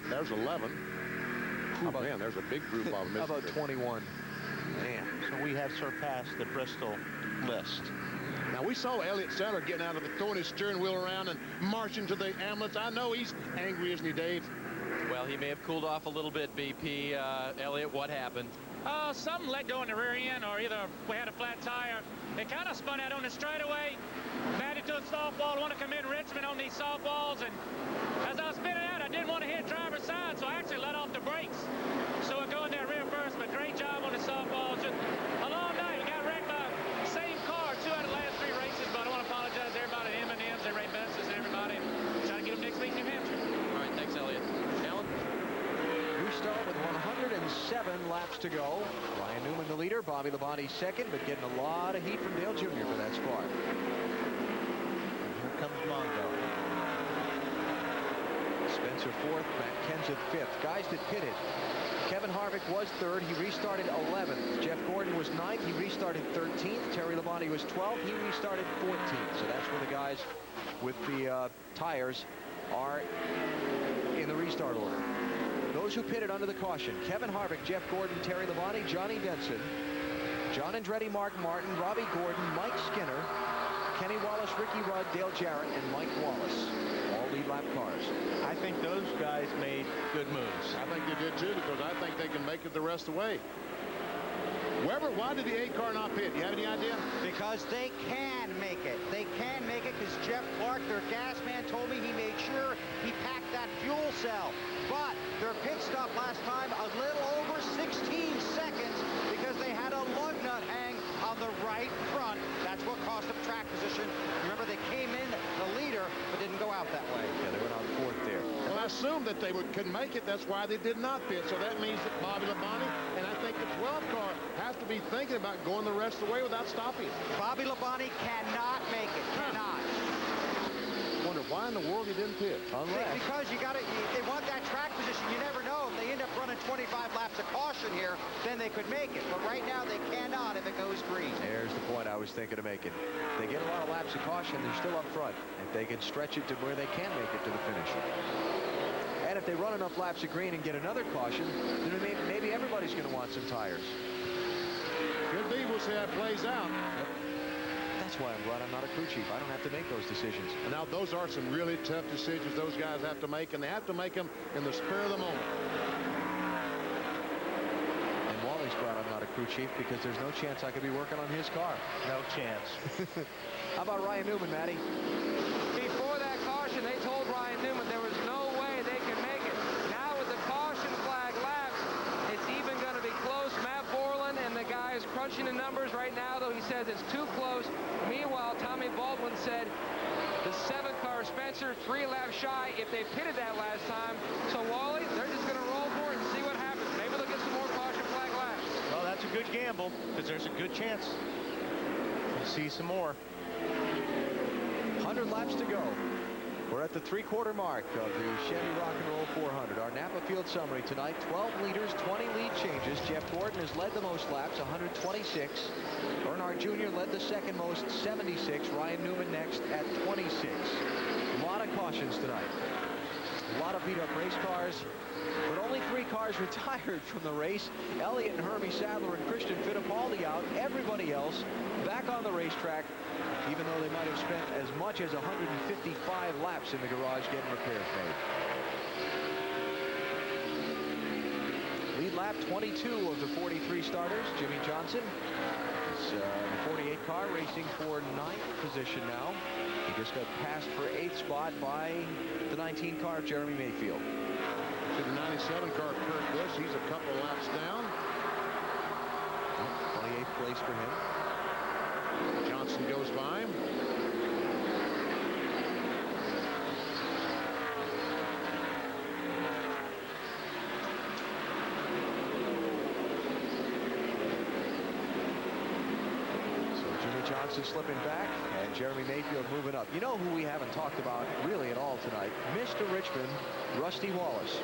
There's 11. Ooh, man, there's a big group of them. How about 21? Man, so we have surpassed the Bristol list. Now, we saw Elliott Sadler getting out of the throwing his steering wheel around and marching to the ambulance. I know he's angry, isn't he, Dave? Well, he may have cooled off a little bit, BP. Elliott, what happened? Something let go in the rear end, or either we had a flat tire. It kind of spun out on the straightaway. Batted to a softball. I want to come in Richmond on these softballs, and as I was spinning out, I didn't want to hit driver's side, so I actually let off the brakes. So I go in there rear first, but great job on the softballs. Just a long night. We got wrecked by the same car 2 out of the last 3 races, but I want to apologize to everybody at M&M's and Ray Bestis and everybody. Try to get them next week in New Hampshire. All right, thanks, Elliott. Alan? We start with 107 laps to go. Ryan Newman the leader, Bobby Labonte second, but getting a lot of heat from Dale Jr. for that spot. Here comes Mongo. Spencer 4th, Matt Kenseth 5th. Guys that pitted. Kevin Harvick was 3rd. He restarted 11th. Jeff Gordon was 9th. He restarted 13th. Terry Labonte was 12th. He restarted 14th. So that's where the guys with the tires are in the restart order. Those who pitted under the caution: Kevin Harvick, Jeff Gordon, Terry Labonte, Johnny Benson, John Andretti, Mark Martin, Robbie Gordon, Mike Skinner, Kenny Wallace, Ricky Rudd, Dale Jarrett, and Mike Wallace. All lead lap cars. I think those guys made good moves. I think they did too, because I think they can make it the rest of the way. Weber, why did the 8 car not pit? Do you have any idea? Because they can make it. They can make it because Jeff Clark, their gas man, told me he made sure he packed that fuel cell. But their pit stop last time a little over 16 seconds because they had a lug nut hang on the right front. That's what cost them track position. Remember, they came in the leader but didn't go out that way. Yeah, they went on 4th there. Well, assumed that they couldn't make it. That's why they did not fit. So that means that Bobby Labonte and I think the 12 car has to be thinking about going the rest of the way without stopping it. Bobby Labonte cannot make it. Cannot. Wonder why in the world he didn't pit. Because you got to, they want that track position. You never know. If they end up running 25 laps of caution here, then they could make it. But right now they cannot if it goes green. There's the point I was thinking of making. They get a lot of laps of caution, they're still up front. If they can stretch it to where they can make it to the finish. And if they run enough laps of green and get another caution, then maybe everybody's going to want some tires. Could be. We'll see how it plays out. That's why I'm glad I'm not a crew chief. I don't have to make those decisions. And now those are some really tough decisions those guys have to make, and they have to make them in the spur of the moment. And Wally's glad I'm not a crew chief because there's no chance I could be working on his car. No chance. How about Ryan Newman, Matty? Before that caution, they told Ryan Newman there was no way they could make it. Now with the caution flag laps, it's even going to be close. Matt Borland and the guys crunching the numbers right now, though he says it's too close. Meanwhile, Tommy Baldwin said the 7th car, Spencer, 3 laps shy if they pitted that last time. So, Wally, they're just going to roll for it and see what happens. Maybe they'll get some more caution flag laps. Well, that's a good gamble because there's a good chance we'll see some more. 100 laps to go. We're at the 3/4 mark of the Chevy Rock and Roll 400. Our Napa Field summary tonight: 12 leaders, 20 lead changes. Jeff Gordon has led the most laps, 126. Earnhardt Jr. led the second most, 76. Ryan Newman next at 26. A lot of cautions tonight. A lot of beat-up race cars, but only 3 cars retired from the race. Elliott and Hermie Sadler and Christian Fittipaldi out. Everybody else back on the racetrack, even though they might have spent as much as 155 laps in the garage getting repairs made. Lead lap 22 of the 43 starters. Jimmy Johnson is the 48 car racing for 9th position now. He just got passed for 8th spot by the 19 car Jeremy Mayfield. To the 97 car Kurt Busch, he's a couple laps down. 28th place for him. Johnson goes by him. Johnson slipping back and Jeremy Mayfield moving up. You know who we haven't talked about really at all tonight? Mr. Richmond, Rusty Wallace.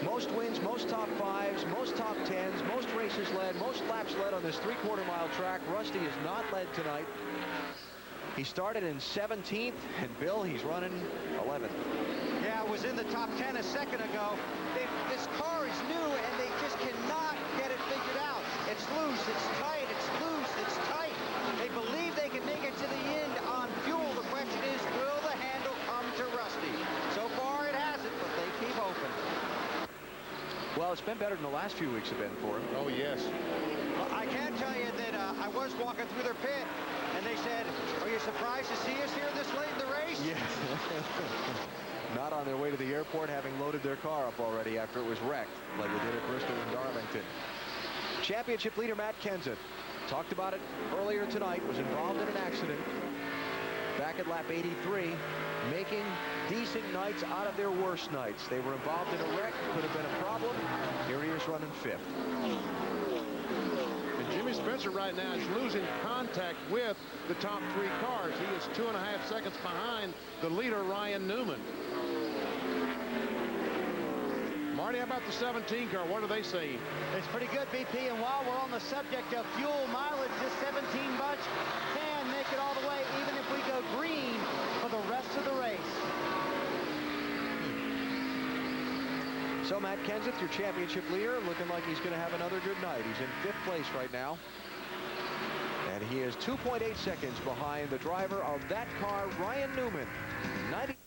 Most wins, most top 5s, most top 10s, most races led, most laps led on this 3/4 mile track. Rusty is not led tonight. He started in 17th, and Bill, he's running 11th. Yeah, it was in the top 10 a second ago. This car is new, and they just cannot get it figured out. It's loose, it's tight, it's loose, it's tight. They believe they can make it to the end on fuel. The question is, will the handle come to Rusty? So far it hasn't, but they keep hoping. Well, it's been better than the last few weeks have been for him. Oh, yes. Well, I can tell you that I was walking through their pit, and they said, are you surprised to see us here this late in the race? Yeah. Not on their way to the airport, having loaded their car up already after it was wrecked, like they did at Bristol and Darlington. Championship leader Matt Kenseth, talked about it earlier tonight, was involved in an accident back at lap 83, making decent nights out of their worst nights. They were involved in a wreck, could have been a problem. Here he is running 5th. And Jimmy Spencer right now is losing contact with the top 3 cars. He is 2.5 seconds behind the leader, Ryan Newman. Marty, how about the 17 car? What are they saying? It's pretty good, BP. And while we're on the subject of fuel mileage, this 17 bunch can make it all the way, even if we go green for the rest of the race. So Matt Kenseth, your championship leader, looking like he's going to have another good night. He's in 5th place right now. And he is 2.8 seconds behind the driver of that car, Ryan Newman. 90.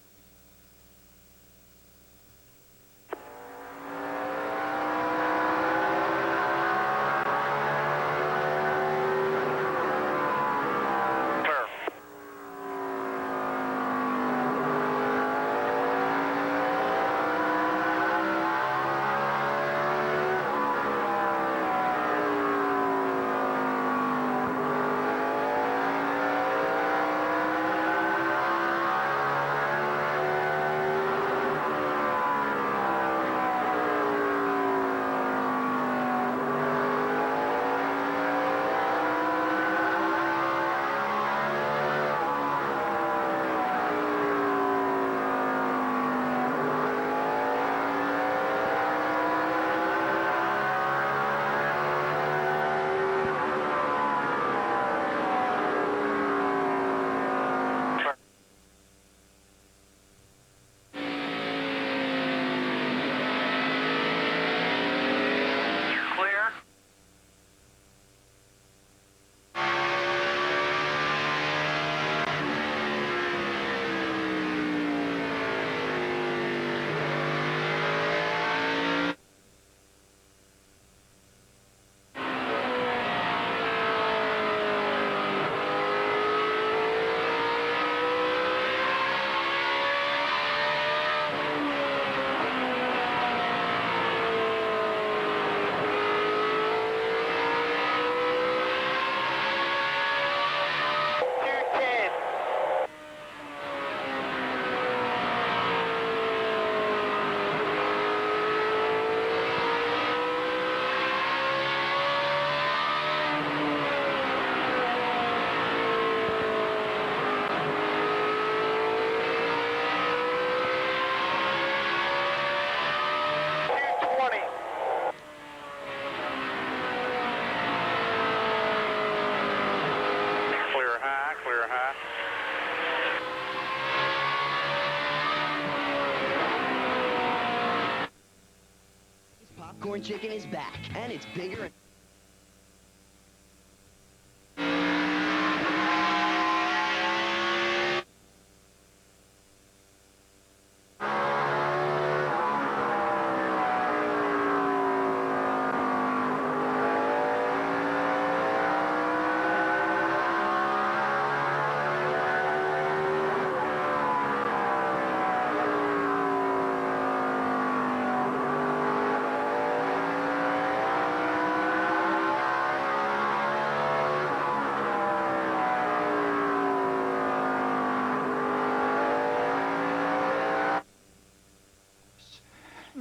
popcorn chicken is back, and it's bigger.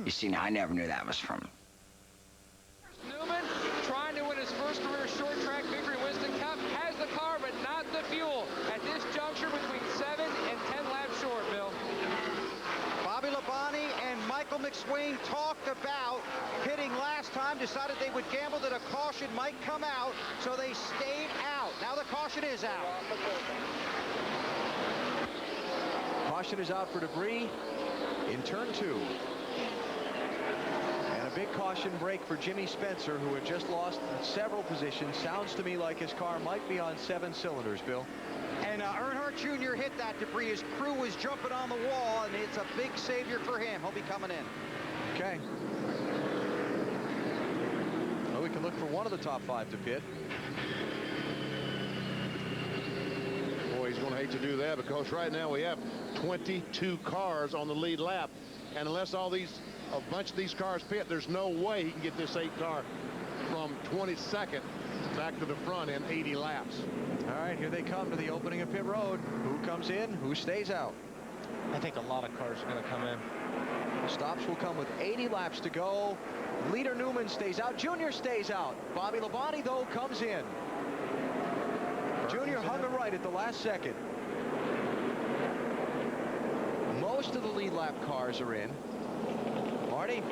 You see, now I never knew that was from. Newman trying to win his first career short track victory. Winston Cup has the car, but not the fuel. At this juncture, between 7 and 10 laps short, Bill. Bobby Labonte and Michael McSwain talked about pitting last time, decided they would gamble that a caution might come out, so they stayed out. Now the caution is out. Caution is out for debris in turn 2. And a big caution break for Jimmy Spencer, who had just lost several positions. Sounds to me like his car might be on 7 cylinders, Bill. And Earnhardt Jr. hit that debris. His crew was jumping on the wall, and it's a big savior for him. He'll be coming in. Okay. Well, we can look for one of the top 5 to pit. Boy, he's going to hate to do that, because right now we have 22 cars on the lead lap. And unless a bunch of these cars pit, there's no way he can get this 8 car from 22nd back to the front in 80 laps. All right, here they come to the opening of pit road. Who comes in? Who stays out? I think a lot of cars are going to come in. Stops will come with 80 laps to go. Leader Newman stays out. Junior stays out. Bobby Labonte, though, comes in. Junior hung it right at the last second. Most of the lead lap cars are in. Marty?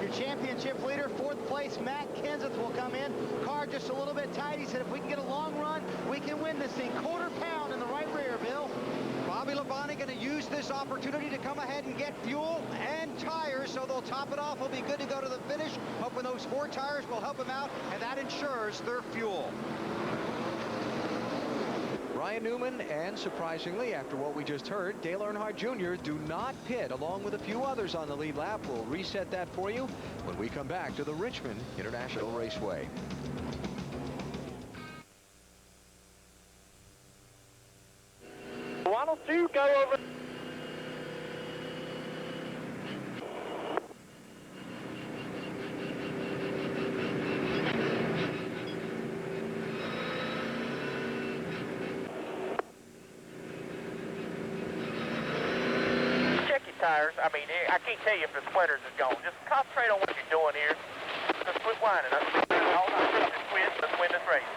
Your championship leader, 4th place, Matt Kenseth, will come in. Car just a little bit tight. He said if we can get a long run, we can win this thing. Quarter pound in the right rear, Bill. Bobby Labonte going to use this opportunity to come ahead and get fuel and tires, so they'll top it off. He'll be good to go to the finish, hoping those 4 tires will help him out, and that ensures their fuel. Ryan Newman and, surprisingly, after what we just heard, Dale Earnhardt Jr. do not pit, along with a few others on the lead lap. We'll reset that for you when we come back to the Richmond International Raceway. Why don't you go over? Tires. I mean, I can't tell you if the splinters is gone. Just concentrate on what you're doing here. Just quit whining. Just quit. Let's win this race.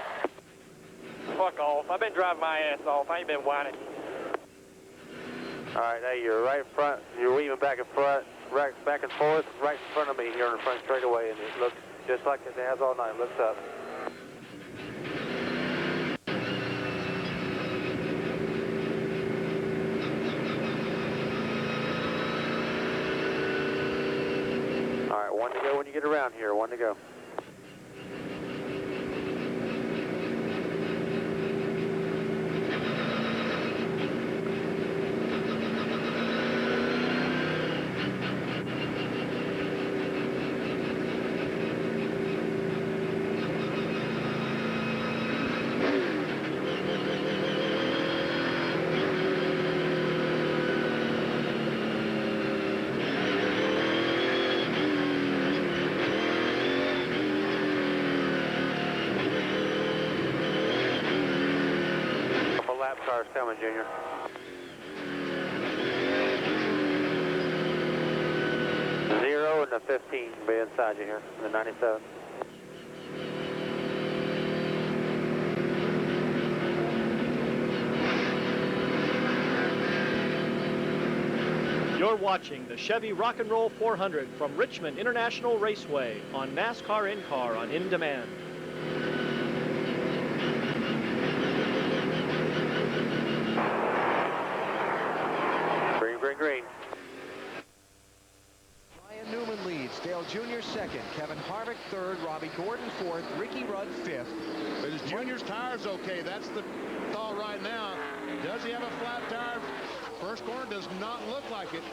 Fuck off. I've been driving my ass off. I ain't been whining. All right, now you're right in front. You're weaving back and front, right back and forth, right in front of me here in the front straightaway, and it looks just like it has all night. Looks up. All right, 1 to go when you get around here. 1 to go. Car's coming, Junior. Zero and the 15 will be inside you here, the 97. You're watching the Chevy Rock and Roll 400 from Richmond International Raceway on NASCAR In-Car on In Demand. Green. Ryan Newman leads. Dale Jr. second, Kevin Harvick third, Robbie Gordon fourth, Ricky Rudd fifth. But his Junior's tire's okay. That's the thought right now. Does he have a flat tire? First corner does not look like it.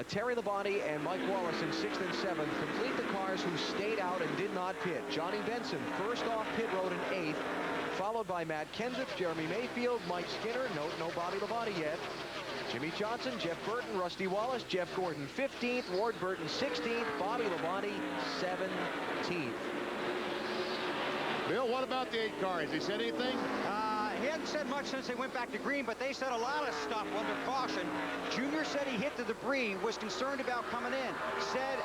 Terry Labonte and Mike Wallace in 6th and 7th complete the cars who stayed out and did not pit. Johnny Benson first off pit road in 8th, followed by Matt Kenseth, Jeremy Mayfield, Mike Skinner, no Bobby Labonte yet, Jimmy Johnson, Jeff Burton, Rusty Wallace, Jeff Gordon 15th, Ward Burton 16th, Bobby Labonte 17th. Bill, what about the 8 car? Has he said anything? He hadn't said much since they went back to green, but they said a lot of stuff under caution. Junior said he hit the debris, was concerned about coming in. Said,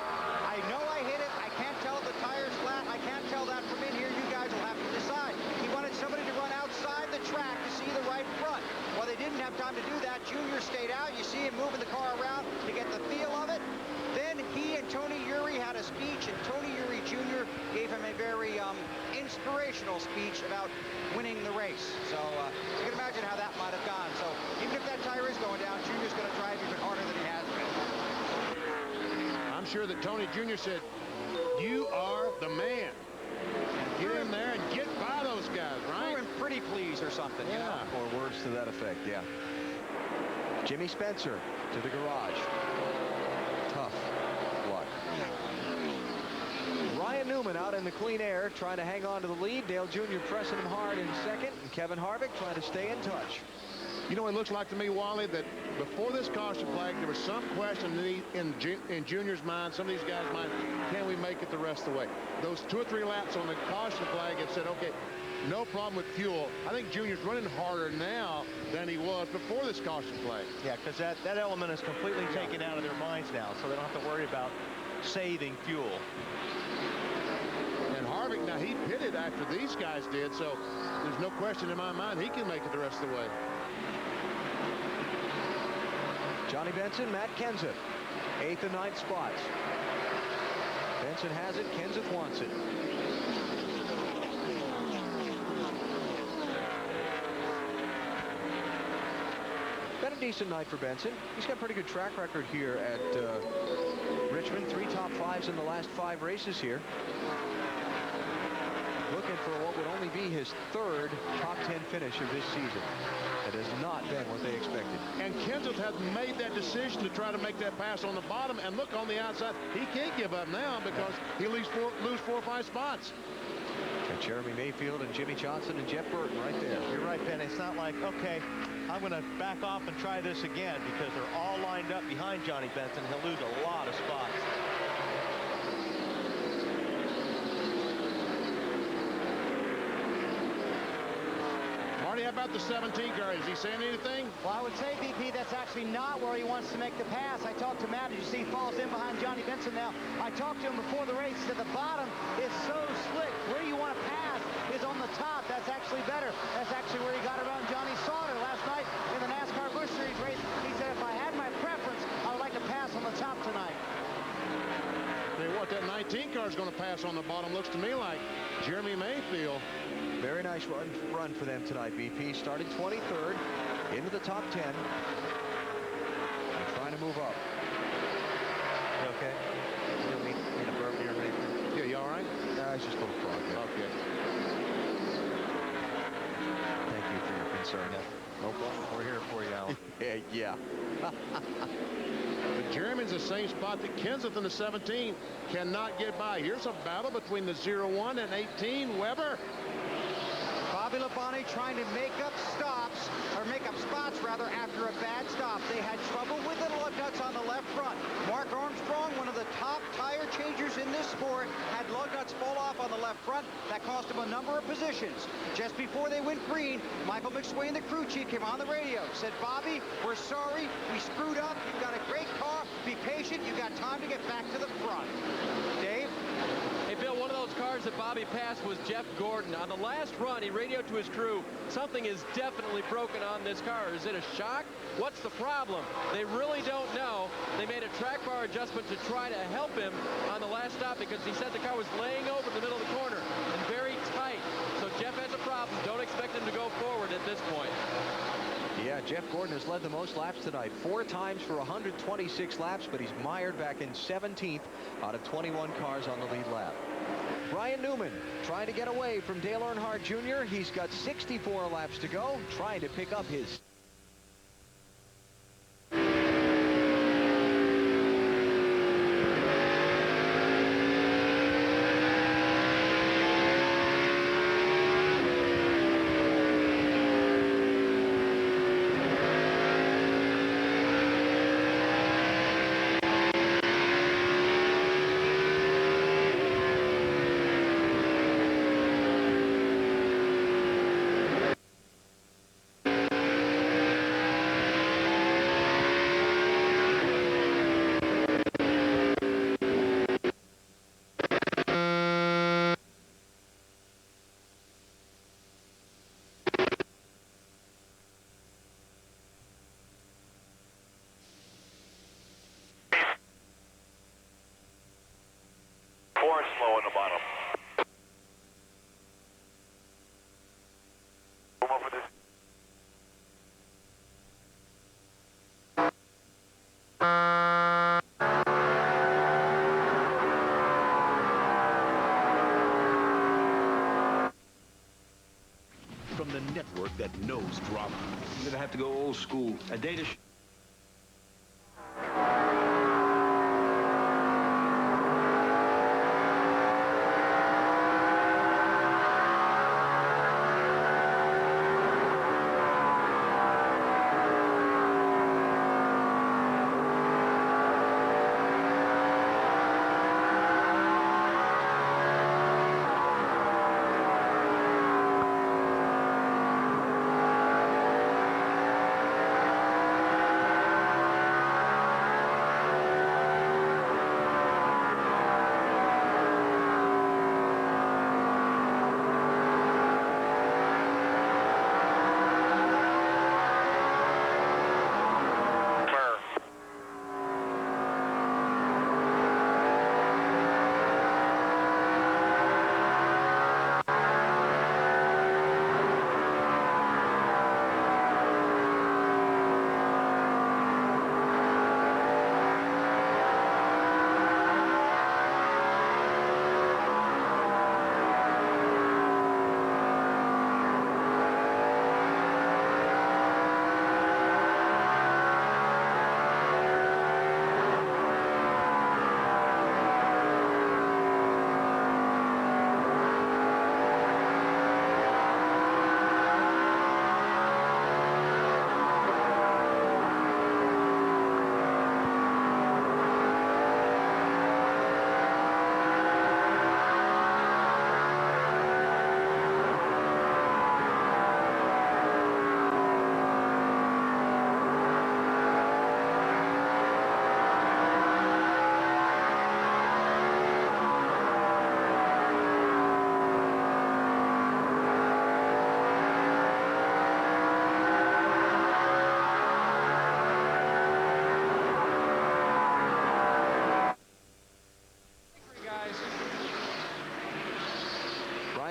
I know I hit it. I can't tell if the tire's flat. I can't tell that from in here. You guys will have to decide. He wanted somebody to run outside the track to see the right front. Well, they didn't have time to do that. Junior stayed out. You see him moving the car around to get the feel of it. Then he and Tony Eury had a speech, and Tony Eury Jr. gave him a very inspirational speech about winning the race. So you can imagine how that might have gone. So even if that tire is going down, Junior's going to drive even harder than he has been. I'm sure that Tony Jr. said, you are the man. Get in there and get by those guys, right? We're in pretty please or something, you know? Or words to that effect, yeah. Jimmy Spencer to the garage. Tough luck. Ryan Newman out in the clean air trying to hang on to the lead. Dale Jr. pressing him hard in second, and Kevin Harvick trying to stay in touch. You know, it looks like to me, Wally, that before this caution flag, there was some question in Junior's mind, some of these guys' mind, can we make it the rest of the way? Those 2 or 3 laps on the caution flag had said, okay, no problem with fuel. I think Junior's running harder now than he was before this caution flag. Yeah, because that element is completely taken out of their minds now, so they don't have to worry about saving fuel. And Harvick, now he pitted after these guys did, so there's no question in my mind he can make it the rest of the way. Johnny Benson, Matt Kenseth, 8th and 9th spots. Benson has it, Kenseth wants it. Been a decent night for Benson. He's got a pretty good track record here at Richmond. 3 top 5s in the last 5 races here. Looking for what would only be his 3rd top 10 finish of this season. It has not been what they expected. And Kenseth has made that decision to try to make that pass on the bottom, and look on the outside. He can't give up now because he'll lose 4 or 5 spots. And Jeremy Mayfield and Jimmy Johnson and Jeff Burton right there. You're right, Ben. It's not like, okay, I'm going to back off and try this again, because they're all lined up behind Johnny Benson. He'll lose a lot of spots. Marty, how about the 17 car? Is he saying anything? Well, I would say, BP, that's actually not where he wants to make the pass. I talked to Matt. As you see, he falls in behind Johnny Benson now. I talked to him before the race. He said the bottom is so slick. Where you want to pass is on the top. That's actually better. That's actually where he got around Johnny Sauter last night in the NASCAR Cup Series race. He said, if I had my preference, I would like to pass on the top tonight. Tell you what, that 19 car is going to pass on the bottom. Looks to me like Jeremy Mayfield. Very nice run for them tonight, BP. Started 23rd, into the top 10. And trying to move up. You okay? You need a burp here or anything? Yeah, you all right? It's just a little frog. Okay. Thank you for your concern. Yeah. No problem. We're here for you, Alan. Yeah. But Jeremy's the same spot that Kenseth in the 17 cannot get by. Here's a battle between the 01 and 18. Weber. Bobby Labonte trying to make up stops, or make up spots rather, after a bad stop. They had trouble with the lug nuts on the left front. Mark Armstrong, one of the top tire changers in this sport, had lug nuts fall off on the left front. That cost him a number of positions. Just before they went green, Michael McSwain, the crew chief, came on the radio, said, Bobby, we're sorry, we screwed up. You've got a great car. Be patient. You've got time to get back to the front. Dave? Hey, Bill, one of those cars that Bobby passed was Jeff Gordon. On the last run, he radioed to his crew, something is definitely broken on this car. Is it a shock? What's the problem? They really don't know. They made a track bar adjustment to try to help him on the last stop because he said the car was laying over in the middle of the corner and very tight. So Jeff has a problem. Don't expect him to go forward at this point. Yeah, Jeff Gordon has led the most laps tonight. 4 times for 126 laps, but he's mired back in 17th out of 21 cars on the lead lap. Brian Newman trying to get away from Dale Earnhardt Jr. He's got 64 laps to go, trying to pick up his slow in the bottom. Come over this. From the network that knows drama. I'm gonna have to go old school. A data.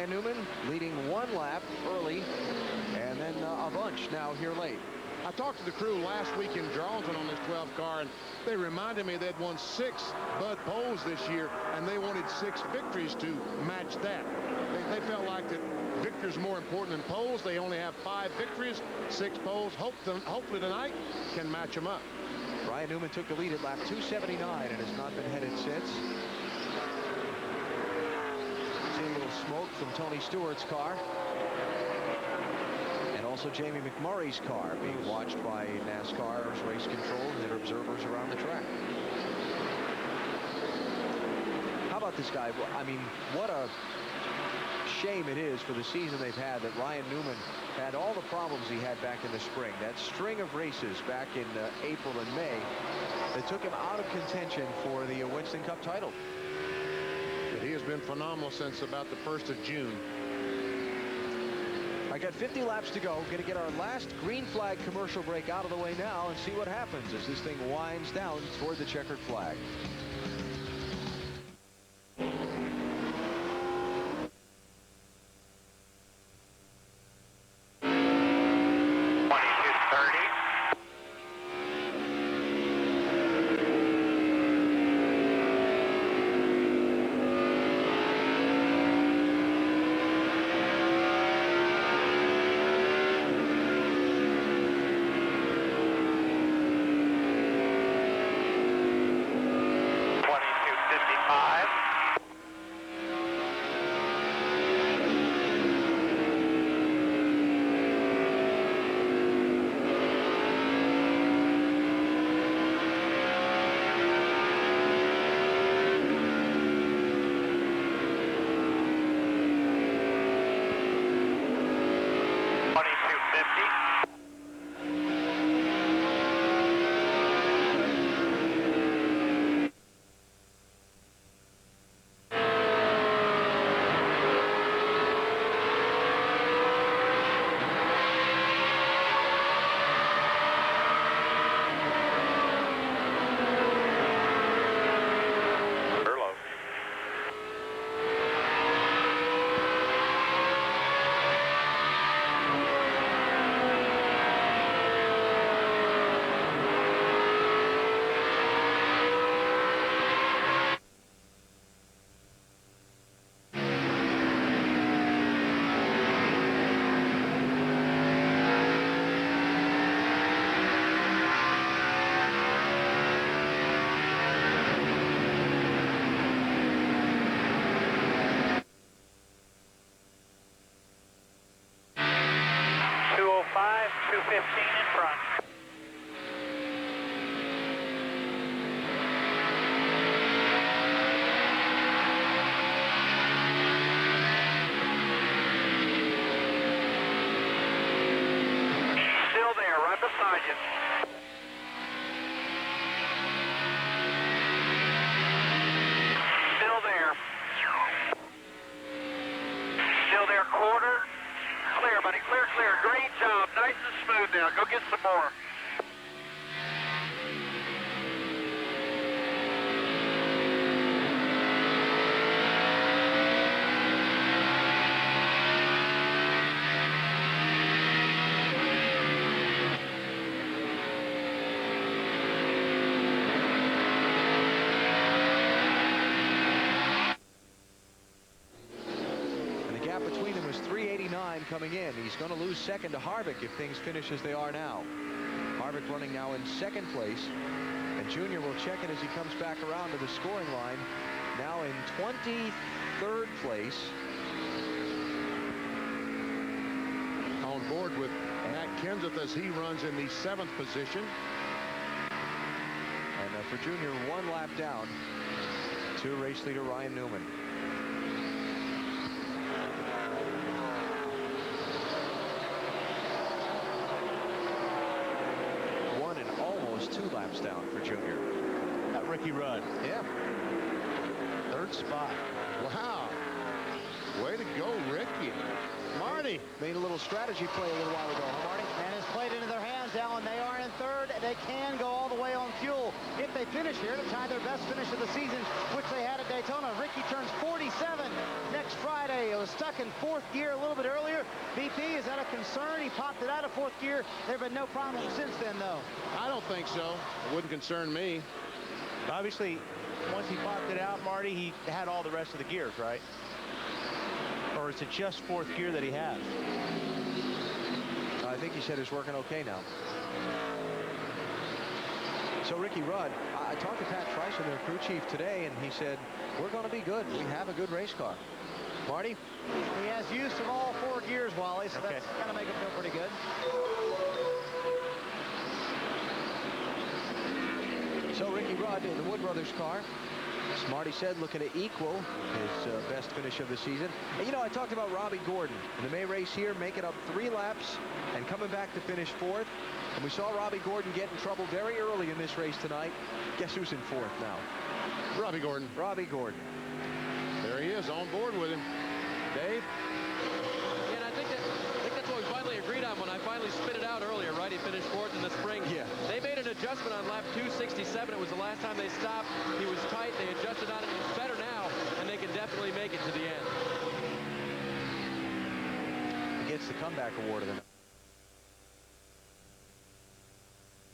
Newman leading 1 lap early and then a bunch now here late. I talked to the crew last week in Darlington on this 12 car, and they reminded me they'd won 6 Bud Poles this year, and they wanted 6 victories to match that. They felt like that victories more important than poles. They only have 5 victories, 6 poles. Hopefully tonight can match them up. Brian Newman took the lead at lap 279 and has not been headed since. See a little smoke from Tony Stewart's car. And also Jamie McMurray's car being watched by NASCAR's race control and their observers around the track. How about this guy? I mean, what a shame it is for the season they've had that Ryan Newman had all the problems he had back in the spring. That string of races back in April and May that took him out of contention for the Winston Cup title. But he has been phenomenal since about the 1st of June. I got 50 laps to go. Going to get our last green flag commercial break out of the way now and see what happens as this thing winds down toward the checkered flag. line coming in. He's going to lose second to Harvick if things finish as they are now. Harvick running now in second place. And Junior will check it as he comes back around to the scoring line. Now in 23rd place. On board with Matt Kenseth as he runs in the 7th position. And for Junior, 1 lap down to race leader Ryan Newman. 1 and almost 2 laps down for Junior. That Ricky Rudd. Yeah. 3rd spot. Wow. Way to go, Ricky. Marty made a little strategy play a little while ago, huh, Marty? And it's played into their hands, Alan. They are in 3rd. They can go all the way on fuel if they finish here to tie their best finish of the season, which they had at Daytona. Ricky turns 47 next Friday. It was stuck in 4th gear a little bit earlier. BP, is that a concern? He popped it out of 4th gear. There have been no problems since then, though. I don't think so. It wouldn't concern me. Obviously, once he popped it out, Marty, he had all the rest of the gears, right? Or is it just 4th gear that he has? I think he said it's working okay now. So Ricky Rudd, I talked to Pat Trice, their crew chief, today, and he said, we're going to be good. We have a good race car. Marty? He has use of all 4 gears, Wally, so that's going to make him feel pretty good. So Ricky Rudd in the Wood Brothers car. As Marty said, looking to equal his best finish of the season. And, you know, I talked about Robbie Gordon in the May race here, making up 3 laps and coming back to finish 4th. And we saw Robbie Gordon get in trouble very early in this race tonight. Guess who's in 4th now? Robbie Gordon. Robbie Gordon. There he is, on board with him. Dave? Yeah, and I think that's what we finally agreed on when I finally spit it out earlier, right? He finished 4th in the spring. Yeah. They made an adjustment on lap 267. It was the last time they stopped. He was tight. They adjusted on it. It's better now, and they can definitely make it to the end. He gets the comeback award of the night.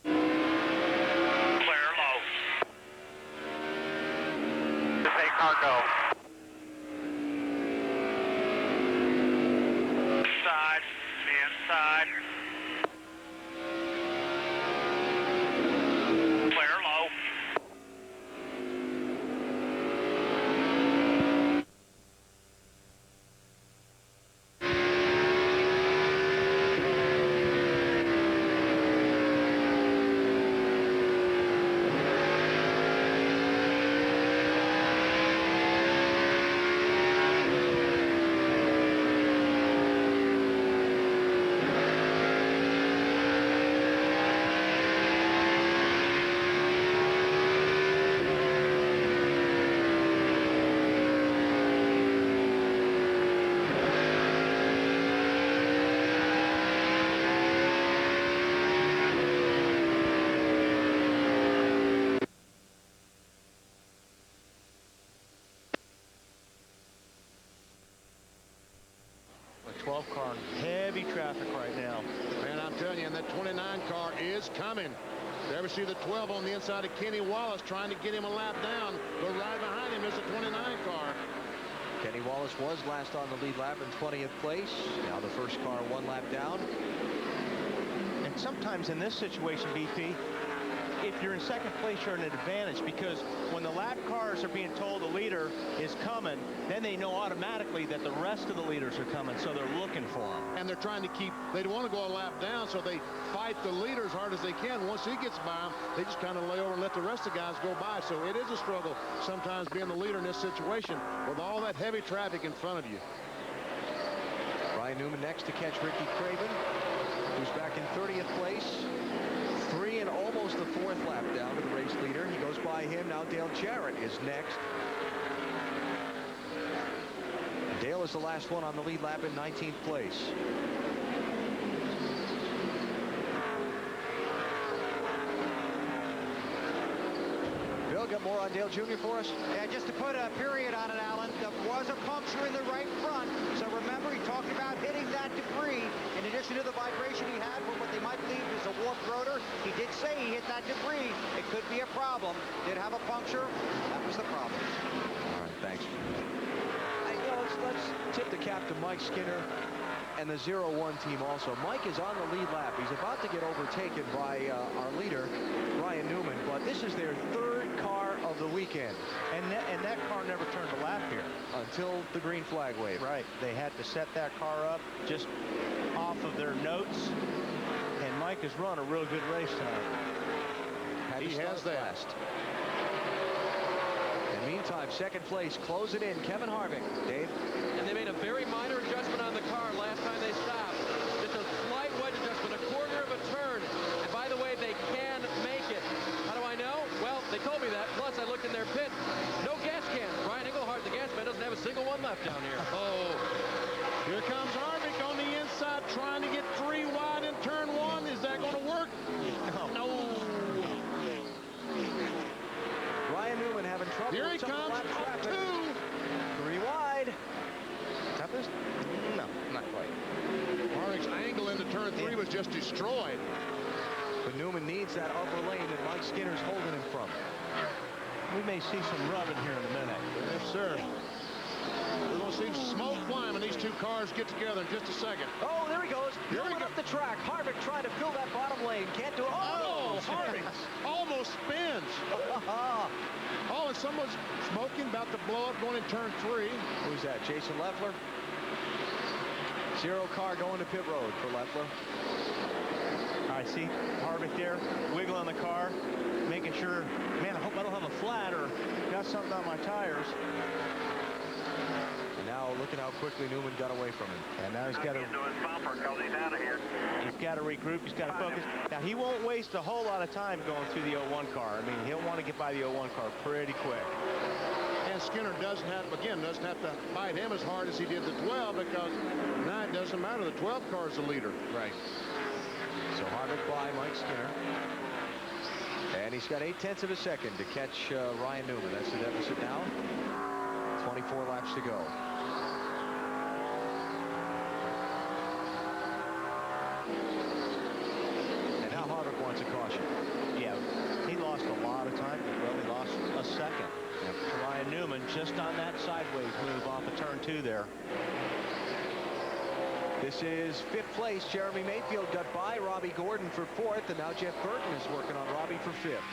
Clear low. Just take car go. Inside. Inside. Clear low. A 12 car in heavy traffic right now. Man, I'm telling you, and that 29 car is coming. You ever see the 12 on the inside of Kenny Wallace trying to get him a lap down, but right behind him is a 29 car. Kenny Wallace was last on the lead lap in 20th place. Now the first car 1 lap down. And sometimes in this situation, BP, if you're in second place, you're at an advantage, because when the lap cars are being told the leader is coming, then they know automatically that the rest of the leaders are coming, so they're looking for him. And they're trying to keep, they don't want to go a lap down, so they fight the leader as hard as they can. Once he gets by them, they just kind of lay over and let the rest of the guys go by. So it is a struggle sometimes being the leader in this situation with all that heavy traffic in front of you. Ryan Newman next to catch Ricky Craven, who's back in 30th place. 3 and almost the 4th lap down to the race leader. He goes by him. Now Dale Jarrett is next. And Dale is the last one on the lead lap in 19th place. Bill, got more on Dale Jr. for us? Yeah, just to put a period on it, Alan, there was a puncture in the right front. So remember, he talked about hitting that debris. In addition to the vibration he had from what they might believe is a warped rotor, he did say he hit that debris. It could be a problem. Did have a puncture. That was the problem. All right, thanks. Let's tip the cap to Mike Skinner. and the 01 team also. Mike is on the lead lap. He's about to get overtaken by our leader, Ryan Newman, but this is their third car of the weekend. And that car never turned a lap here. Until the green flag wave. Right. They had to set that car up just off of their notes. And Mike has run a real good race tonight. He has that. Last. In the meantime, second place, close it in, Kevin Harvick. Dave? And they made a very minor adjustment on the car last time they stopped. Just a slight wedge adjustment, a quarter of a turn. And by the way, they can make it. How do I know? Well, they told me that. Plus, I looked in their pit. No gas can. Ryan Engelhart, the gas man, doesn't have a single one left down here. Oh, here comes Harvick on the inside, trying to get 3 wide in turn 1. Is that going to work? No. Ryan Newman having trouble. Here he with some comes. lap traffic. 2. 3 wide. Toughest? No, not quite. Harvick's angle into turn 3 was just destroyed. But Newman needs that upper lane that Mike Skinner's holding him from. We may see some rubbing here in a minute. Yes, sir. We're going to see smoke flying when these two cars get together in just a second. Oh, there he goes. Here we Newman go. up the track. Harvick trying to fill that bottom lane. Can't do it. Oh, Harvick almost spins. Oh, and someone's smoking, about to blow up, going in turn 3. Who's that? Jason Leffler? 0 car going to pit road for Leffler. I see Harvick there, wiggling the car, making sure, man, I hope I don't have a flat or got something on my tires. And now looking how quickly Newman got away from him. And now he's got to into his bumper because he's out of here. He's got to regroup. He's got to focus. Now, he won't waste a whole lot of time going through the 01 car. I mean, he'll want to get by the 01 car pretty quick. And Skinner doesn't have to fight him as hard as he did the 12, because now it doesn't matter. The 12 car is the leader. Right. So Harvick by Mike Skinner. And he's got 0.8 of a second to catch Ryan Newman. That's the deficit now. 24 laps to go. And now Harvick wants a caution. Yeah, he lost a lot of time. Well, he lost a second. Yep. Ryan Newman just on that sideways move off of turn 2 there. This is 5th place. Jeremy Mayfield got by Robbie Gordon for 4th, and now Jeff Burton is working on Robbie for 5th.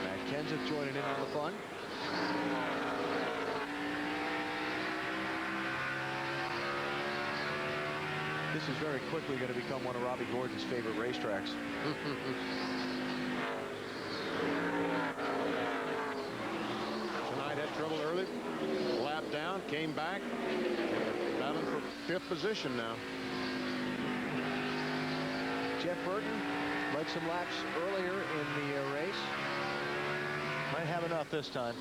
Matt Kenseth joining in on the fun. This is very quickly going to become one of Robbie Gordon's favorite racetracks. Tonight had trouble early. Lap down, came back. Battling for 5th position now. Jeff Burton led some laps earlier in the race. Might have enough this time.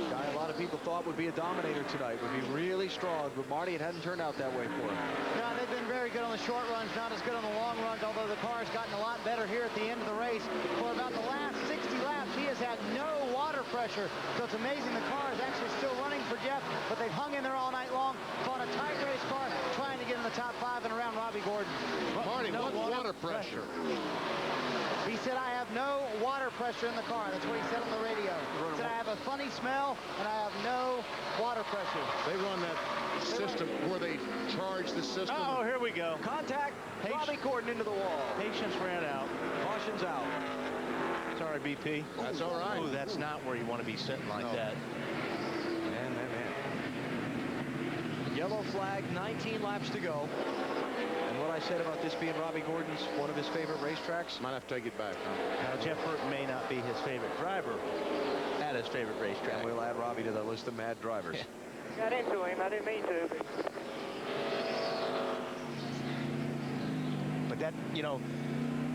Guy a lot of people thought would be a dominator tonight, would be really strong, but Marty, it hadn't turned out that way for him. No, they've been very good on the short runs, not as good on the long runs, although the car's gotten a lot better here at the end of the race. For about the last 60 laps, he has had no water pressure, so it's amazing the car is actually still running for Jeff, but they've hung in there all night long, fought a tight race car, trying to get in the top 5 and around Robbie Gordon. Marty, No what's water pressure? He said, I have no water pressure in the car. That's what he said on the radio. He said, I have a funny smell, and I have no water pressure. They run that system where they charge the system. Oh, here we go. Contact. Robbie Gordon into the wall. Patience ran out. Caution's out. Sorry, BP. That's all right. Ooh, that's not where you want to be sitting like that. Man. Yellow flag, 19 laps to go. And what I said about this being Robbie Gordon's one of his favorite racetracks. Might have to take it back, huh? Now, Jeff Burton may not be his favorite driver at his favorite racetrack. And we'll add Robbie to the list of mad drivers. Got into him. I didn't mean to. But that, you know,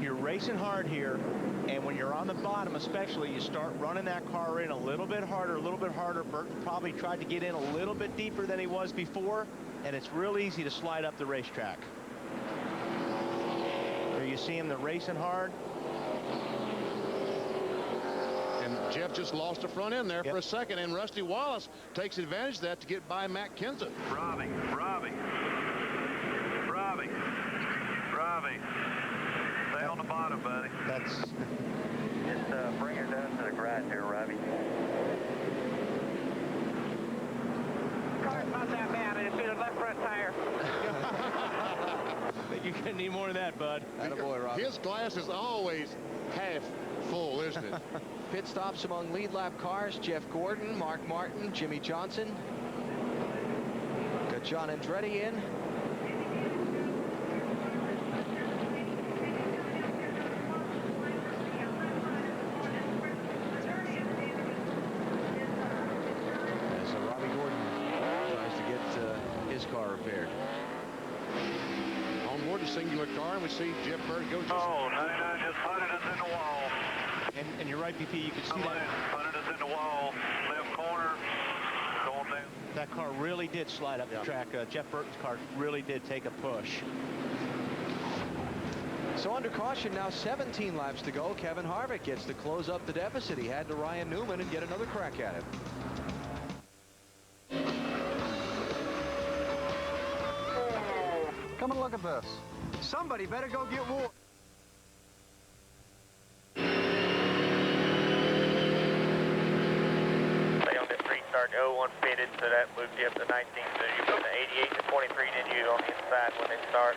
you're racing hard here, and when you're on the bottom especially, you start running that car in a little bit harder. Burton probably tried to get in a little bit deeper than he was before, and it's real easy to slide up the racetrack. Here you see him, they're racing hard. And Jeff just lost the front end there for a second, and Rusty Wallace takes advantage of that to get by Matt Kenseth. Robbie. Stay on the bottom, buddy. That's... Just bring her down to the garage here, Robbie. didn't need more of that, bud. Attaboy, Robbie. His glass is always half full, isn't it? Pit stops among lead lap cars: Jeff Gordon, Mark Martin, Jimmy Johnson. Got John Andretti in. As Robbie Gordon tries to get his car repaired. On board the singular car, and we see Jeff Burke go. Oh, 99 just punted us in the wall. And you're right, BP, you can see that. Punted us in the wall. Left corner. Going down. That car really did slide up the track. Jeff Burton's car really did take a push. So under caution now, 17 laps to go. Kevin Harvick gets to close up the deficit he had to Ryan Newman and get another crack at it. Come and look at this. Somebody better go get water. Stay on this restart. 01 fitted, so that moved you up to 19. So you put the 88 to 23, didn't you, on the inside when they start?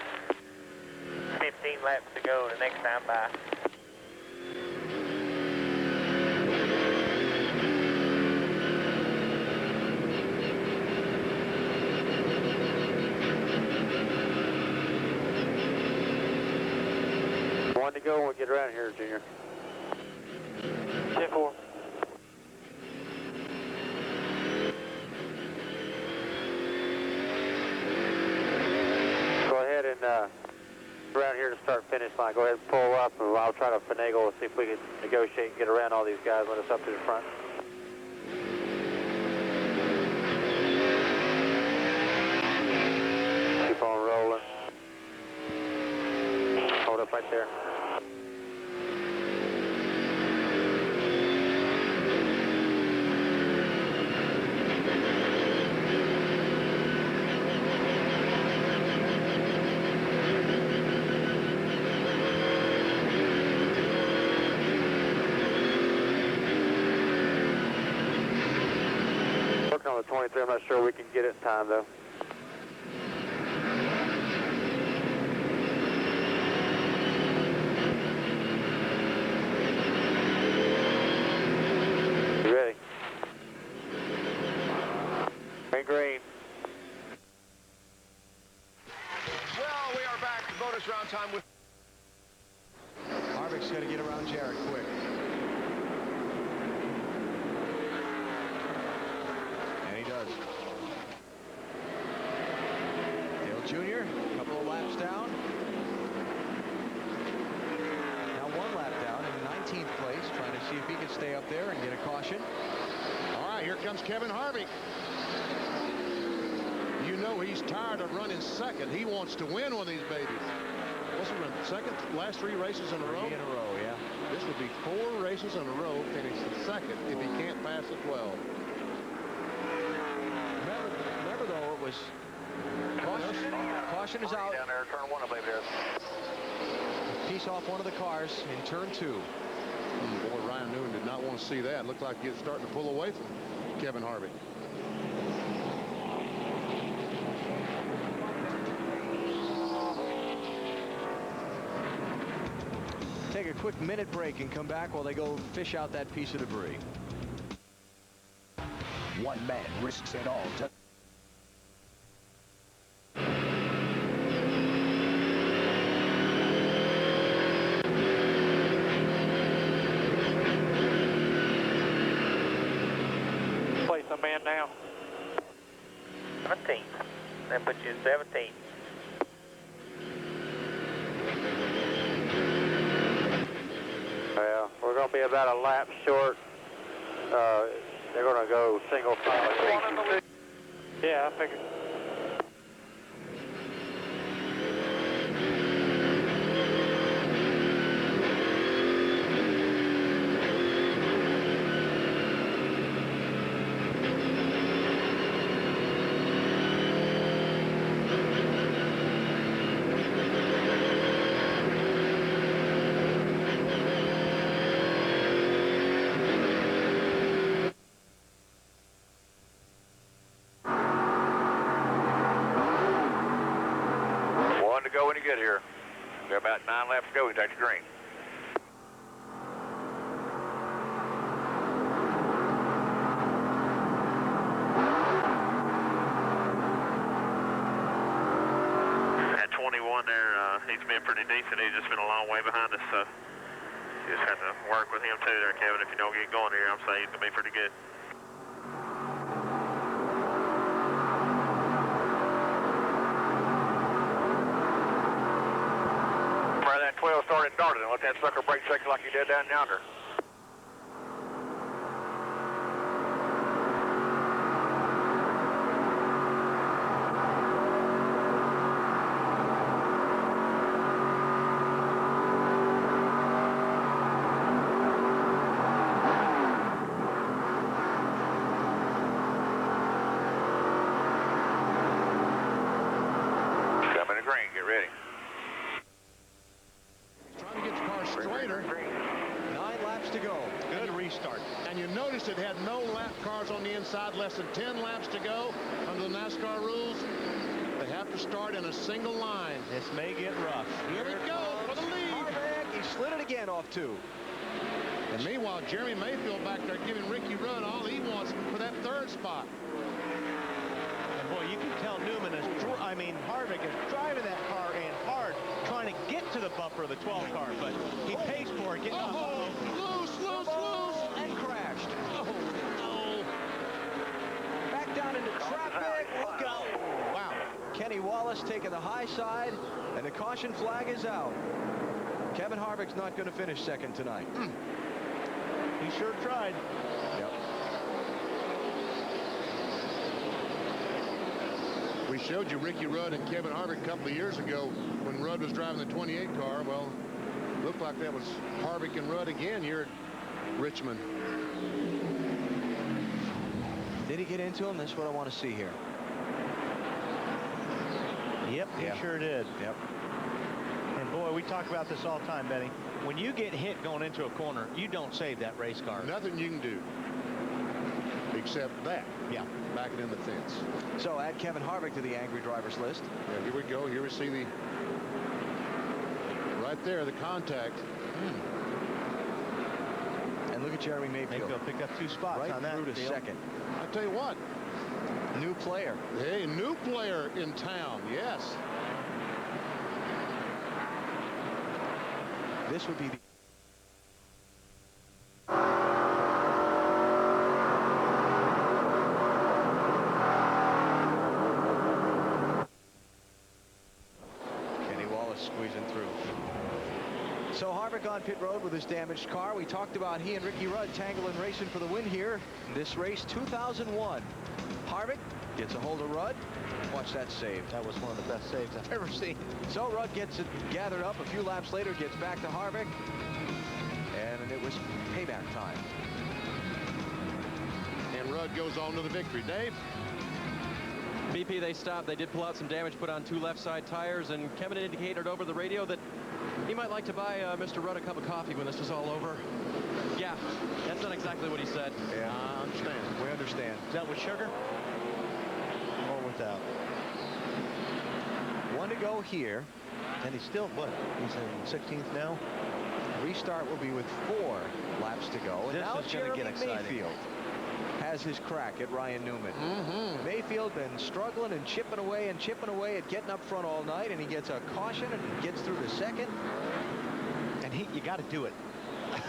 15 laps to go the next time by. One to go when we get around here, Junior. 10-4. Go ahead and around here to start finish line. Go ahead and pull up, and I'll try to finagle and see if we can negotiate and get around all these guys when it's up to the front. Keep on rolling. Hold up right there. Working on the 23, I'm not sure we can get it in time though. You ready? Green. Well, we are back. Bonus round time with. Harvick's going to get around Jarrett quick. And he does. Dale Jr., a couple of laps down. Now one lap down in 19th place, trying to see if he can stay up there and get a caution. All right, here comes Kevin Harvick. You know he's tired of running second. He wants to win one of these babies. What's he run? Second? Last 3 races in a row? 3 in a row, yeah. This would be 4 races in a row, finishing second if he can't pass at 12. Remember though, it was caution is out. Down there, turn 1, I believe it is. Piece off one of the cars in turn 2. Boy, Ryan Newman did not want to see that. Looked like he was starting to pull away from Kevin Harvick. Take a quick minute break and come back while they go fish out that piece of debris. One man risks it all to... Place a man now. 17. That puts you at 17. Well, we're going to be about a lap short. They're going to go single file. Yeah, I figured. Go when you get here. Got about 9 laps to go. We take the green. At 21 there, he's been pretty decent. He's just been a long way behind us, so you just have to work with him too there, Kevin. If you don't get going here, I'm saying he's going to be pretty good. Where that 12 started darting, let that sucker brake check like he did down yonder. Coming to green, get ready. Trying to get the car straighter. 9 laps to go. Good restart. And you noticed it had no lap cars on the inside, less than 10 laps to go under the NASCAR rules. They have to start in a single line. This may get rough. Here we go for the lead. Harvick, he slid it again off 2. And meanwhile, Jeremy Mayfield back there giving Ricky Rudd all he wants for that 3rd spot. And boy, you can tell Newman is, Harvick is driving that car in hard, trying to get to the bumper of the 12 car, but he pays for it, getting loose, and crashed. No. Back down into traffic. Look out. Wow. Kenny Wallace taking the high side, and the caution flag is out. Kevin Harvick's not going to finish second tonight. He sure tried. Yep. We showed you Ricky Rudd and Kevin Harvick a couple of years ago when Rudd was driving the 28 car. Well, looked like that was Harvick and Rudd again here at Richmond. Did he get into him? That's what I want to see here. Yep, he sure did. Yep. And boy, we talk about this all the time, Benny. When you get hit going into a corner, you don't save that race car. Nothing you can do except that. Yeah. Back it in the fence. So add Kevin Harvick to the angry drivers list. Yeah, here we go. Here we see the right there, the contact. And look at Jeremy Mayfield. Mayfield picked up 2 spots right on that through to deal. second. I tell you what. New player. Hey, new player in town. Yes. This would be the Kenny Wallace squeezing through. So Harvick on pit road with his damaged car. We talked about he and Ricky Rudd tangling racing for the win here. This race 2001. Harvick gets a hold of Rudd. Watch that save. That was one of the best saves I've ever seen. So Rudd gets it gathered up. A few laps later, gets back to Harvick. And it was payback time. And Rudd goes on to the victory. Dave? BP, they stopped. They did pull out some damage, put on 2 left side tires, and Kevin indicated over the radio that he might like to buy Mr. Rudd a cup of coffee when this is all over. Yeah, that's not exactly what he said. Yeah, I understand. We understand. Is that with sugar? Or without? 1 to go here. And he's still, what? He's in 16th now? Restart will be with 4 laps to go. And This now is going to get exciting. Mayfield has his crack at Ryan Newman. Mayfield been struggling and chipping away at getting up front all night, and he gets a caution and gets through to second. And you got to do it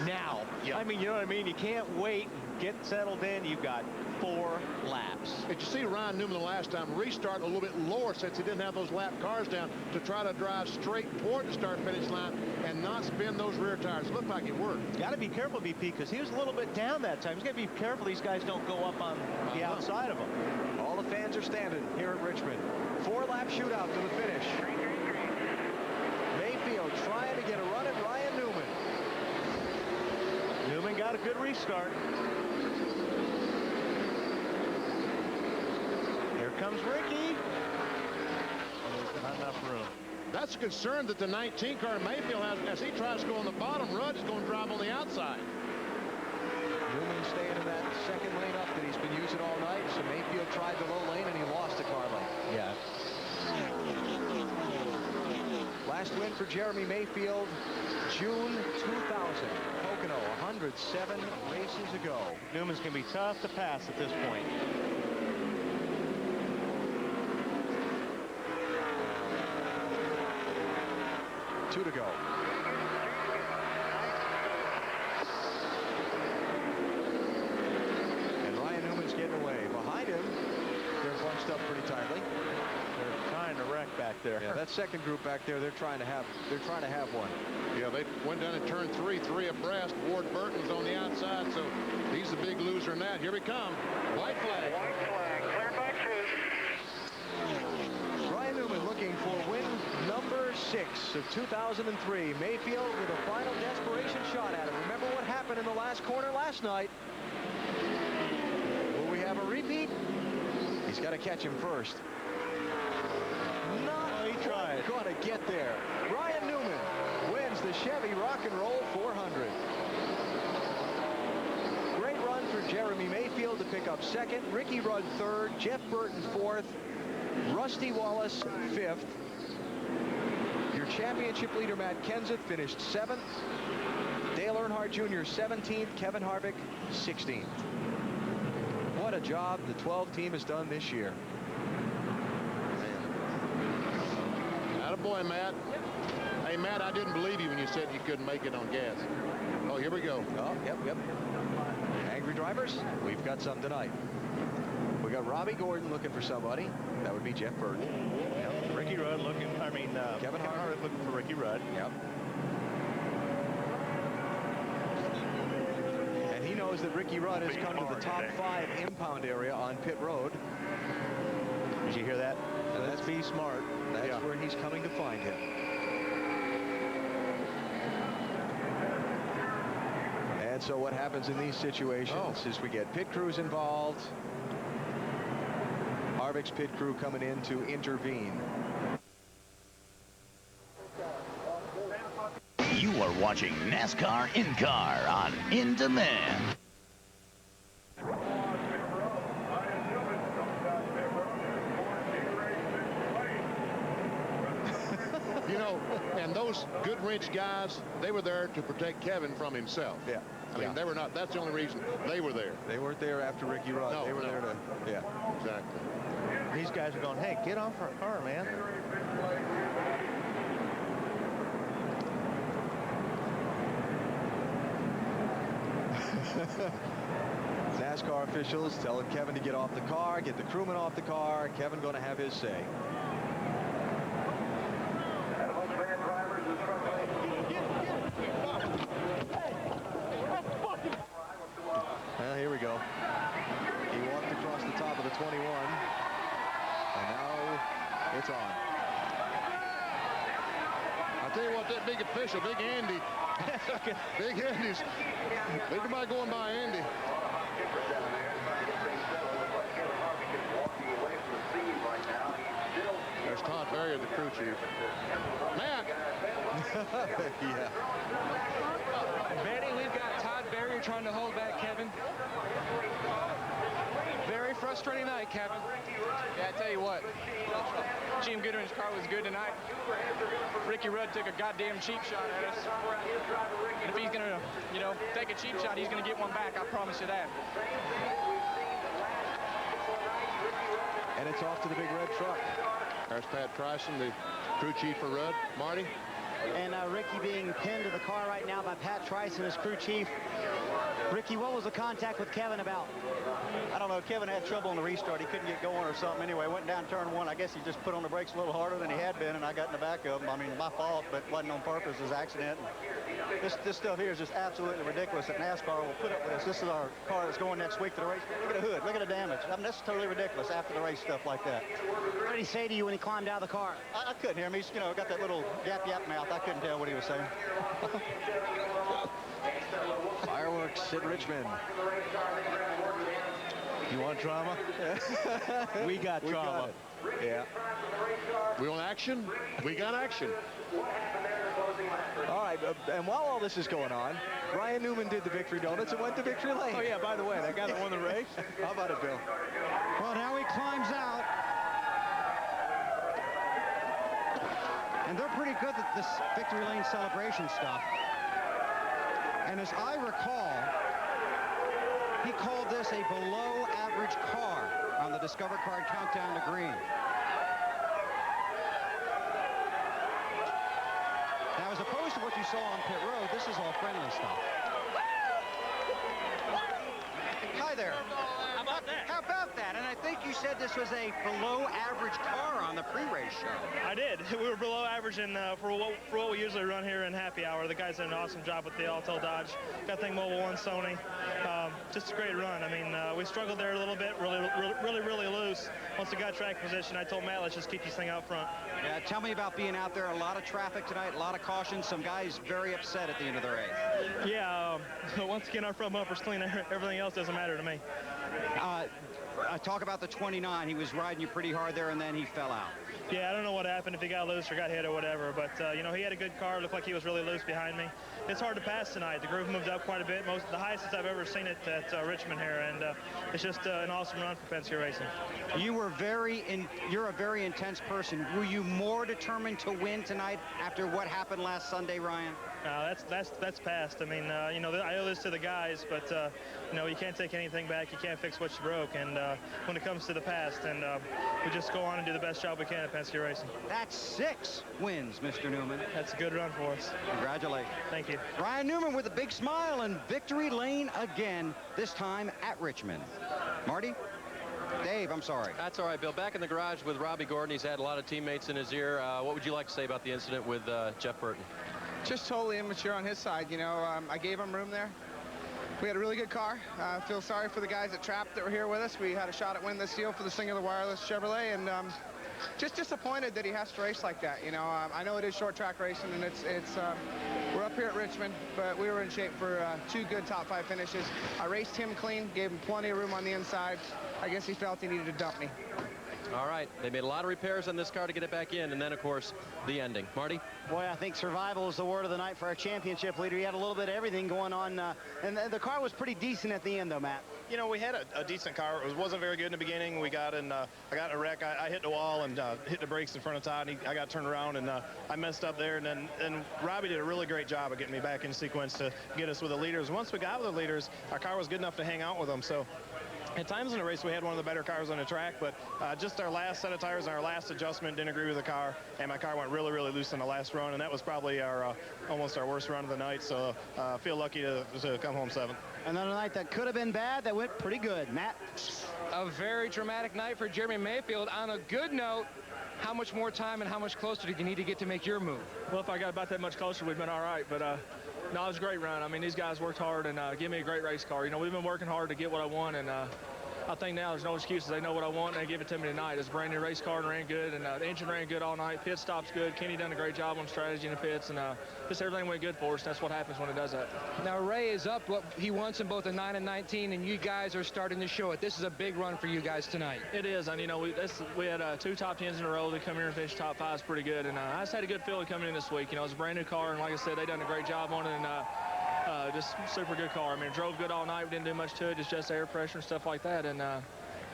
now. Yep. I mean, you know what I mean? You can't wait and get settled in. You've got 4 laps. Did you see Ryan Newman the last time restart a little bit lower since he didn't have those lap cars down to try to drive straight toward the start-finish line and not spin those rear tires? It looked like it worked. Got to be careful, BP, because he was a little bit down that time. He's got to be careful these guys don't go up on the outside of him. All the fans are standing here at Richmond. 4-lap shootout to the finish. Mayfield trying to get a run at Ryan Newman. Newman got a good restart. Here comes Ricky. There's not enough room. That's a concern that the 19 car Mayfield has as he tries to go on the bottom. Rudd is going to drive on the outside. Newman staying in that second lane up that he's been using all night. So Mayfield tried the low lane and he lost the car lane. Yeah. Last win for Jeremy Mayfield, June 2000. Pocono, 107 races ago. Newman's going to be tough to pass at this point. Two to go. And Ryan Newman's getting away. Behind him, they're bunched up pretty tightly. They're trying to wreck back there. Yeah, that second group back there, they're trying to have one. Yeah, they went down in turn three abreast. Ward Burton's on the outside, so he's the big loser in that. Here we come. White flag. White flag. Cleared by two. Ryan Newman looking for win number 6 of 2003. Mayfield with a final desperation shot at it. Remember what happened in the last corner last night. Will we have a repeat? He's got to catch him first. He tried. Going to get there. Ryan Newman wins the Chevy Rock and Roll 400. Great run for Jeremy Mayfield to pick up second. Ricky Rudd third. Jeff Burton fourth. Rusty Wallace fifth. Your championship leader Matt Kenseth finished 7th. Dale Earnhardt Jr. 17th. Kevin Harvick 16th. What a job the 12 team has done this year. Attaboy, Matt. Hey, Matt, I didn't believe you when you said you couldn't make it on gas. Oh, here we go. Oh, yep. Angry drivers, we've got some tonight. We got Robbie Gordon looking for somebody. That would be Jeff Burton. Yep. Ricky Rudd looking, Kevin Harvick looking for Ricky Rudd. Yep. And he knows that Ricky Rudd has come to the top 5 impound area on pit road. Did you hear that? Let's be smart. That's where he's coming to find him. And so what happens in these situations is we get pit crews involved. Harvick's pit crew coming in to intervene. You are watching NASCAR In-Car on In Demand. You know, and those good wrench guys, they were there to protect Kevin from himself. Yeah. I mean, they were not, that's the only reason they were there. They weren't there after Ricky Rudd. No, they were there to, Exactly. These guys are going, hey, get off our car, man. NASCAR officials telling Kevin to get off the car, get the crewman off the car. Kevin going to have his say. Well, here we go. He walked across the top of the 21. And now it's on. I'll tell you what, that big official, Big Andy. Big Andy's. Think about going by Andy. There's Todd Berry, the crew chief. Matt. Yeah. Betty, we've got Todd Berry trying to hold back Kevin. Very frustrating night, Kevin. Yeah, I tell you what, Jim Goodwin's car was good tonight. Ricky Rudd took a goddamn cheap shot at us. And if he's going to, take a cheap shot, he's going to get one back. I promise you that. And it's off to the big red truck. There's Pat Tryson, the crew chief for Rudd. Marty? And Ricky being pinned to the car right now by Pat Tryson, his crew chief. Ricky, what was the contact with Kevin about? I don't know. Kevin had trouble on the restart. He couldn't get going or something. Anyway, went down turn 1. I guess he just put on the brakes a little harder than he had been, and I got in the back of him. I mean, my fault, but it wasn't on purpose. It was an accident. This stuff here is just absolutely ridiculous that NASCAR will put up with this. This is our car that's going next week to the race. Look at the hood. Look at the damage. I mean, that's totally ridiculous after the race stuff like that. What did he say to you when he climbed out of the car? I couldn't hear him. He's, got that little yap mouth. I couldn't tell what he was saying. Fireworks at Richmond. You want drama? We got drama. Yeah. We want action? We got action. All right, and while all this is going on, Ryan Newman did the Victory Donuts and went to Victory Lane. Oh, yeah, by the way, that guy that won the race. How about it, Bill? Well, now he climbs out. And they're pretty good at this victory lane celebration stuff. And as I recall, he called this a below-average car on the Discover Card Countdown to Green. Now, as opposed to what you saw on pit road, this is all friendly stuff. Hi there. How about that? How about that? And I think you said this was a below-average car on the pre-race show. I did. We were below average for what we usually run here in happy hour. The guys did an awesome job with the Alto Dodge. Got thing Mobile One Sony. Just a great run. I mean, we struggled there a little bit, really loose. Once we got track position, I told Matt, let's just keep this thing out front. Yeah, tell me about being out there. A lot of traffic tonight, a lot of caution. Some guys very upset at the end of the race. Yeah, once again, our front bumper's clean. Everything else doesn't matter to me. Talk about the 29. He was riding you pretty hard there, and then he fell out. Yeah, I don't know what happened, if he got loose or got hit or whatever, but, you know, he had a good car. Looked like he was really loose behind me. It's hard to pass tonight. The groove moved up quite a bit, the highest I've ever seen it at Richmond here, and it's just an awesome run for Penske Racing. You're a very intense person. Were you more determined to win tonight after what happened last Sunday, Ryan? That's past. I mean, you know, I owe this to the guys, but you know, you can't take anything back. You can't fix what you broke. And when it comes to the past, and we just go on and do the best job we can at Penske Racing. That's 6 wins, Mr. Newman. That's a good run for us. Congratulations. Thank you. Ryan Newman with a big smile and victory lane again, this time at Richmond. Marty? Dave, I'm sorry. That's all right, Bill. Back in the garage with Robbie Gordon. He's had a lot of teammates in his ear. What would you like to say about the incident with Jeff Burton? Just totally immature on his side. You know, I gave him room there. We had a really good car. I feel sorry for the guys at Trapp that were here with us. We had a shot at winning this deal for the singular wireless Chevrolet, and just disappointed that he has to race like that. You know, I know it is short track racing, and we're up here at Richmond, but we were in shape for 2 good top 5 finishes. I raced him clean, gave him plenty of room on the inside. I guess he felt he needed to dump me. All right, they made a lot of repairs on this car to get it back in, and then, of course, the ending. Marty? Boy, I think survival is the word of the night for our championship leader. He had a little bit of everything going on, and the car was pretty decent at the end, though, Matt. You know, we had a decent car. It wasn't very good in the beginning. I got in a wreck. I hit the wall and hit the brakes in front of Todd, and I got turned around, and I messed up there. And Robbie did a really great job of getting me back in sequence to get us with the leaders. Once we got with the leaders, our car was good enough to hang out with them. So at times in the race, we had one of the better cars on the track, but just our last set of tires and our last adjustment didn't agree with the car, and my car went really loose in the last run, and that was probably almost our worst run of the night. So I feel lucky to come home 7th. Another night that could have been bad, that went pretty good. Matt? A very dramatic night for Jeremy Mayfield. On a good note, how much more time and how much closer do you need to get to make your move? Well, if I got about that much closer, we've been all right, but no, it was a great run. I mean, these guys worked hard and gave me a great race car. You know, we've been working hard to get what I want, and I think now there's no excuses. They know what I want, and they give it to me tonight. It's a brand new race car and ran good, and the engine ran good all night. Pit stop's good. Kenny done a great job on strategy in the pits, and just everything went good for us. That's what happens when it does that. Now, Ray is up what he wants in both the 9 and 19, and you guys are starting to show it. This is a big run for you guys tonight. It is, and you know, we had 2 top 10s in a row. They come here and finish top 5 is pretty good, and I just had a good feeling coming in this week. You know, it's a brand new car, and like I said, they done a great job on it, and just super good car. I mean, it drove good all night. We didn't do much to it. It's just air pressure and stuff like that, and I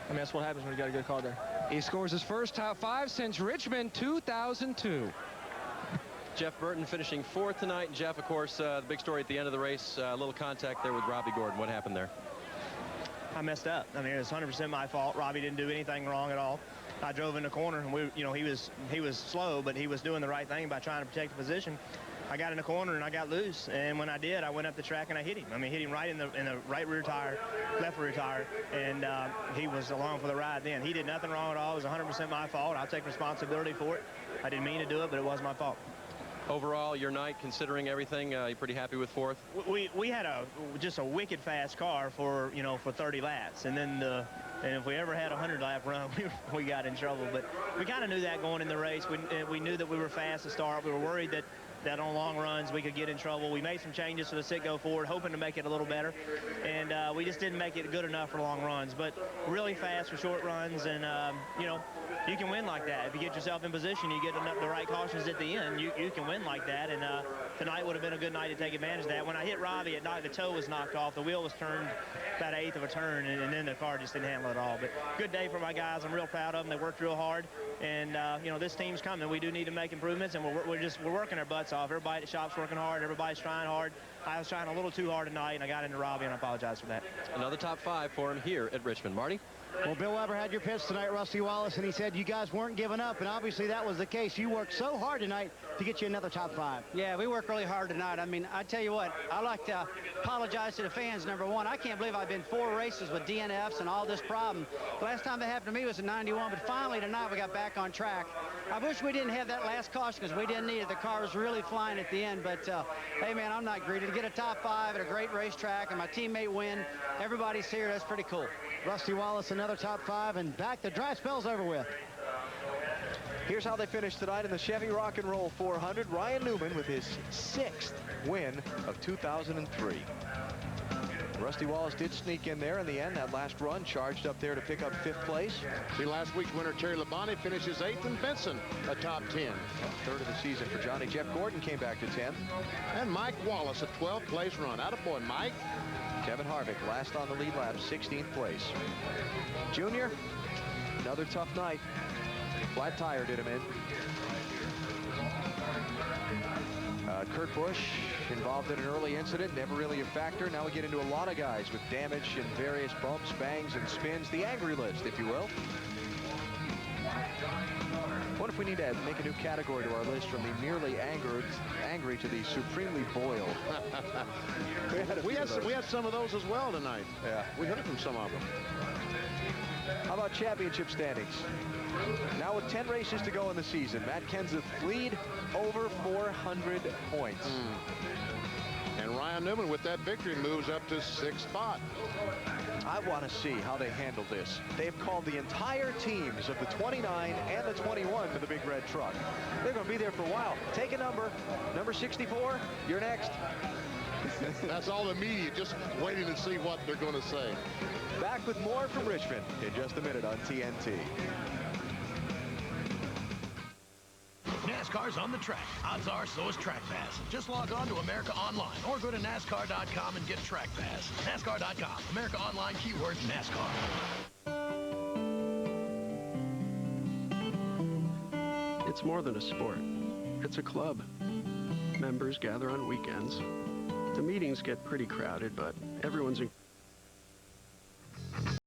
mean, that's what happens when you got a good car there. He scores his first top 5 since Richmond 2002. Jeff Burton finishing 4th tonight. And Jeff, of course, the big story at the end of the race, a little contact there with Robbie Gordon. What happened there? I messed up. I mean, it was 100% my fault. Robbie didn't do anything wrong at all. I drove in the corner, and you know, he was slow, but he was doing the right thing by trying to protect the position. I got in the corner and I got loose, and when I did, I went up the track and I hit him. I mean, hit him right in the right rear tire, left rear tire, and he was along for the ride then. He did nothing wrong at all. It was 100% my fault. I'll take responsibility for it. I didn't mean to do it, but it was my fault. Overall, your night, considering everything, you pretty happy with 4th? We had just a wicked fast car for 30 laps, and then and if we ever had a 100-lap run, we got in trouble. But we kind of knew that going in the race. We knew that we were fast to start. We were worried that on long runs we could get in trouble. We made some changes to the sit-go forward, hoping to make it a little better, and we just didn't make it good enough for long runs. But really fast for short runs, and you know, you can win like that. If you get yourself in position, you get the right cautions at the end, you can win like that. And tonight would have been a good night to take advantage of that. When I hit Robbie, the toe was knocked off. The wheel was turned about 1/8 of a turn, and then the car just didn't handle it at all. But good day for my guys. I'm real proud of them. They worked real hard, and you know, this team's coming. We do need to make improvements, and we're working our butts off. Everybody at the shop's working hard. Everybody's trying hard. I was trying a little too hard tonight, and I got into Robbie, and I apologize for that. Another top 5 for him here at Richmond. Marty? Well, Bill Weber had your pitch tonight, Rusty Wallace, and he said you guys weren't giving up, and obviously that was the case. You worked so hard tonight to get you another top 5. Yeah, we worked really hard tonight. I mean, I tell you what, I'd like to apologize to the fans, number one. I can't believe I've been 4 races with DNFs and all this problem. The last time that happened to me was in '91, but finally tonight we got back on track. I wish we didn't have that last caution because we didn't need it. The car was really flying at the end, but hey, man, I'm not greedy. To get a top 5 at a great racetrack and my teammate win, everybody's here. That's pretty cool. Rusty Wallace, another top 5, and back the dry spell's over with. Here's how they finished tonight in the Chevy Rock and Roll 400. Ryan Newman with his 6th win of 2003. Rusty Wallace did sneak in there in the end. That last run charged up there to pick up 5th place. See, last week's winner, Terry Labonte, finishes 8th, and Benson a top 10. 3rd of the season for Johnny. Jeff Gordon came back to 10th. And Mike Wallace, a 12th place run. Attaboy, Mike. Kevin Harvick, last on the lead lap, 16th place. Junior, another tough night. Flat tire did him in. Kurt Busch involved in an early incident, never really a factor. Now we get into a lot of guys with damage and various bumps, bangs, and spins. The angry list, if you will. What if we need to make a new category to our list from the merely angry to the supremely boiled? we had some of those as well tonight. Yeah. We heard from some of them. How about championship standings? Now with 10 races to go in the season, Matt Kenseth lead over 400 points. And Ryan Newman with that victory moves up to 6th spot. I want to see how they handle this. They've called the entire teams of the 29 and the 21 to the big red truck. They're going to be there for a while. Take a number. Number 64, you're next. That's all the media, just waiting to see what they're going to say. Back with more from Richmond in just a minute on TNT. NASCAR's on the track. Odds are so is Track Pass. Just log on to America Online or go to NASCAR.com and get Track Pass. NASCAR.com. America Online, keyword NASCAR. It's more than a sport. It's a club. Members gather on weekends. The meetings get pretty crowded, but everyone's